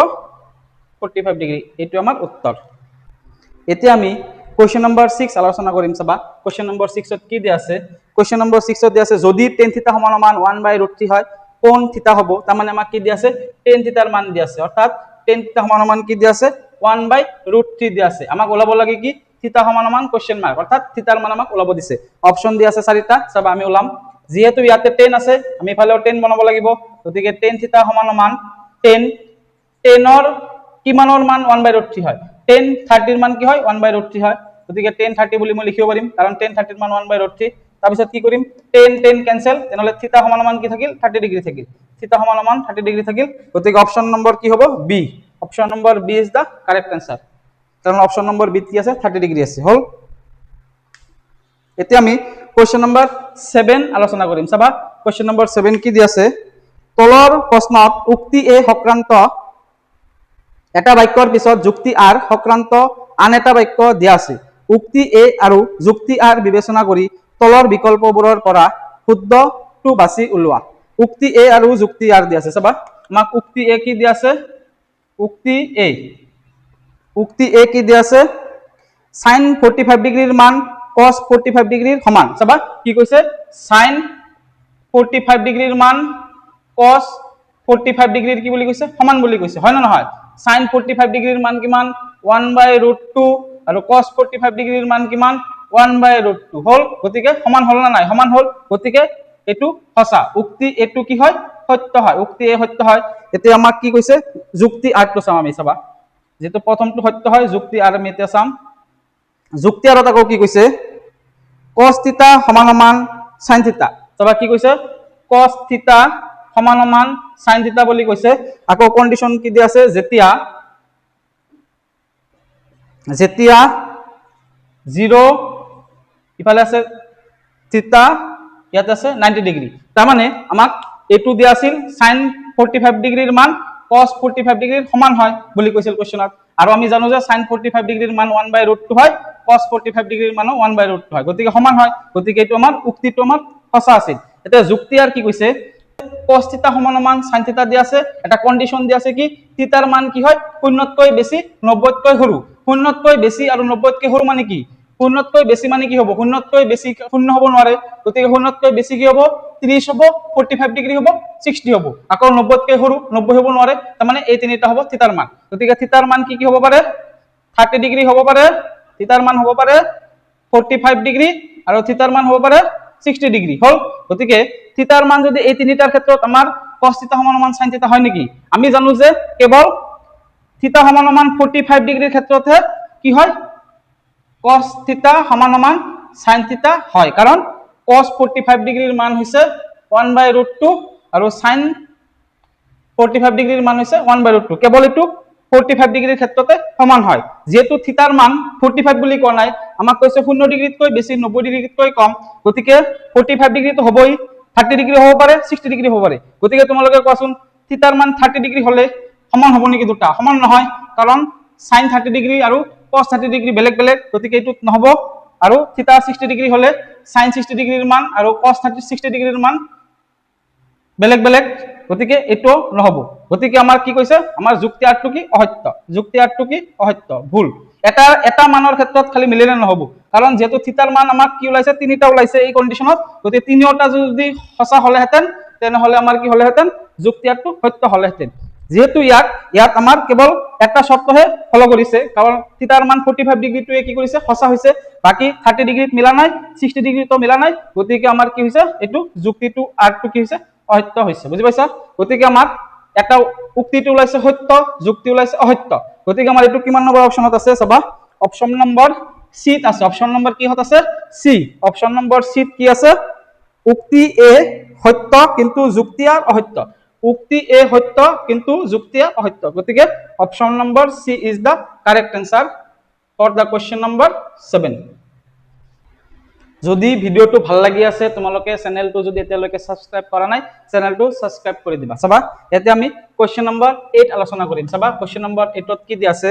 45 ডিগ্ৰী এটো আমাৰ উত্তৰ এতিয়া আমি কোশ্চেন নম্বৰ 6 আলোচনা কৰিম সবা কোশ্চেন নম্বৰ 6 ত কি দি আছে কোশ্চেন নম্বৰ 6 ত দি আছে যদি tan থিতা সমান 1/√3 হয় কোন থিতা হ'ব তাৰ মানে আমাক কি দি আছে tan থিতাৰ মান দি আছে অৰ্থাৎ tan থিতা সমান কি দি আছে 1/√3 দি আছে আমাক ওলাব লাগে কি থিতা সমান কোশ্চেন মাৰ্ক অৰ্থাৎ থিতাৰ মান আমাক ওলাব দিছে অপচন দি আছে চাৰিটা সব আমি ওলাম যেহেতু ইয়াতে 10 আছে আমি ফালেও 10 বনাব লাগিব গতিকে tan থিতা সমান 10 10 ৰ কিমানৰ মান 1/√3 হয় 10 30 ৰ মান কি হয় 1/√3 হয় গতিকে 10 30 বুলি মই লিখিব পাৰিম কাৰণ 10 30 ৰ মান 1/√3 তাৰ পিছত কি কৰিম 10 ক্যান্সেল তেনেহলে থিতা সমান কি থাকিল 30 ডিগ্ৰী থাকিল থিতা সমান 30 ডিগ্ৰী থাকিল গতিকে অপচন নম্বৰ কি হ'ব B option number B is the correct answer কাৰণ অপচন নম্বৰ বি কি আছে 30 ডিগ্ৰী আছে হল এতিয়া আমি কোশ্চেন নম্বৰ 7 আলোচনা কৰিম চাবা কোশ্চেন নম্বৰ 7 কি দি আছে তলৰ প্ৰশ্নত উক্তি এ সংক্ৰান্ত এটা বাক্যৰ পিছত যুক্তি আৰ সংক্ৰান্ত আন এটা বাক্য দিয়া আছে উক্তি এ আৰু যুক্তি আৰ বিবেচনা কৰি তলৰ বিকল্পবোৰৰ পৰা শুদ্ধটো বাছি উলোৱা উক্তি এ আৰু যুক্তি আৰ দিয়া আছে চাবা আমাক উক্তি এ কি দিয়া আছে উক্তি এ কি দিয়া আছে sin 45 ডিগ্ৰীৰ মান cos 45 ডিগ্ৰীৰ সমান চাবা কি কৈছে sin 45 ডিগ্ৰীৰ মান cos 45 ডিগ্ৰীৰ কি বুলি কৈছে সমান বুলি কৈছে হয় না নহয় sin 45 ডিগ্ৰীৰ মান কিমান 1/√2 আৰু cos 45 ডিগ্ৰীৰ মান কিমান 1/√2 হল গতিকে সমান হল না নাই সমান হল গতিকে এটো সঁচা উক্তি এটো কি হয় সত্য হয়, উক্তি এ সত্য হয়, এতিয়া আমাক কি কৈছে যুক্তি আৰটো চাম আমি চাবা, যেহেতু প্ৰথমটো সত্য হয় যুক্তি আৰ আমি এতিয়া চাম। যুক্তি আৰত আকৌ কি কৈছে cos থিটা সমান সমান sin থিটা, চাবা কি কৈছে cos থিটা সমান সমান sin থিটা বুলি কৈছে। আকৌ কন্ডিশন কি দিয়া আছে, যেতিয়া যেতিয়া 0 ইফালে আছে থিটা, ইয়াত আছে 90 ডিগ্ৰী, তাৰমানে আমাক এইটো দিয়া আছিল sin 45 ডিগ্ৰীৰ মান cos 45 ডিগ্ৰীৰ সমান হয় বুলি কৈছিল কোৱেশ্চনত, আৰু আমি জানো যে sin 45 ডিগ্ৰীৰ মান 1/√2 হয়, cos 45 ডিগ্ৰীৰ মানো 1/√2 হয়, গতিকে সমান হয়, গতিকে এইটো আমাৰ উক্তিটো আমাৰ সঁচা আছিল। এতিয়া যুক্তি আর কি কৈছে cos থিটা সমান সমান sin থিটা দিয়া আছে, এটা কন্ডিশন দিয়া আছে কি থিটাৰ মান কি হয় শূন্যতকৈ বেছি 90তকৈ সৰু, শূন্যতকৈ বেছি আৰু 90তকৈ সৰু মানে কি, শূন্যতকৈ বেছি মানে কি হ'ব, শূন্যতকৈ বেছি শূন্য হ'ব নোৱাৰে, গতিকে শূন্যতকৈ বেছি কি হ'ব 30 হ'ব, 45 ডিগ্ৰী হ'ব, 60 হ'ব, আকৌ 90তকৈ সৰু 90 হ'ব নোৱাৰে, তাৰমানে এই তিনিটা হ'ব থিটাৰ মান। গতিকে থিটাৰ মান কি কি হ'ব পাৰে 30 ডিগ্ৰী হ'ব পাৰে, থিটাৰ মান হ'ব পাৰে 45 ডিগ্ৰী, আৰু থিটাৰ মান হ'ব পাৰে 60 ডিগ্ৰী হল। গতিকে থিটাৰ মান যদি এই তিনিটাৰ ক্ষেত্ৰত আমাৰ cos থিটা সমান সমান sin থিটা হয় নেকি, আমি জানো যে কেৱল থিটা সমান সমান 45 ডিগ্ৰীৰ ক্ষেত্ৰতহে কি হয় cos থিটা সমান সমান sin থিটা হয়, কাৰণ cos 45 ডিগ্ৰীৰ মান হৈছে 1/√2 আৰু sin 45 ডিগ্ৰীৰ মান হৈছে 1/√2, কেৱল এইটো 45 ডিগ্ৰীৰ ক্ষেত্ৰতে সমান হয়। যেহেতু থিটাৰ মান 45 বুলি কোৱা নাই, আমাক কৈছে 0 ডিগ্ৰীতকৈ বেছি 90 ডিগ্ৰীতকৈ কম, গতিকে 45 ডিগ্ৰীটো হ'বই, 30 ডিগ্ৰী হ'ব পাৰে, 60 ডিগ্ৰী হ'ব পাৰে, গতিকে তোমালোকে কোৱাচোন থিটাৰ মান 30 ডিগ্ৰী হ'লে সমান হ'ব নেকি দুটা, সমান নহয়, কাৰণ sin 30 ডিগ্ৰী আৰু cos 30 ডিগ্ৰী বেলেগ বেলেগ, গতিকে এইটো নহ'ব, আৰু থিটা 60 ডিগ্ৰী হ'লে sin 60 ডিগ্ৰীৰ মান আৰু cos 60 ডিগ্ৰীৰ মান বেলেগ বেলেগ, গতিকে এইটো নহব। গতিকে আমাৰ কি কৈছে আমাৰ যুক্তি আৰটো কি অসত্য, যুক্তি আৰটো কি অসত্য, ভুল। এটা মানৰ ক্ষেত্ৰত খালি মিলিলে নহব, কাৰণ যেহেতু থিটাৰ মান আমাক কি ওলাইছে তিনিটা ওলাইছে এই কন্ডিশনত, গতিকে তিনিওটা যদি সঁচা হলেহেঁতেন তেনেহলে আমাৰ কি হলেহেঁতেন যুক্তি আৰটো সত্য হলেহেঁতেন। যেহেতু ইয়াত আমাৰ কেৱল এটা শৰ্তহে ফলো কৰিছে, কাৰণ থিটাৰ মান 45 ডিগ্ৰীটোৱে কি কৰিছে সঁচা হৈছে, বাকি 30 ডিগ্ৰীত মিলা নাই, 60 ডিগ্ৰীতো মিলা নাই, গতিকে আমাৰ কি হৈছে এইটো যুক্তিটো আৰটো কি হৈছে অসত্য হৈছে, বুজি পাইছা। গতিকে আমাৰ এটা উক্তিটো ওলাইছে সত্য, যুক্তি ওলাইছে অসত্য, গতিকে আমাৰ এইটো কিমান নম্বৰ অপশনত আছে চাবা, অপশন নম্বৰ সি আছে, অপশন নম্বৰ কিহত আছে সি, অপশন নম্বৰ সি কি আছে উক্তি এ সত্য কিন্তু যুক্তি আৰ অসত্য, উক্তি এ সত্য কিন্তু যুক্তি আৰ অসত্য, গতিকে option number C is the correct answer for the question number 7। যদি ভিডিওটো ভাল লাগি আছে তোমালোকে চেনেলটো যদি এতিয়ালৈকে সাবস্ক্রাইব কৰা নাই চেনেলটো সাবস্ক্ৰাইব কৰি দিবা। চাবা ইয়াতে আমি কোয়েশ্চন নম্বৰ 8 আলোচনা কৰিম। চাবা কোয়েশ্চন নম্বৰ 8ত কি দিয়া আছে,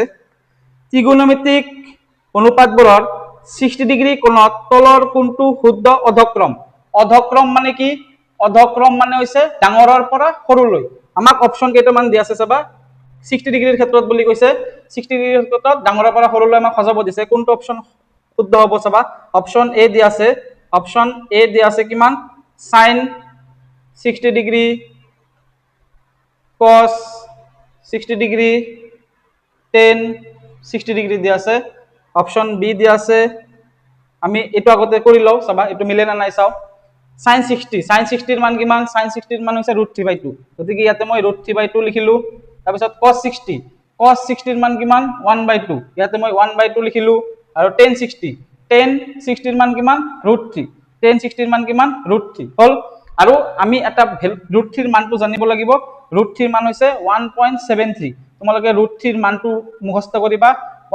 ত্ৰিগোণমিতিক অনুপাতবোৰৰ 60 ডিগ্ৰী কোণত তলৰ কোণটো শুদ্ধ অধক্ৰম। অধক্ৰম মানে কি, অধক্ৰম মানে হৈছে ডাঙৰৰ পৰা সৰুলৈ। আমাক অপশন কেইটামান দিয়া আছে চাবা, 60 ডিগ্ৰীৰ ক্ষেত্ৰত বুলি কৈছে, 60 ডিগ্ৰীৰ ক্ষেত্ৰত ডাঙৰৰ পৰা সৰুলৈ আমাক সজাব দিছে, কোনটো অপশন শুদ্ধ হ'ব চাবা, অপশন এ দিয়া আছে, অপশন এ দিয়া আছে কিমান sin 60 degree, cos 60 degree, tan 60 degree দিয়া আছে, অপশন বি দিয়া আছে, আমি এইটো আগতে কৰি লও চাবা এইটো মিলে না নাই চাও, sin 60 ৰ মান কিমান, sin 60 ৰ মান হৈছে √3/2, গতিকে ইয়াতে মই √3/2 লিখিলো, তাৰ পিছত cos 60 ৰ মান কিমান 1/2, ইয়াতে মই 1/2 লিখিলো, আৰু tan 60 ৰ মান কিমান √3, tan 60 ৰ মান কিমান √3 হল। আৰু আমি এটা √3 ৰ মানটো জানিব লাগিব, √3 ৰ মান হৈছে 1.73, তোমালোকে √3 ৰ মানটো মুখস্থ কৰিবা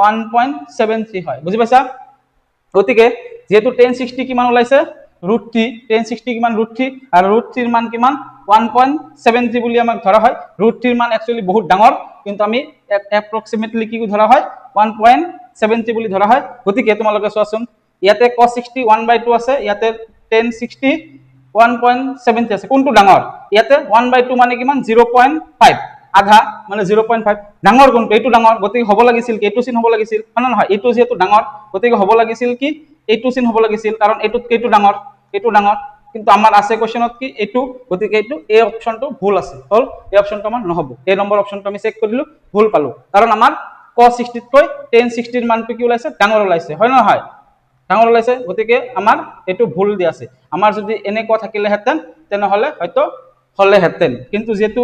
1.73 হয়, বুজি পাইছা। গতিকে যেহেতু tan 60 কিমান ওলাইছে √3, tan 60 কিমান √3, আৰু √3 ৰ মান কিমান 1.73 বুলি আমাক ধৰা হয়, √3 ৰ মান একচুয়ালি বহুত ডাঙৰ, কিন্তু আমি এপ্ৰক্সিমেটলি কি ধৰা হয় 1.73 বুলি ধৰা হয়। গতিকে তোমালোকে চোৱাচোন ইয়াতে cos 60 1/2 আছে, ইয়াতে tan 60 1.70 আছে, কোনটো ডাঙৰ, ইয়াতে 1/2 মানে কিমান 0.5, আধা মানে 0.5, ডাঙৰ কোনটো এইটো ডাঙৰ, গতিকে হ'ব লাগিছিল কি এইটো চিন হ'ব লাগিছিল, মানে নহয় এইটো যেহেতু ডাঙৰ গতিকে হ'ব লাগিছিল কি এইটো চিন হ'ব লাগিছিল, কাৰণ এইটোতকৈ এইটো ডাঙৰ, এইটো ডাঙৰ, কিন্তু আমাৰ আছে কোৱেশ্চনত কি এইটো, গতিকে এইটো এই অপশনটো ভুল আছে, হল এই অপশনটো আমাৰ নহব, এই নম্বৰ অপশনটো আমি চেক কৰিলো ভুল পালো, কাৰণ আমাৰ cos 60 তকৈ tan 60 ৰ মানটো কি ওলাইছে ডাঙৰ ওলাইছে, হয় না নহয় ডাঙৰ ওলাইছে, গতিকে আমাৰ এইটো ভুল দি আছে। আমাৰ যদি এনেকুৱা থাকিলেহেঁতেন তেনেহলে হয়তো হ'লেহেঁতেন, কিন্তু যিহেতু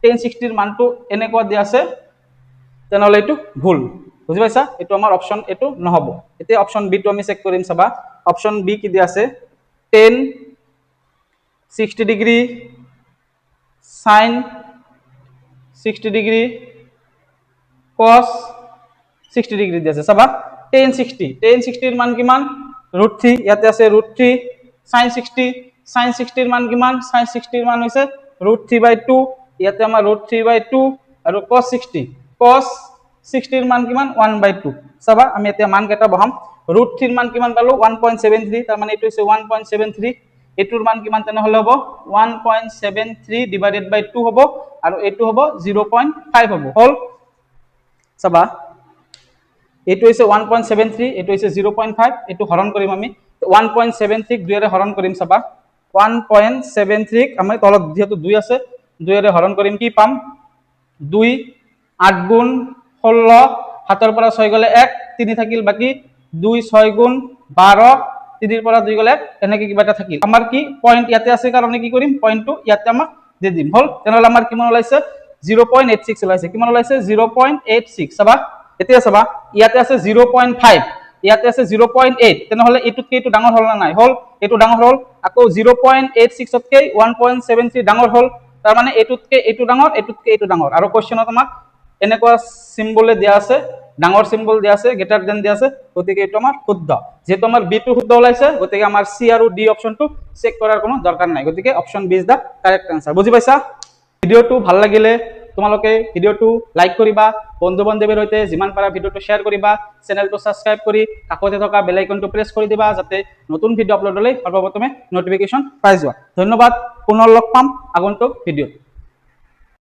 টেন 60ৰ মানটো এনেকুৱা দিয়া আছে তেনেহ'লে এইটো ভুল। বুজি পাইছা? এইটো আমাৰ অপশ্যন এইটো নহ'ব। এতিয়া অপশ্যন বিটো আমি চেক কৰিম, চাবা অপশ্যন বি কি দিয়া আছে, tan 60 degree sine 60 degree cos 60 degree দিয়া আছে। চাবা টেন 60ৰ মান কিমান, √3, ইয়াতে আছে √3, সাইন 60ৰ মান কিমান, সাইন 60ৰ মান হৈছে √3/2, ইয়াতে আমাৰ √3/2 আৰু cos 60ৰ মান কিমান 1/2। চাবা আমি এতিয়া মান কেইটা বহাম, √3ৰ মান কিমান পালো 1.73, তাৰ মানে এইটো হৈছে 1.73, এইটোৰ মান কিমান তেনেহ'লে হ'ব 1.73 ডিভাইডেড বাই 2 হ'ব, আৰু এইটো হ'ব 0.5 হ'ব। হ'ল চাবা এইটো হৈছে 1.73, এইটো হৈছে 0.5, এইটো হৰণ কৰিম আমি 1.73 2ৰে হৰণ কৰিম। চাবা 1.73 আমি তলত যেহেতু 2 আছে 2ৰে হৰণ কৰিম, কি পাম 2 8 গুণ 16, 7ৰ পৰা 6 গ'লে 1, 3 থাকিল বাকি 2 6 গুণ 12, 3ৰ পৰা 2 গ'লে এনেকৈ কিবা এটা থাকিল। আমাৰ কি পইণ্ট ইয়াতে আছে কাৰণে কি কৰিম, পইণ্টটো ইয়াতে আমাক দি দিম। হ'ল তেনেহ'লে আমাৰ কিমান ওলাইছে 0.86 ওলাইছে। কিমান ওলাইছে 0.86। চাবা এতিয়া চাবা ইয়াতে আছে 0.5, ইয়াতে আছে 0.8, তেনেহ'লে এইটোতকৈ এইটো ডাঙৰ হ'ল না নাই, হ'ল এইটো ডাঙৰ হ'ল, আকৌ 0.86তকৈ 1.73 ডাঙৰ হ'ল, তাৰ মানে এইটোতকৈ এইটো ডাঙৰ, এইটোতকৈ এইটো ডাঙৰ। আৰু কুৱেশ্যনত আমাক এনেকুৱা চিম্বলে দিয়া আছে, ডাঙৰ চিম্বল দিয়া আছে, গ্ৰেটাৰ দেন দিয়া আছে, গতিকে এইটো আমাৰ শুদ্ধ। যেহেতু আমাৰ বিটো শুদ্ধ ওলাইছে, গতিকে আমাৰ চি আৰু ডি অপশ্যনটো চেক কৰাৰ কোনো দৰকাৰ নাই, গতিকে option B is the correct answer. বুজি পাইছা? ভিডিঅ'টো ভাল লাগিলে তোমালোকে ভিডিঅ'টো লাইক কৰিবা, বন্ধু বান্ধৱীৰ সৈতে যিমান পাৰা ভিডিঅ'টো শ্বেয়াৰ কৰিবা, চেনেলটো ছাবস্ক্ৰাইব কৰি কাষতে থকা বেল আইকনটো প্ৰেছ কৰি দিবা, যাতে নতুন ভিডিঅ' আপলোড হ'লে সৰ্বপ্ৰথমে নটিফিকেশ্যন পাই যোৱা। ধন্যবাদ, পুনৰ লগ পাম আগন্তুক ভিডিঅ'ত।